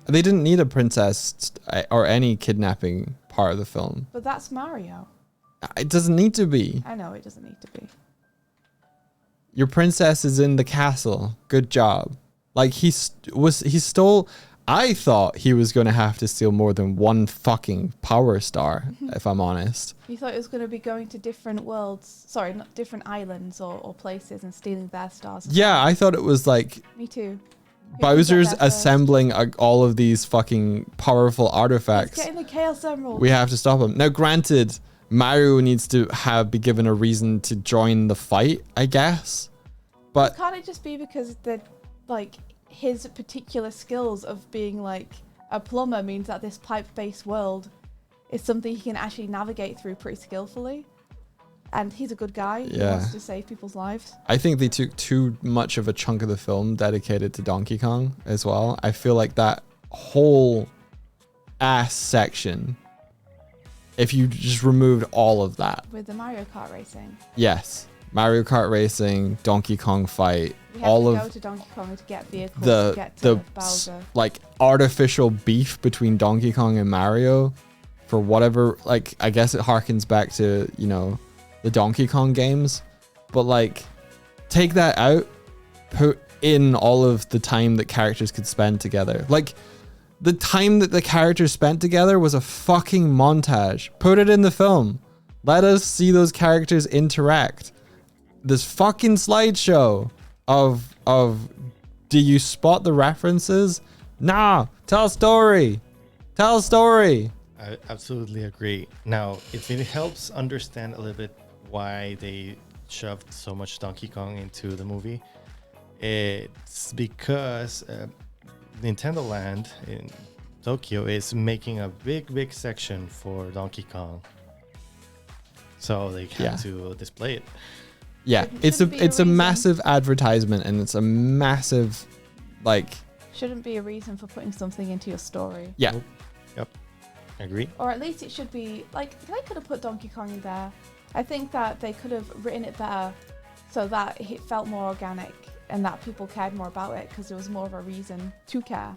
They didn't need a princess or any kidnapping part of the film. But that's Mario. It doesn't need to be. I know, it doesn't need to be. Your princess is in the castle. Good job. Like, he stole... I thought he was going to have to steal more than one fucking power star, if I'm honest. You thought it was going to be going to different worlds, sorry, not different islands or places and stealing their stars. Yeah, I thought it was like... Me too. Bowser's assembling all of these fucking powerful artifacts. He's getting the Chaos Emerald. We have to stop him. Now, granted, Mario needs to be given a reason to join the fight, I guess. But can't it just be because the, like, his particular skills of being, like, a plumber means that this pipe-based world is something he can actually navigate through pretty skillfully? And he's a good guy. He wants to save people's lives. I think they took too much of a chunk of the film dedicated to Donkey Kong as well. I feel like that whole ass section, if you just removed all of that. With the Mario Kart racing. Yes. Mario Kart racing, Donkey Kong fight, we have to go to Donkey Kong to get vehicles to get to Bowser. Like, artificial beef between Donkey Kong and Mario for whatever, like, I guess it harkens back to, you know, the Donkey Kong games, but, like, take that out, put in all of the time that characters could spend together. Like, the time that the characters spent together was a fucking montage. Put it in the film. Let us see those characters interact. This fucking slideshow of do you spot the references? Nah, tell a story. Tell a story. I absolutely agree. Now, if it helps understand a little bit why they shoved so much Donkey Kong into the movie, it's because Nintendo Land in Tokyo is making a big section for Donkey Kong, so they have to display it. Yeah, it's a massive advertisement, and it's a massive, like... Shouldn't be a reason for putting something into your story. Yeah. Yep. Agree. Or at least it should be, like, they could have put Donkey Kong in there. I think that they could have written it better so that it felt more organic and that people cared more about it because there was more of a reason to care.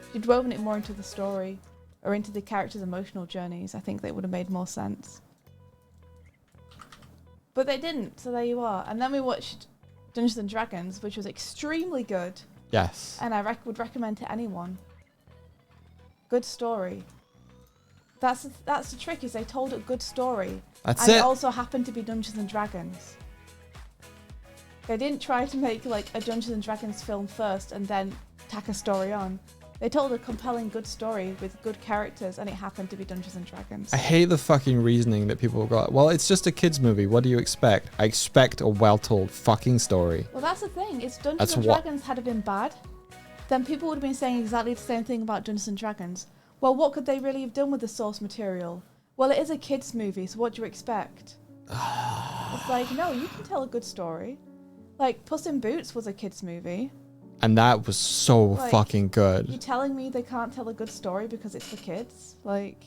If you'd woven it more into the story or into the characters' emotional journeys, I think they would have made more sense. But they didn't, so there you are. And then we watched Dungeons and Dragons, which was extremely good. Yes. And I would recommend to anyone. Good story. That's the trick, is they told a good story. That's and it. it also happened to be Dungeons and Dragons. They didn't try to make, like, a Dungeons and Dragons film first and then tack a story on. They told a compelling, good story with good characters, and it happened to be Dungeons and Dragons. I hate the fucking reasoning that people go, well, it's just a kids movie. What do you expect? I expect a well-told fucking story. Well, that's the thing. It's Dungeons That's and what- Dragons had it been bad, then people would have been saying exactly the same thing about Dungeons and Dragons. Well, what could they really have done with the source material? Well, it is a kids movie, so what do you expect? It's like, no, you can tell a good story. Like, Puss in Boots was a kids movie. And that was so Like, fucking You good. telling me they can't tell a good story because it's for kids? Like,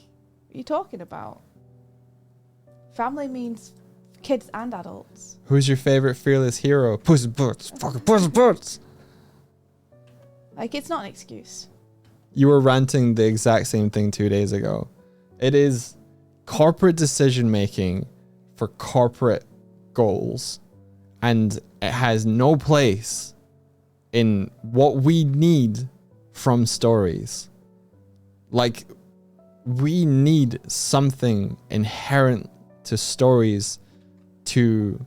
what are you talking about? Family means kids and adults. Who's your favorite fearless hero? Puss in Boots. Fucking Puss in Boots. Like, it's not an excuse. You were ranting the exact same thing 2 days ago. It is corporate decision making for corporate goals, and it has no place in what we need from stories. Like, we need something inherent to stories to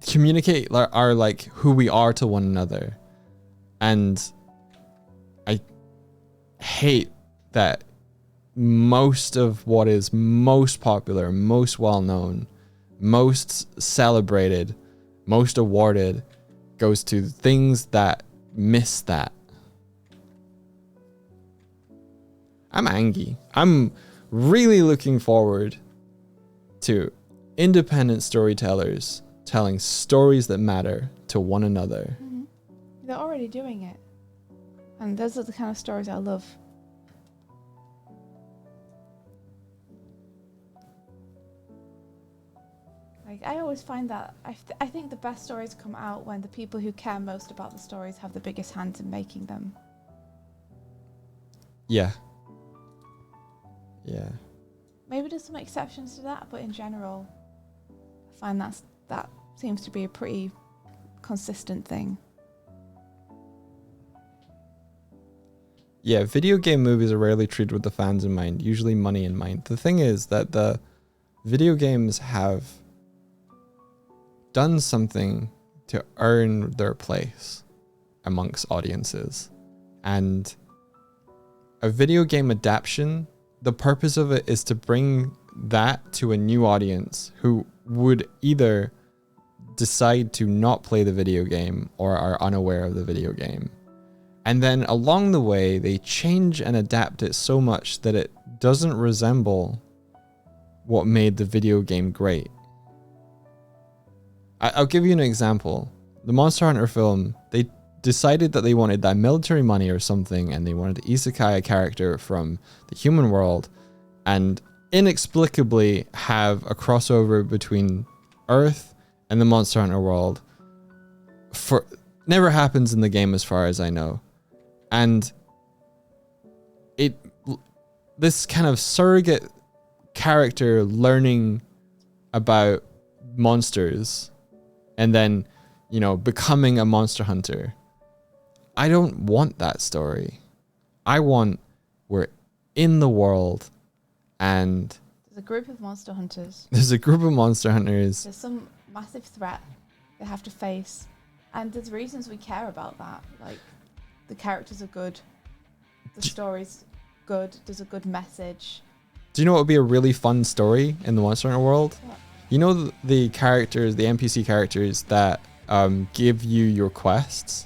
communicate our like who we are to one another. And I hate that most of what is most popular, most well known, most celebrated, most awarded goes to things that miss that. I'm angry. I'm really looking forward to independent storytellers telling stories that matter to one another. Mm-hmm. They're already doing it. And those are the kind of stories I love. Like, I always find that I think the best stories come out when the people who care most about the stories have the biggest hands in making them. Yeah. Yeah. Maybe there's some exceptions to that, but in general, I find that seems to be a pretty consistent thing. Yeah, video game movies are rarely treated with the fans in mind, usually money in mind. The thing is that the video games have done something to earn their place amongst audiences. And a video game adaptation, the purpose of it is to bring that to a new audience who would either decide to not play the video game or are unaware of the video game. And then along the way, they change and adapt it so much that it doesn't resemble what made the video game great. I'll give you an example. The Monster Hunter film, they decided that they wanted that military money or something, and they wanted to isekai a character from the human world and inexplicably have a crossover between Earth and the Monster Hunter world. Never happens in the game as far as I know. And this kind of surrogate character learning about monsters and then, becoming a monster hunter. I don't want that story. I want we're in the world and There's a group of monster hunters. there's a group of monster hunters. There's some massive threat they have to face. And there's reasons we care about that. Like, the characters are good. The story's good. There's a good message. Do you know what would be a really fun story in the Monster Hunter world? What? You know the characters, the NPC characters that give you your quests?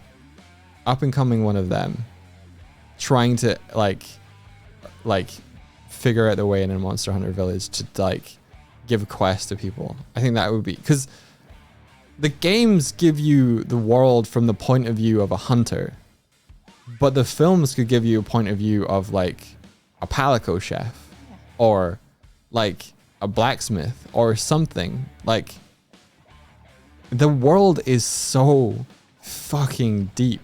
Up and coming one of them. Trying to like figure out their way in a Monster Hunter village to give a quest to people. I think that would be, because the games give you the world from the point of view of a hunter, but the films could give you a point of view of like a palico chef or like a blacksmith or something. Like, the world is so fucking deep.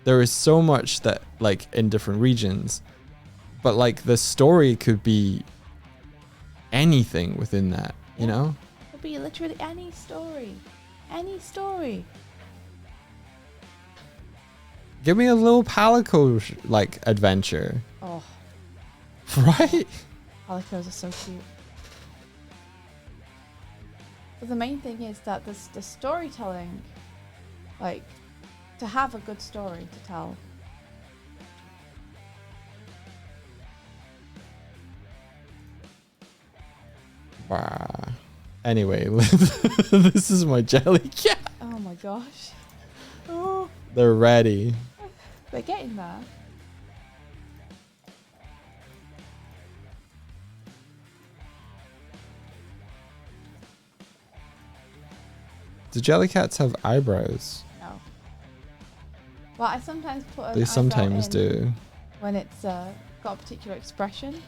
There is so much that like in different regions, but like the story could be anything within that, you know? It could be literally any story. Any story. Give me a little palico adventure. Oh, Right? palicos are so cute. But the main thing is that the storytelling, like, to have a good story to tell, Bah. Anyway, this is my jelly cat. Oh my gosh. Oh, They're ready. they're getting there. Do jelly cats have eyebrows? No. Well, I sometimes put an They eyebrow sometimes in do. when it's got a particular expression,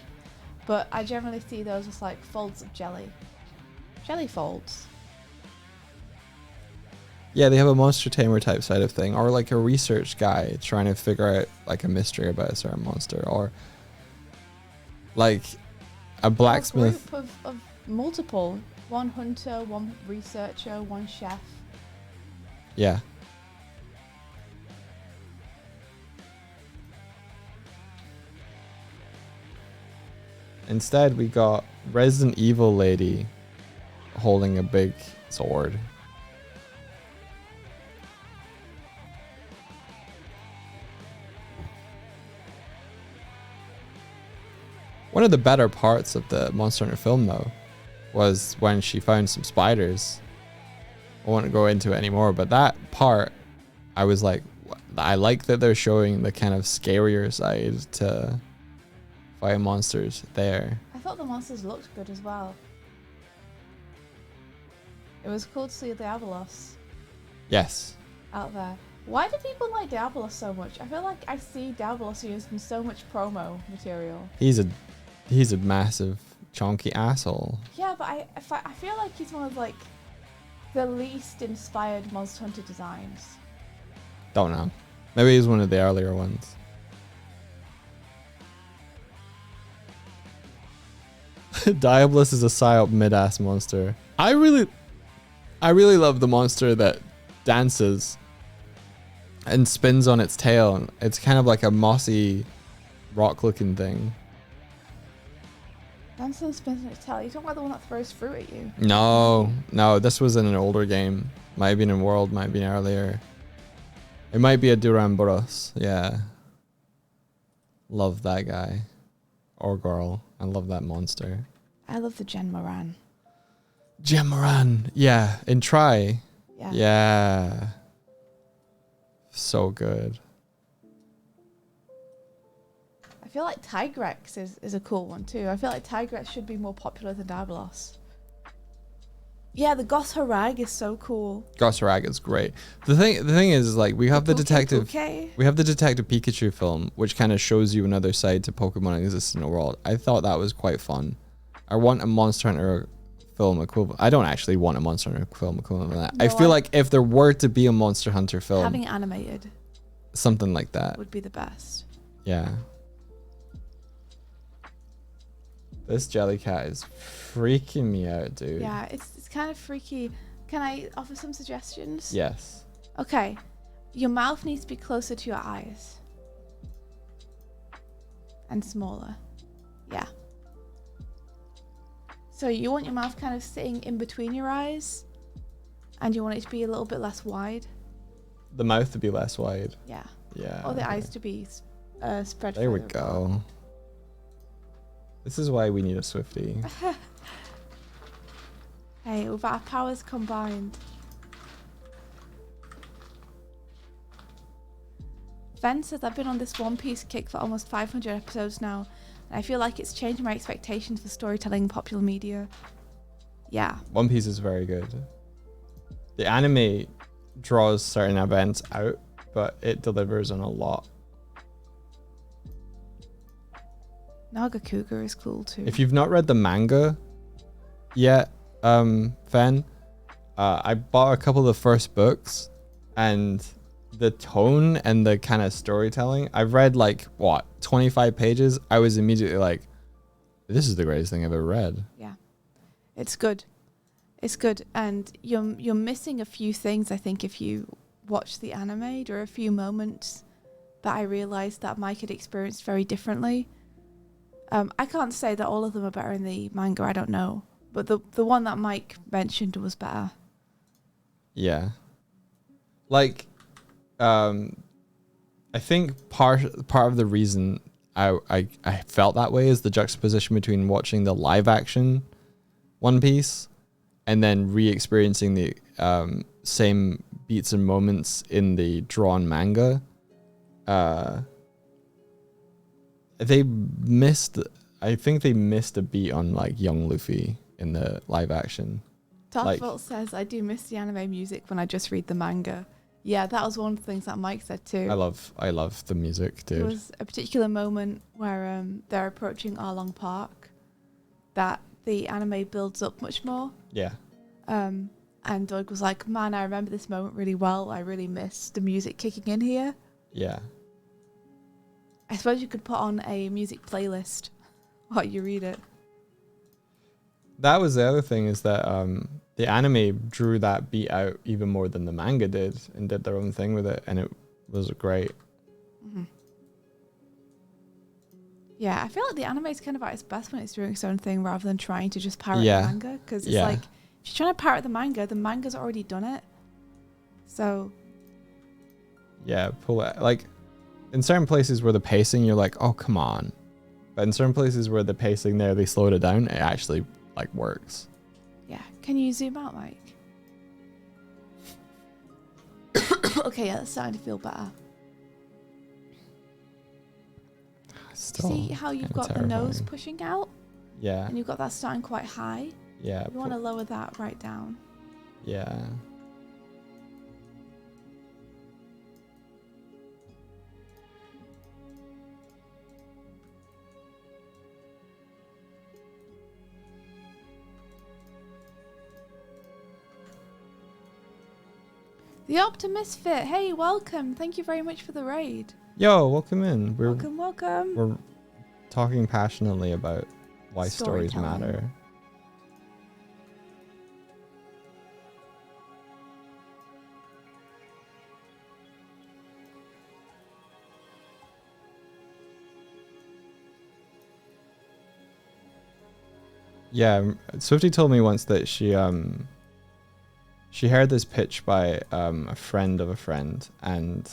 but I generally see those as like folds of jelly. Jelly folds. Yeah, they have a monster tamer type side of thing, or like a research guy trying to figure out like a mystery about a certain monster, or like a blacksmith. A group of multiple. One hunter, one researcher, one chef. Yeah. Instead, we got Resident Evil lady holding a big sword. One of the better parts of the Monster Hunter film, though, was when she found some spiders. I won't go into it anymore, but that part, I was like, I like that they're showing the kind of scarier side to fighting monsters there. I thought the monsters looked good as well. It was cool to see Diabolos Yes. out there. Why do people like Diabolos so much? I feel like I see Diabolos used in so much promo material. He's a massive chonky asshole. Yeah, but I feel like he's one of like the least inspired Monster Hunter designs. Don't know. Maybe he's one of the earlier ones. Diabolus is a psyop mid-ass monster. I really love the monster that dances and spins on its tail. It's kind of like a mossy rock-looking thing. Dancing spins on its tail. You talking about the one that throws fruit at you? No, this was in an older game. Might have been in World, might have been earlier. It might be a Duramboros. Yeah. Love that guy. Or girl. I love that monster. I love the Gen Moran. Gemaran. Yeah. In Try. Yeah. Yeah. So good. I feel like Tigrex is a cool one too. I feel like Tigrex should be more popular than Diabolos. Yeah, the Goth Harag is so cool. Gossarag is great. The thing is like we have the detective we have the Detective Pikachu film, which kind of shows you another side to Pokemon that exists in the world. I thought that was quite fun. I want a Monster Hunter film equivalent. I don't actually want a Monster Hunter film equivalent than that. No, I feel like if there were to be a Monster Hunter film, Having it animated something like that. would be the best. Yeah. This Jellycat is freaking me out, dude. Yeah, it's kind of freaky. Can I offer some suggestions? Yes. Okay. Your mouth needs to be closer to your eyes. And smaller. Yeah. So you want your mouth kind of sitting in between your eyes. And you want it to be a little bit less wide. The mouth to be less wide. Yeah. Yeah. Or the okay. eyes to be spread There we further apart. go. This is why we need a Swiftie. Hey, with our powers combined. Ven says I've been on this One Piece kick for almost 500 episodes now, and I feel like it's changed my expectations for storytelling in popular media. Yeah. One Piece is very good. The anime draws certain events out, but it delivers on a lot. Nagakuga is cool too. If you've not read the manga yet, Fen, I bought a couple of the first books, and the tone and the kind of storytelling, I've read like, 25 pages? I was immediately like, this is the greatest thing I've ever read. Yeah. It's good. It's good. And you're missing a few things, I think, if you watch the anime. There are a few moments that I realised that Mike had experienced very differently. I can't say that all of them are better in the manga, I don't know. But the one that Mike mentioned was better. Yeah. Like, I think part of the reason I felt that way is the juxtaposition between watching the live action One Piece, and then re-experiencing the same beats and moments in the drawn manga, they missed. I think they missed a beat on like Young Luffy in the live action. Tarfelt says, I do miss the anime music when I just read the manga. Yeah, that was one of the things that Mike said too. I love the music, dude. There was a particular moment where they're approaching Arlong Park that the anime builds up much more. Yeah. And Doig was like, man, I remember this moment really well. I really miss the music kicking in here. Yeah. I suppose you could put on a music playlist while you read it. That was the other thing, is that the anime drew that beat out even more than the manga did, and did their own thing with it, and it was great. Mm-hmm. Yeah, I feel like the anime is kind of at its best when it's doing its own thing rather than trying to just parrot the manga. Because it's like, if you're trying to parrot the manga's already done it. So. Yeah, pull it. Like, in certain places where the pacing, you're like, oh, come on. But in certain places where the pacing there, they slowed it down, it actually, like, works. Yeah. Can you zoom out, Mike? Okay, yeah, that's starting to feel better. Still see how you've got the nose pushing out? Yeah. And you've got that starting quite high? Yeah. You want to lower that right down. Yeah. The Optimist Fit. Hey, welcome. Thank you very much for the raid. Yo, welcome in. Welcome. We're talking passionately about why stories matter. Yeah, Swifty told me once that she heard this pitch by a friend of a friend, and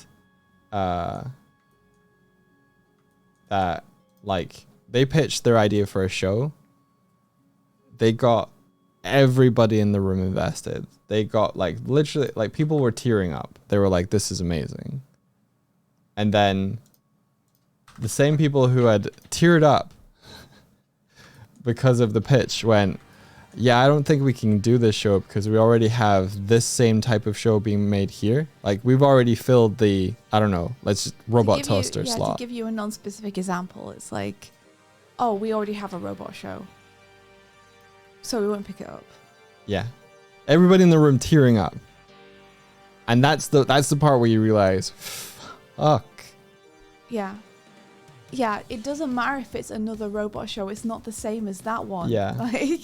that, like, they pitched their idea for a show. They got everybody in the room invested. They got, like, literally, like, people were tearing up. They were like, this is amazing. And then the same people who had teared up because of the pitch went, yeah, I don't think we can do this show because we already have this same type of show being made here. Like, we've already filled the, I don't know, let's just robot toaster slot. To give you a non-specific example, it's like, oh, we already have a robot show, so we won't pick it up. Yeah. Everybody in the room tearing up. And that's the part where you realize, fuck. Yeah. Yeah, it doesn't matter if it's another robot show. It's not the same as that one. Yeah. Like,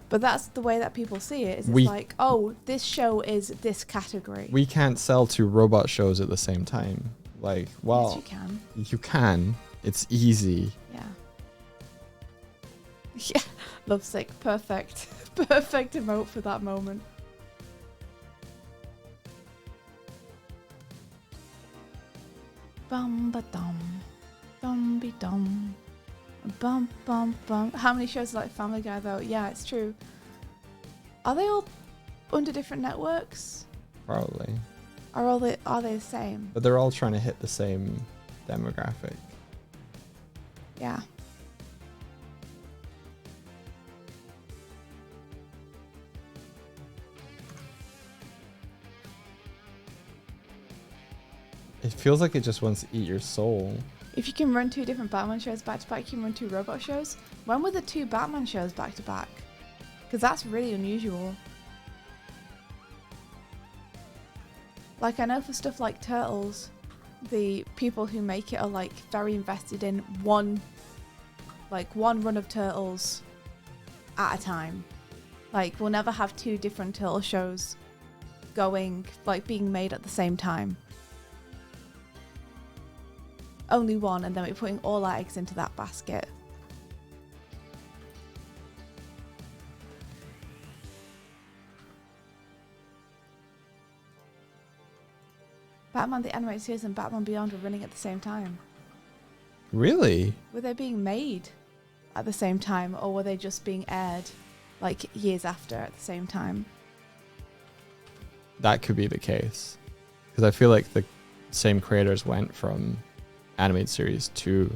but that's the way that people see it. It's like, oh, this show is this category. We can't sell two robot shows at the same time. Like, well, yes, you can. You can. It's easy. Yeah. Yeah. Lovesick. Perfect. Perfect emote for that moment. Bum ba dum. Bum be dum. Bum bum bum. How many shows are like Family Guy though? Yeah, it's true. Are they all under different networks? Probably. Are they the same? But they're all trying to hit the same demographic. Yeah. It feels like it just wants to eat your soul. If you can run two different Batman shows back to back, you can run two robot shows. When were the two Batman shows back to back? Because that's really unusual. Like, I know for stuff like Turtles, the people who make it are like very invested in one run of Turtles at a time. Like, we'll never have two different Turtle shows going, like, being made at the same time. Only one, and then we're putting all our eggs into that basket. Batman the Animated Series and Batman Beyond were running at the same time. Really? Were they being made at the same time, or were they just being aired like years after at the same time. That could be the case. Because I feel like the same creators went from animated series to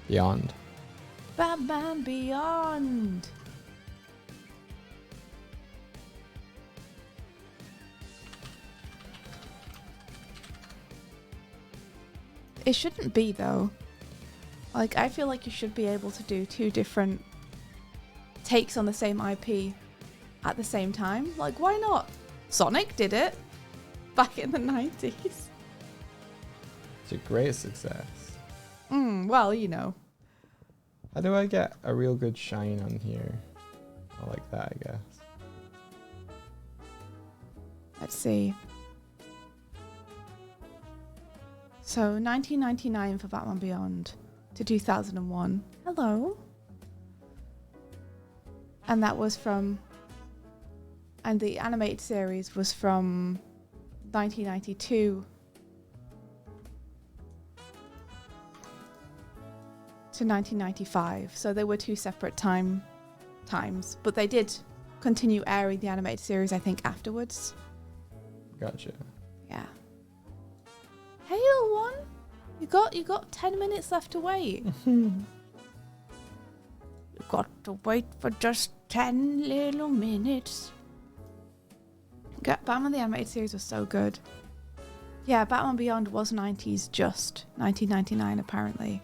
Beyond. Batman Beyond. It shouldn't be though. Like, I feel like you should be able to do two different takes on the same IP at the same time. Like, why not? Sonic did it back in the 90s. It's a great success. Well, you know. How do I get a real good shine on here? I like that, I guess. Let's see. So 1999 for Batman Beyond to 2001. Hello. And that was from... And the animated series was from 1992 to 1995. So they were two separate times. But they did continue airing the animated series, I think, afterwards. Gotcha. Yeah. Hey, little one. You got 10 minutes left to wait. You got to wait for just 10 little minutes. Batman the Animated Series was so good. Yeah, Batman Beyond was 90s, just 1999 apparently.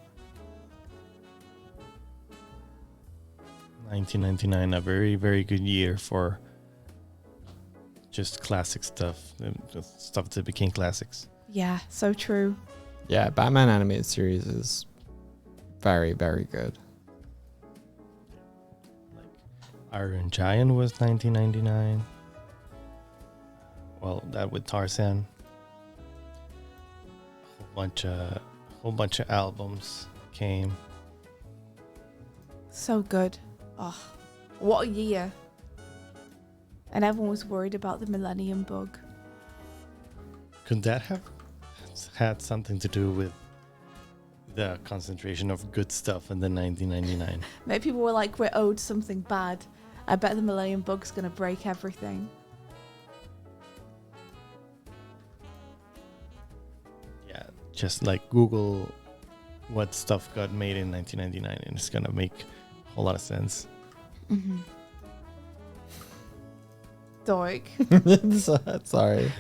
1999, a very, very good year for just classic stuff, stuff that became classics. Yeah, so true. Yeah, Batman animated series is very, very good. Like Iron Giant was 1999. Well, that with Tarzan. Whole bunch of albums came. So good. Oh, what a year. And everyone was worried about the Millennium Bug. Could that have had something to do with the concentration of good stuff in the 1999? Maybe people were like, we're owed something bad. I bet the Millennium Bug's gonna break everything. Yeah, just like Google what stuff got made in 1999 and it's gonna make a whole lot of sense. Mm-hmm. Doig. Sorry.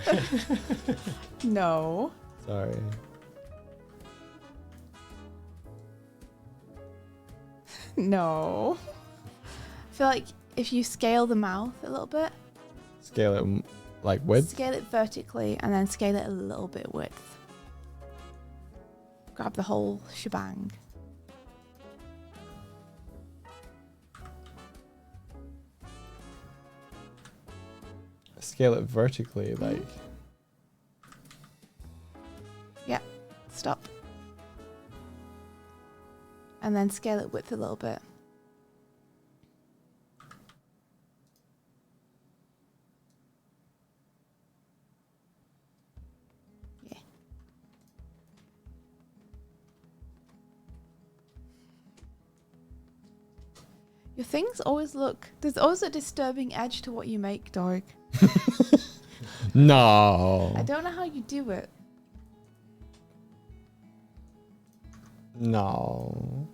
No. Sorry. No. I feel like if you scale the mouth a little bit, Scale it like width. scale it vertically and then scale it a little bit width. Grab the whole shebang. Scale it vertically, like. Yeah, stop. And then scale it width a little bit. Yeah. Your things always look... There's always a disturbing edge to what you make, Doig. No. I don't know how you do it. No.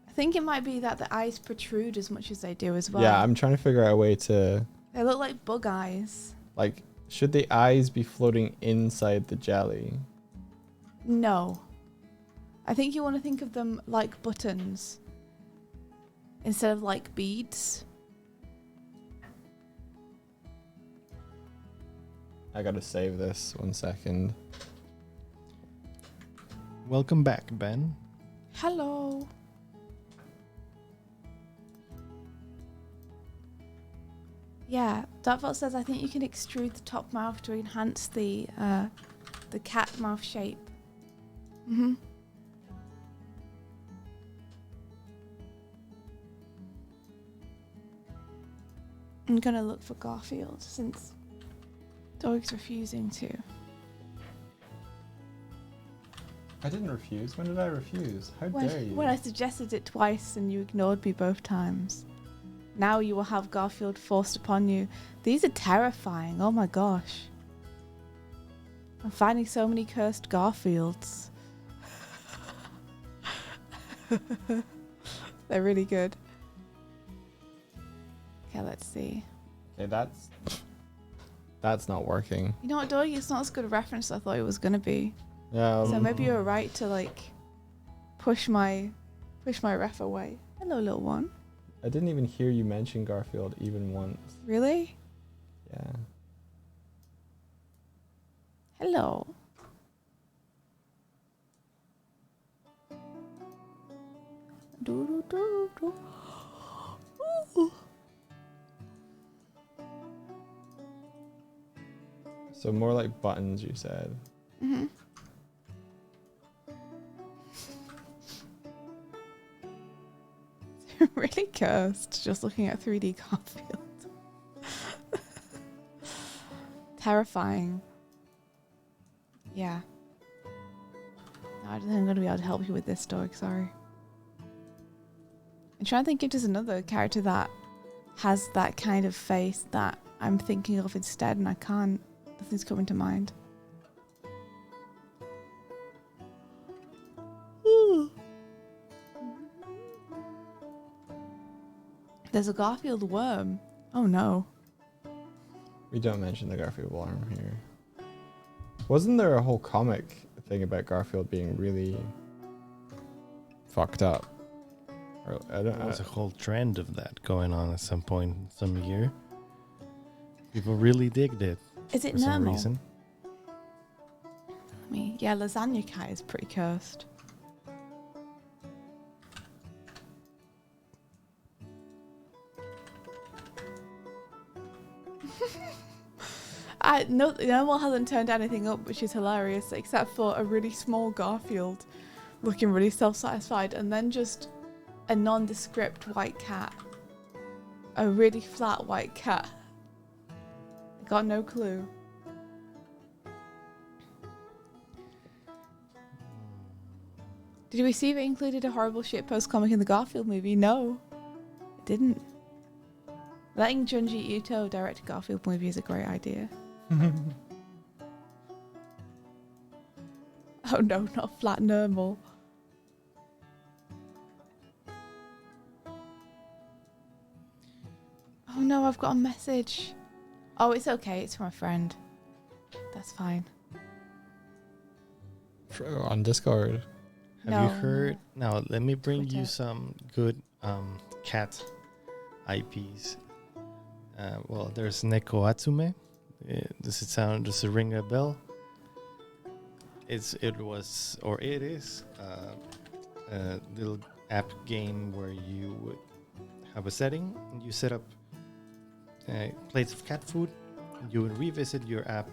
I think it might be that the eyes protrude as much as they do as well. Yeah, I'm trying to figure out a way to, They look like bug eyes. like, should the eyes be floating inside the jelly? No. I think you want to think of them like buttons instead of like beads. I gotta save this 1 second. Welcome back, Ben. Hello. Yeah, Dartfelt says I think you can extrude the top mouth to enhance the cat mouth shape. Mhm. I'm gonna look for Garfield since Doig's refusing to. I didn't refuse. When did I refuse? How dare you? When I suggested it twice and you ignored me both times. Now you will have Garfield forced upon you. These are terrifying. Oh my gosh. I'm finding so many cursed Garfields. They're really good. Okay, let's see. Okay, that's not working. You know what, Doig? It's not as good a reference as I thought it was gonna be. Yeah. So maybe you're right to like push my ref away. Hello, little one. I didn't even hear you mention Garfield even once. Really? Yeah. Hello. Do, do, do, do. Ooh. So more like buttons, you said. Mhm. Really cursed just looking at 3D Garfield. Terrifying. Yeah. No, I don't think I'm going to be able to help you with this, Doig. Sorry. I'm trying to think if there's another character that has that kind of face that I'm thinking of instead, and I can't. Nothing's coming to mind. Ooh. There's a Garfield worm. Oh no. We don't mention the Garfield worm here. Wasn't there a whole comic thing about Garfield being really fucked up? Or, I don't There was a know. whole trend of that going on at some point in some year. People really digged it Is it for some normal? reason. I mean, yeah, Lasagna Cat is pretty cursed. No one hasn't turned anything up, which is hilarious, except for a really small Garfield looking really self-satisfied, and then just a nondescript white cat. A really flat white cat. I got no clue. Did we see if it included a horrible shitpost comic in the Garfield movie? No, it didn't. Letting Junji Ito direct a Garfield movie is a great idea. Oh no, not flat normal. Oh no, I've got a message. Oh, it's okay. It's from a friend. That's fine. On Discord. Have No, you heard? Now, let me bring you Twitter. some good cat IPs. Well, there's Neko Atsume. Does it ring a bell? It is a little app game where you would have a setting and you set up plates of cat food. You would revisit your app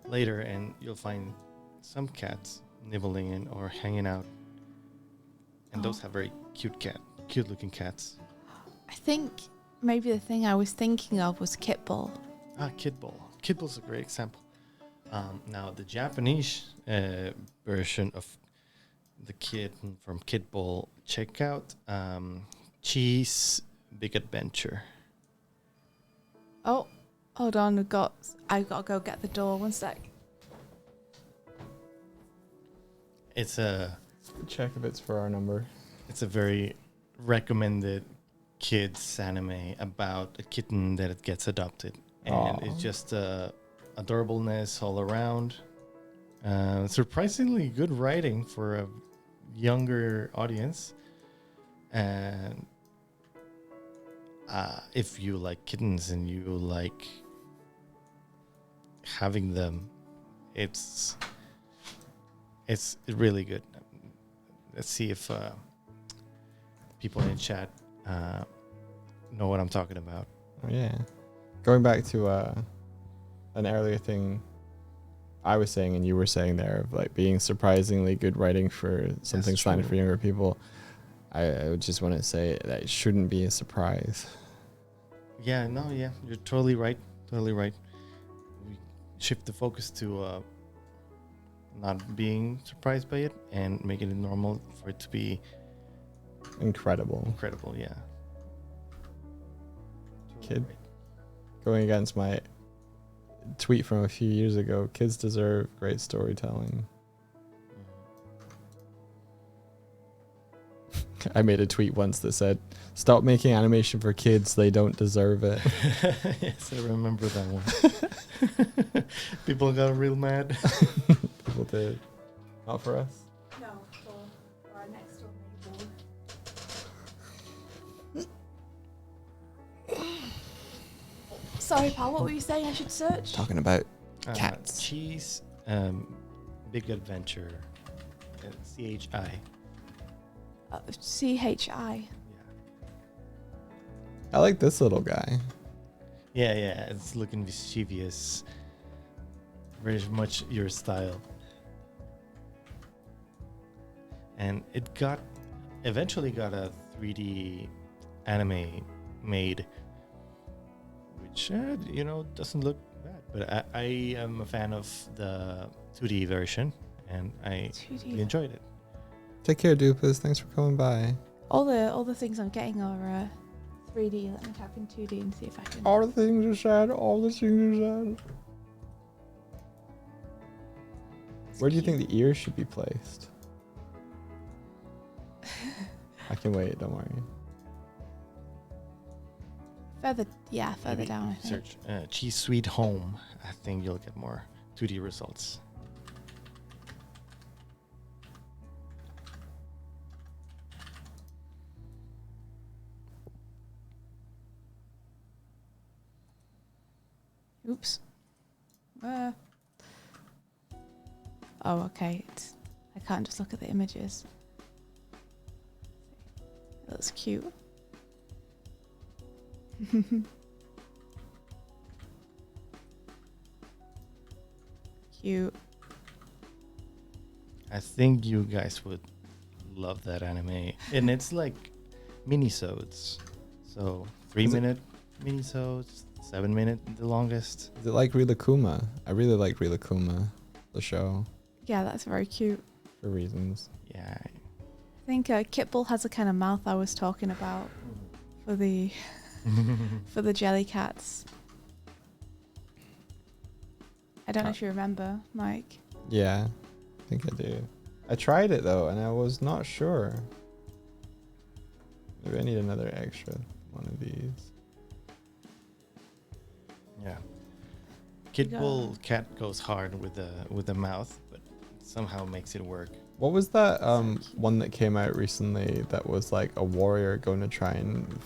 later and you'll find some cats nibbling in or hanging out. And those have very cute looking cats. I think maybe the thing I was thinking of was Kitball. Kidball. Kidball's a great example. Now, the Japanese version of the kitten from Kidball, check out Cheese Big Adventure. Oh, hold on. I got to go get the door. One sec. It's a Check if it's for our number. very recommended kids anime about a kitten that it gets adopted, and Aw. it's just adorableness all around. Surprisingly good writing for a younger audience, and if you like kittens and you like having them, it's really good. Let's see if people in chat know what I'm talking about. Oh, yeah. Going back to an earlier thing I was saying and you were saying there of like being surprisingly good writing for something designed true. for younger people, I would just want to say that it shouldn't be a surprise. Yeah, you're totally right. Totally right. We shift the focus to not being surprised by it and making it normal for it to be Incredible. incredible. Yeah. Kid. Going against my tweet from a few years ago, kids deserve great storytelling. I made a tweet once that said, "Stop making animation for kids, they don't deserve it." Yes, I remember that one. People got real mad. People did. Not for us. No, for our next door neighbour. Sorry, pal, what were you saying I should search? Talking about cats. Cheese, Big Adventure, CHI. CHI. I like this little guy. Yeah, it's looking mischievous. Very much your style. And it eventually got a 3D anime made, which, doesn't look bad. But I am a fan of the 2D version, and I 2D. really enjoyed it. Take care, Dupas. Thanks for coming by. All the things I'm getting are 3D. Let me tap in 2D and see if I can. All the things are sad. All the things are sad. It's Where do you cute. think the ears should be placed? I can wait. Don't worry. Further Maybe down. I think. Search Cheese Sweet Home. I think you'll get more 2D results. Oops. Oh, okay. I can't just look at the images. It looks cute. Cute. I think you guys would love that anime. And it's like minisodes. So 3-minute minisodes, 7-minute the longest. Is it like Rilakuma? I really like Rilakuma, the show, Yeah, that's very cute. for reasons. Yeah. I think Kitbull has the kind of mouth I was talking about for the for the jelly cats. I don't know if you remember, Mike. Yeah, I think I do. I tried it though, and I was not sure. Maybe I need another extra one of these. Yeah. Kitbull cat goes hard with the mouth, but somehow makes it work. What was that cute. one that came out recently that was like a warrior going to try and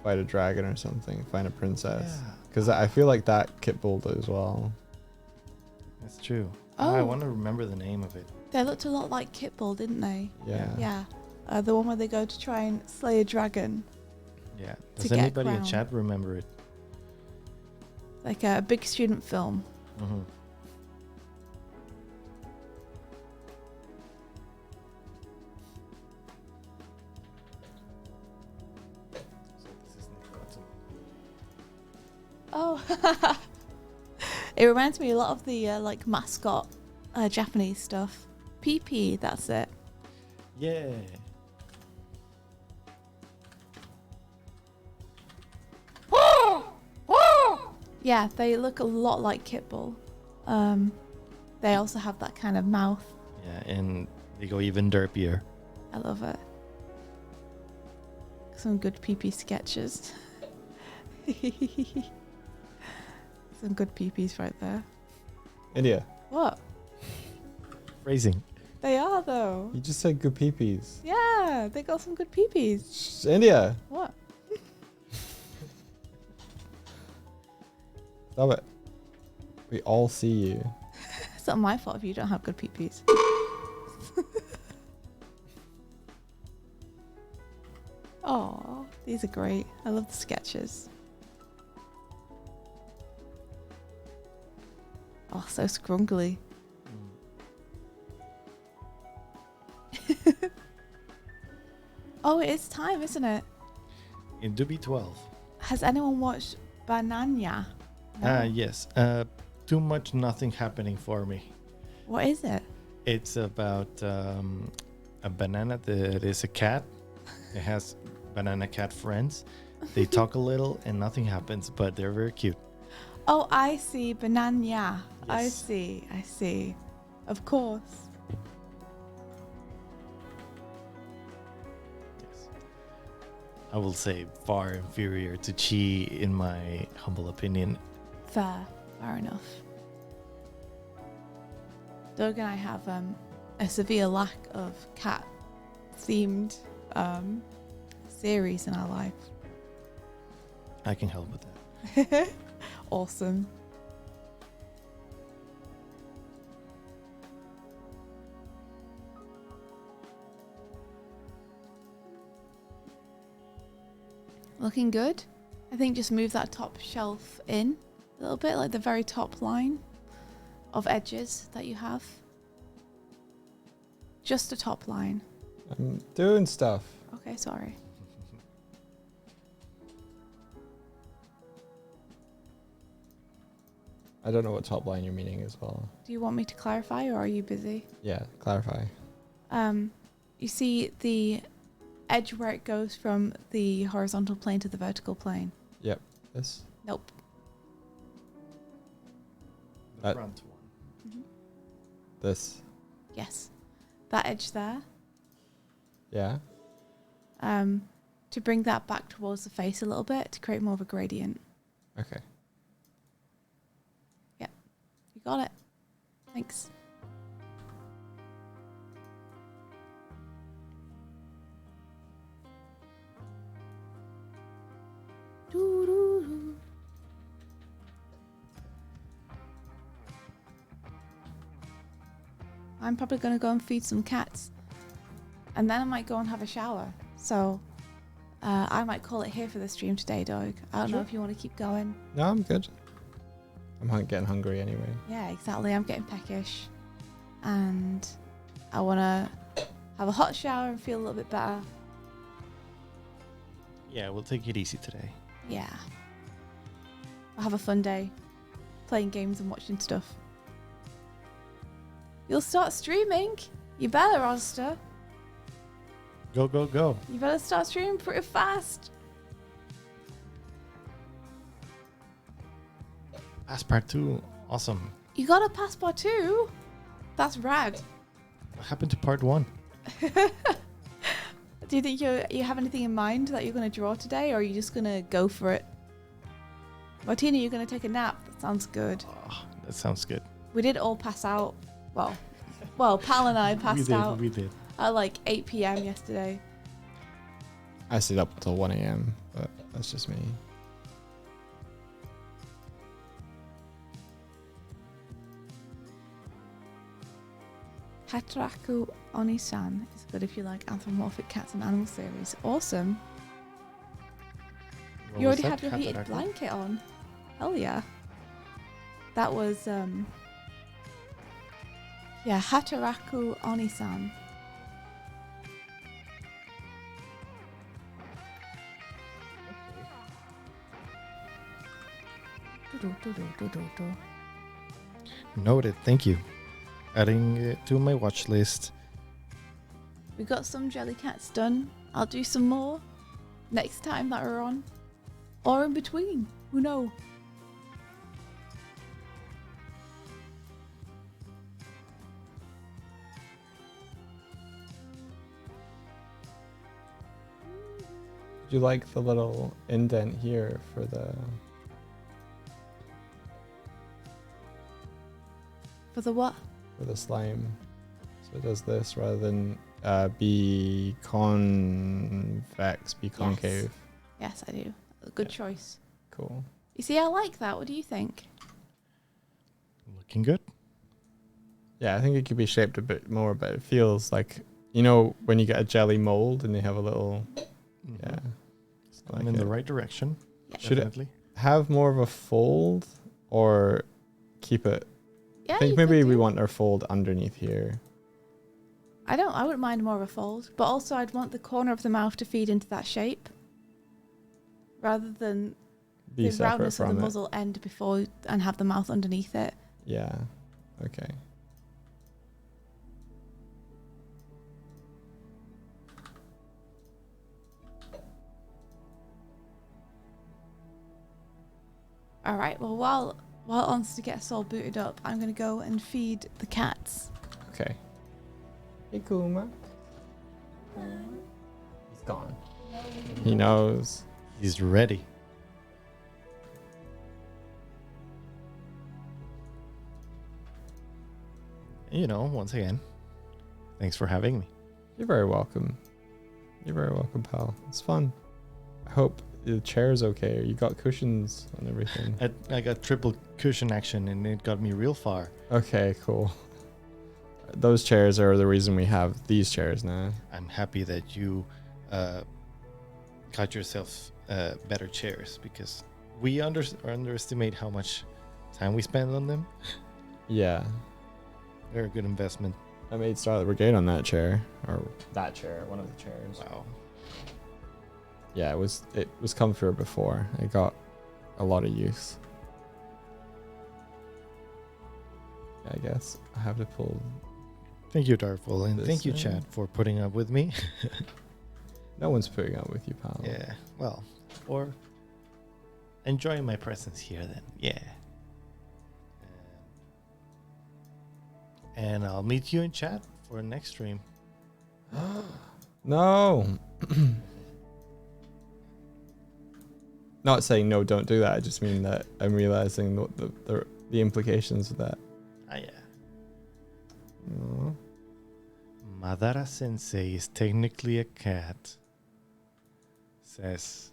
fight a dragon or something, find a princess? Because I feel like that Kitbull as well. That's true. Oh. I want to remember the name of it. They looked a lot like Kitbull, didn't they? Yeah. Yeah. The one where they go to try and slay a dragon. Yeah. To Does get a anybody in crown. chat remember it? Like a big student film. Mm-hmm. Oh. It reminds me a lot of the like mascot Japanese stuff. PP, that's it. Yeah. Yeah, they look a lot like Kitbull. They also have that kind of mouth. Yeah, and they go even derpier. I love it. Some good PP sketches. Some good PPs right there. India, What? Phrasing. They are though. you just said good peepees. Yeah, they got some good PPs. India, What? stop it. We all see you. It's not my fault if you don't have good PPs. Oh, these are great. I love the sketches. Oh, so scrungly. Oh, it is time, isn't it? It do be 12. Has anyone watched Banana? No. Yes. Too much nothing happening for me. What is it? It's about a banana that is a cat. It has banana cat friends, They talk a little and nothing happens, but they're very cute. Oh, I see. Banana. I Yes. see. I see. Of course. Yes. I will say far inferior to Chi in my humble opinion. Fair. Fair enough. Doug and I have a severe lack of cat-themed series in our life. I can help with that. Awesome. Looking good. I think just move that top shelf in a little bit, like the very top line of edges that you have. Just the top line. I'm doing stuff. Okay, sorry. I don't know what top line you're meaning as well. Do you want me to clarify or are you busy? Yeah, clarify. You see the edge where it goes from the horizontal plane to the vertical plane? Yep. This. Nope. The front one. This. Yes. That edge there. Yeah. To bring that back towards the face a little bit to create more of a gradient. Okay. You got it. Thanks. Doo-doo-doo. I'm probably going to go and feed some cats. And then I might go and have a shower. So I might call it here for the stream today, Doig. I don't know if you want to keep going. No, I'm good. I'm getting hungry anyway. Yeah, exactly. I'm getting peckish. And I want to have a hot shower and feel a little bit better. Yeah, we'll take it easy today. Yeah. I'll have a fun day. Playing games and watching stuff. You'll start streaming. You better, Oster. Go, go, go. You better start streaming pretty fast. Passepartout. Awesome. You got a passport too? That's rad. What happened to part 1? Do you think you have anything in mind that you're going to draw today, or are you just going to go for it? Martina, you're going to take a nap. That sounds good. Oh, that sounds good. We did all pass out. Well, Pal and I passed out We did. at like 8 p.m. yesterday. I stayed up until 1 a.m., but that's just me. Hataraku Oni-san is good if you like anthropomorphic cats and animal series. Awesome. What You was already that? have your heated Hataraku? blanket on. Hell yeah. That was, yeah, Hataraku Oni-san. Do-do-do-do-do-do. Noted. Thank you. Adding it to my watch list. We got some jelly cats done. I'll do some more next time that we're on. Or in between. Who knows? Do you like the little indent here for For the what? the slime? So it does this rather than be convex, be concave. Yes, I do. A good Yeah. choice. Cool. You see, I like that. What do you think? Looking good. Yeah, I think it could be shaped a bit more, but it feels like, you know, when you get a jelly mold and they have a little, yeah. it's I'm like in it. the right direction. Yeah. Should it Definitely. have more of a fold or keep it? Yeah, I think you could maybe we do. want our fold underneath here. I wouldn't mind more of a fold, but also I'd want the corner of the mouth to feed into that shape rather than Be the separate roundness of the from it. muzzle end before and have the mouth underneath it. Yeah. Okay. All right. Well, while Onster gets all booted up, I'm gonna go and feed the cats. Okay. Hey, Kuma. He's gone. He knows. He's ready. Once again, thanks for having me. You're very welcome. You're very welcome, pal. It's fun. I hope the chair's okay. You got cushions and everything. I got triple cushion action, and it got me real far. Okay, cool. Those chairs are the reason we have these chairs now. I'm happy that you got yourself better chairs, because we underestimate how much time we spend on them. Yeah. They're a good investment. I made Starlight Brigade on that chair. Or that chair, one of the chairs. Wow. Yeah, it was comfier before. It got a lot of use. Yeah, I guess I have to pull. Thank you, Darful, and This, thank you, Chad, for putting up with me. No one's putting up with you, pal. Yeah, well, or enjoying my presence here then. Yeah. And I'll meet you in chat for the next stream. No. Not saying no, don't do that. I just mean that I'm realizing the implications of that. Ah, yeah. Aw. Madara Sensei is technically a cat, says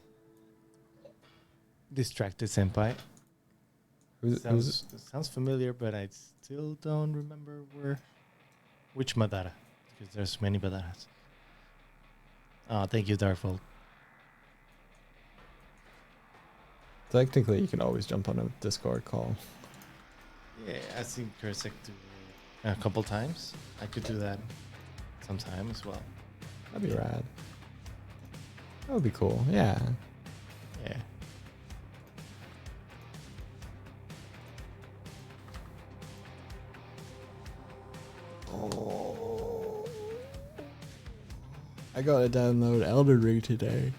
Distracted Senpai. Sounds familiar, but I still don't remember which Madara, because there's many Madaras. Oh, thank you, Darfold. Technically, you can always jump on a Discord call. Yeah, I've seen Kursek do it a couple times. I could do that sometime as well. That'd be rad. That would be cool. Yeah. Yeah. Oh. I gotta download Elden Ring today.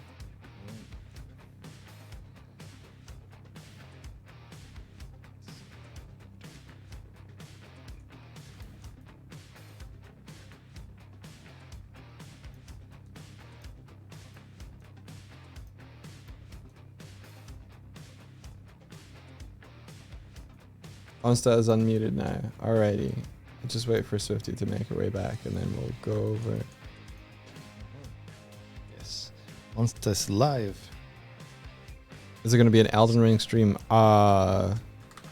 Onsta is unmuted now. Alrighty. Just wait for Swifty to make her way back and then we'll go over it. Yes. Monsters live. Is it going to be an Elden Ring stream?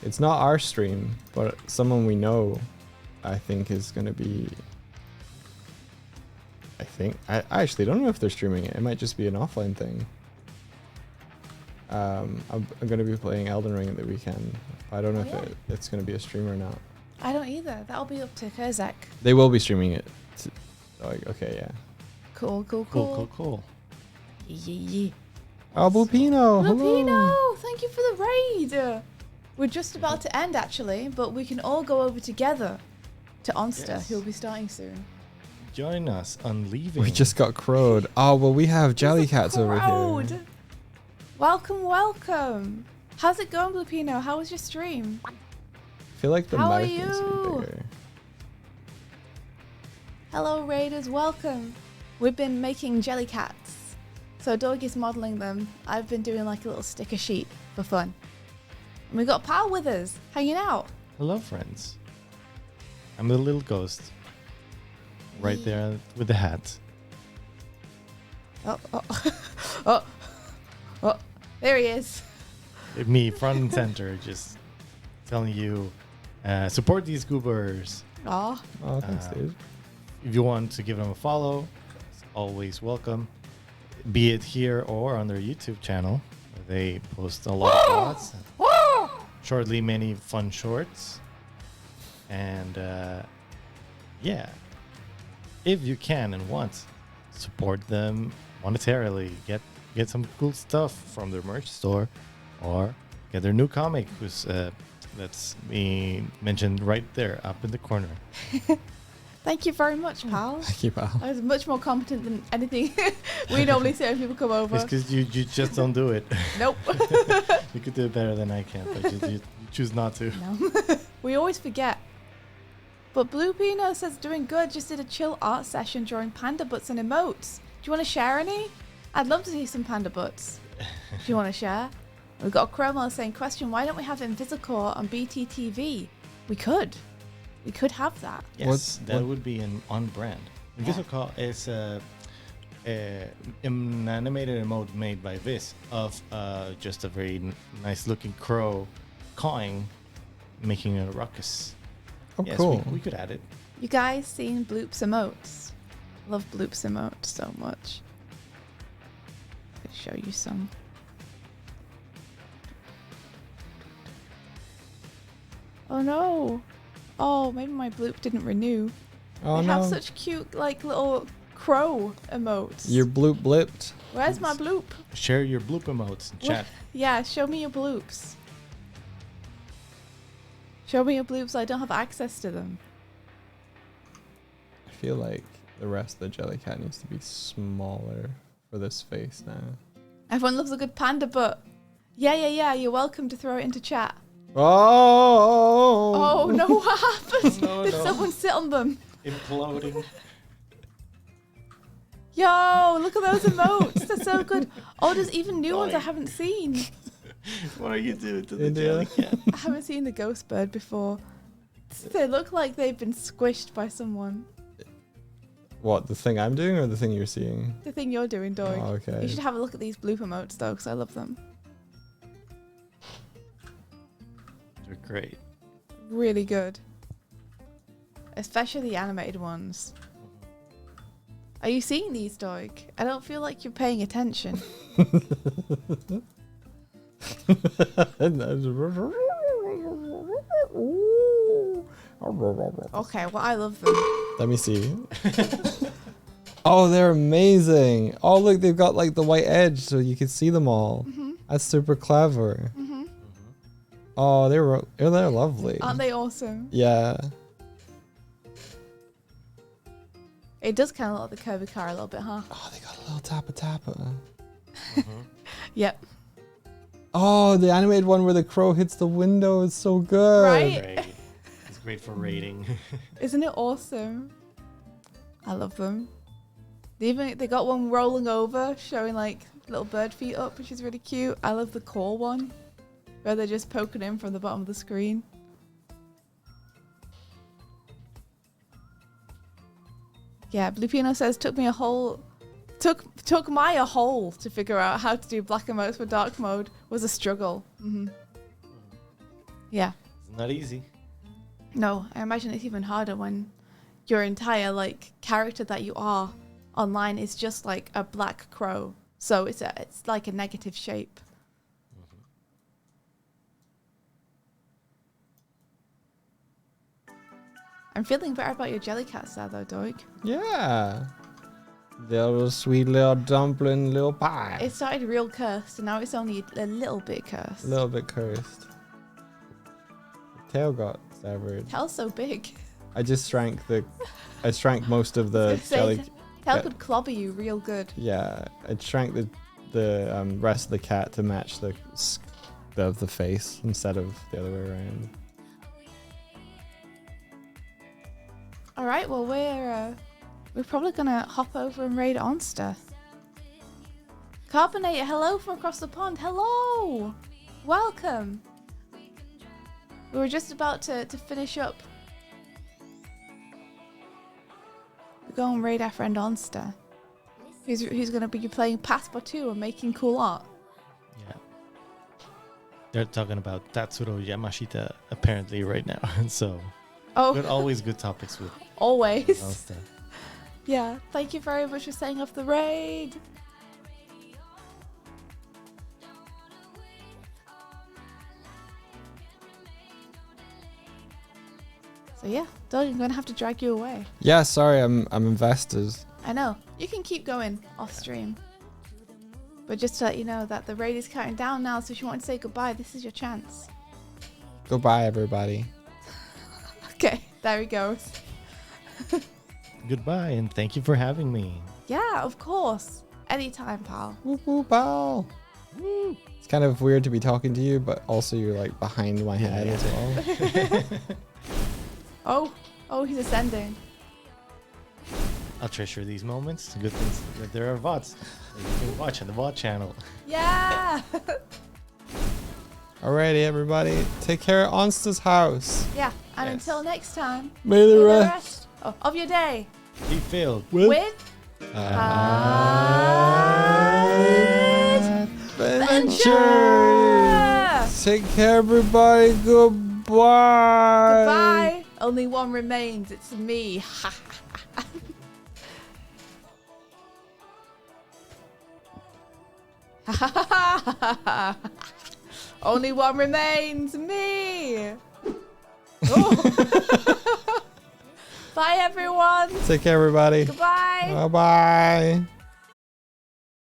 It's not our stream, but someone we know, I think, is going to be... I actually don't know if they're streaming it. It might just be an offline thing. I'm going to be playing Elden Ring at the weekend. I don't know if it's going to be a stream or not. I don't either. That'll be up to Kozak. They will be streaming it. Okay, yeah. Cool. Cool. Yeah. Oh, Blupino! Hello! Lupino, thank you for the raid. We're just about to end, actually, but we can all go over together to Onster, Yes. who'll be starting soon. Join us on leaving. We just got crowed. Oh, well, we have Jellycats over Crowd. here. Welcome. How's it going, Blupino? How was your stream? I feel like the How are mic needs to be you? bigger. Hello, raiders. Welcome. We've been making Jellycats. So Doig is modelling them. I've been doing like a little sticker sheet for fun. And we got Pal with us, hanging out. Hello, friends. I'm the little ghost. Right there with the hat. Oh, there he is. Me, front and center, just telling you, support these goobers. Aw. Oh, thanks, dude. If you want to give them a follow, it's always welcome. Be it here or on their YouTube channel. They post a lot of thoughts. Shortly, many fun shorts. And yeah, if you can and want, support them monetarily. Get some cool stuff from their merch store, or get their new comic, who's that's being mentioned right there up in the corner. Thank you very much, pal. Thank you, pal. I was much more competent than anything we normally say when people come over. It's because you just don't do it. Nope. You could do it better than I can, but you choose not to. No. We always forget. But Blue Pino says doing good, just did a chill art session drawing panda butts and emotes. Do you want to share any? I'd love to see some panda butts. Do you want to share? We've got a Chromo saying, question, why don't we have Invisicore on BTTV? We could. We could have that. Yes, that what- would be on brand. Yeah. Invisicore is an animated emote made by Viz of just a very nice looking crow cawing, making a ruckus. Oh, Yes, cool. we could add it. You guys seen Bloops emotes? Love Bloops emotes so much. I'll show you some. Oh no. Oh, maybe my Bloop didn't renew. Oh They no. have such cute, like, little crow emotes. Your bloop blipped. Where's my Bloop? Share your bloop emotes in What? chat. Yeah, show me your Bloops. Show me your Bloops. I don't have access to them. I feel like the rest of the Jellycat needs to be smaller for this face now. Everyone loves a good panda butt. Yeah. You're welcome to throw it into chat. Oh! Oh no, what happened? No, Did no. someone sit on them? Imploding. Yo, look at those emotes. They're so good. Oh, there's even new ones I Doig. haven't seen. What are you doing to the India. Jellycat? I haven't seen the ghost bird before. They look like they've been squished by someone. What, the thing I'm doing or the thing you're seeing? The thing you're doing, Doig. Oh, okay. You should have a look at these bloop emotes though, because I love them. They're great. Really good. Especially the animated ones. Are you seeing these, Doig? I don't feel like you're paying attention. Okay, well, I love them. Let me see. Oh, they're amazing. Oh, look, they've got like the white edge so you can see them all. That's super clever. Oh, they're lovely. Aren't they awesome? Yeah. It does kind of look like the Kirby car a little bit, huh? Oh, they got a little tappa tappa. Yep. Oh, the animated one where the crow hits the window is so good. Right? Great. It's great for rating. Isn't it awesome? I love them. They got one rolling over, showing like little bird feet up, which is really cute. I love the core one, where they're just poking in from the bottom of the screen. Yeah, Blue Pino says took my a whole to figure out how to do black emotes for dark mode was a struggle. Yeah. It's not easy. No, I imagine it's even harder when your entire like character that you are online is just like a black crow. So it's like a negative shape. I'm feeling better about your Jellycats there though, Doig. Yeah. The little sweet little dumpling, little pie. It started real cursed and now it's only a little bit cursed. A little bit cursed. The tail got severed. Tail's so big. I shrank most of the jelly. Tail could clobber you real good. Yeah, I shrank the rest of the cat to match the face instead of the other way around. All right, well we're probably gonna hop over and raid Onster. Carbonator, hello from across the pond. Hello, welcome. We were just about to finish up. We go and raid our friend Onster, who's gonna be playing Passepartout and making cool art. Yeah. They're talking about Tatsuro Yamashita apparently right now. So, Oh, but always good topics with always. Monster. Yeah, thank you very much for setting up the raid. So yeah, Doug, I'm gonna have to drag you away. Yeah, sorry, I'm invested. I know. You can keep going off stream. But just to let you know that the raid is counting down now, so if you want to say goodbye, this is your chance. Goodbye, everybody. Okay, there he goes. Goodbye, and thank you for having me. Yeah, of course. Anytime, pal. Whoop whoop ow. It's kind of weird to be talking to you, but also you're like behind my head as well. Oh, he's ascending. I'll treasure these moments. Good things that there are VODs that you can watch on the VOD channel. Yeah. Alrighty, everybody. Take care of Onsta's house. Yeah, and Yes. until next time, May the may the rest rest of your day Be filled. with adventure. adventure. Take care, everybody. Goodbye. Goodbye. Only one remains. It's me. Only one remains. Me. Oh. Bye, everyone. Take care, everybody. Goodbye. Bye bye.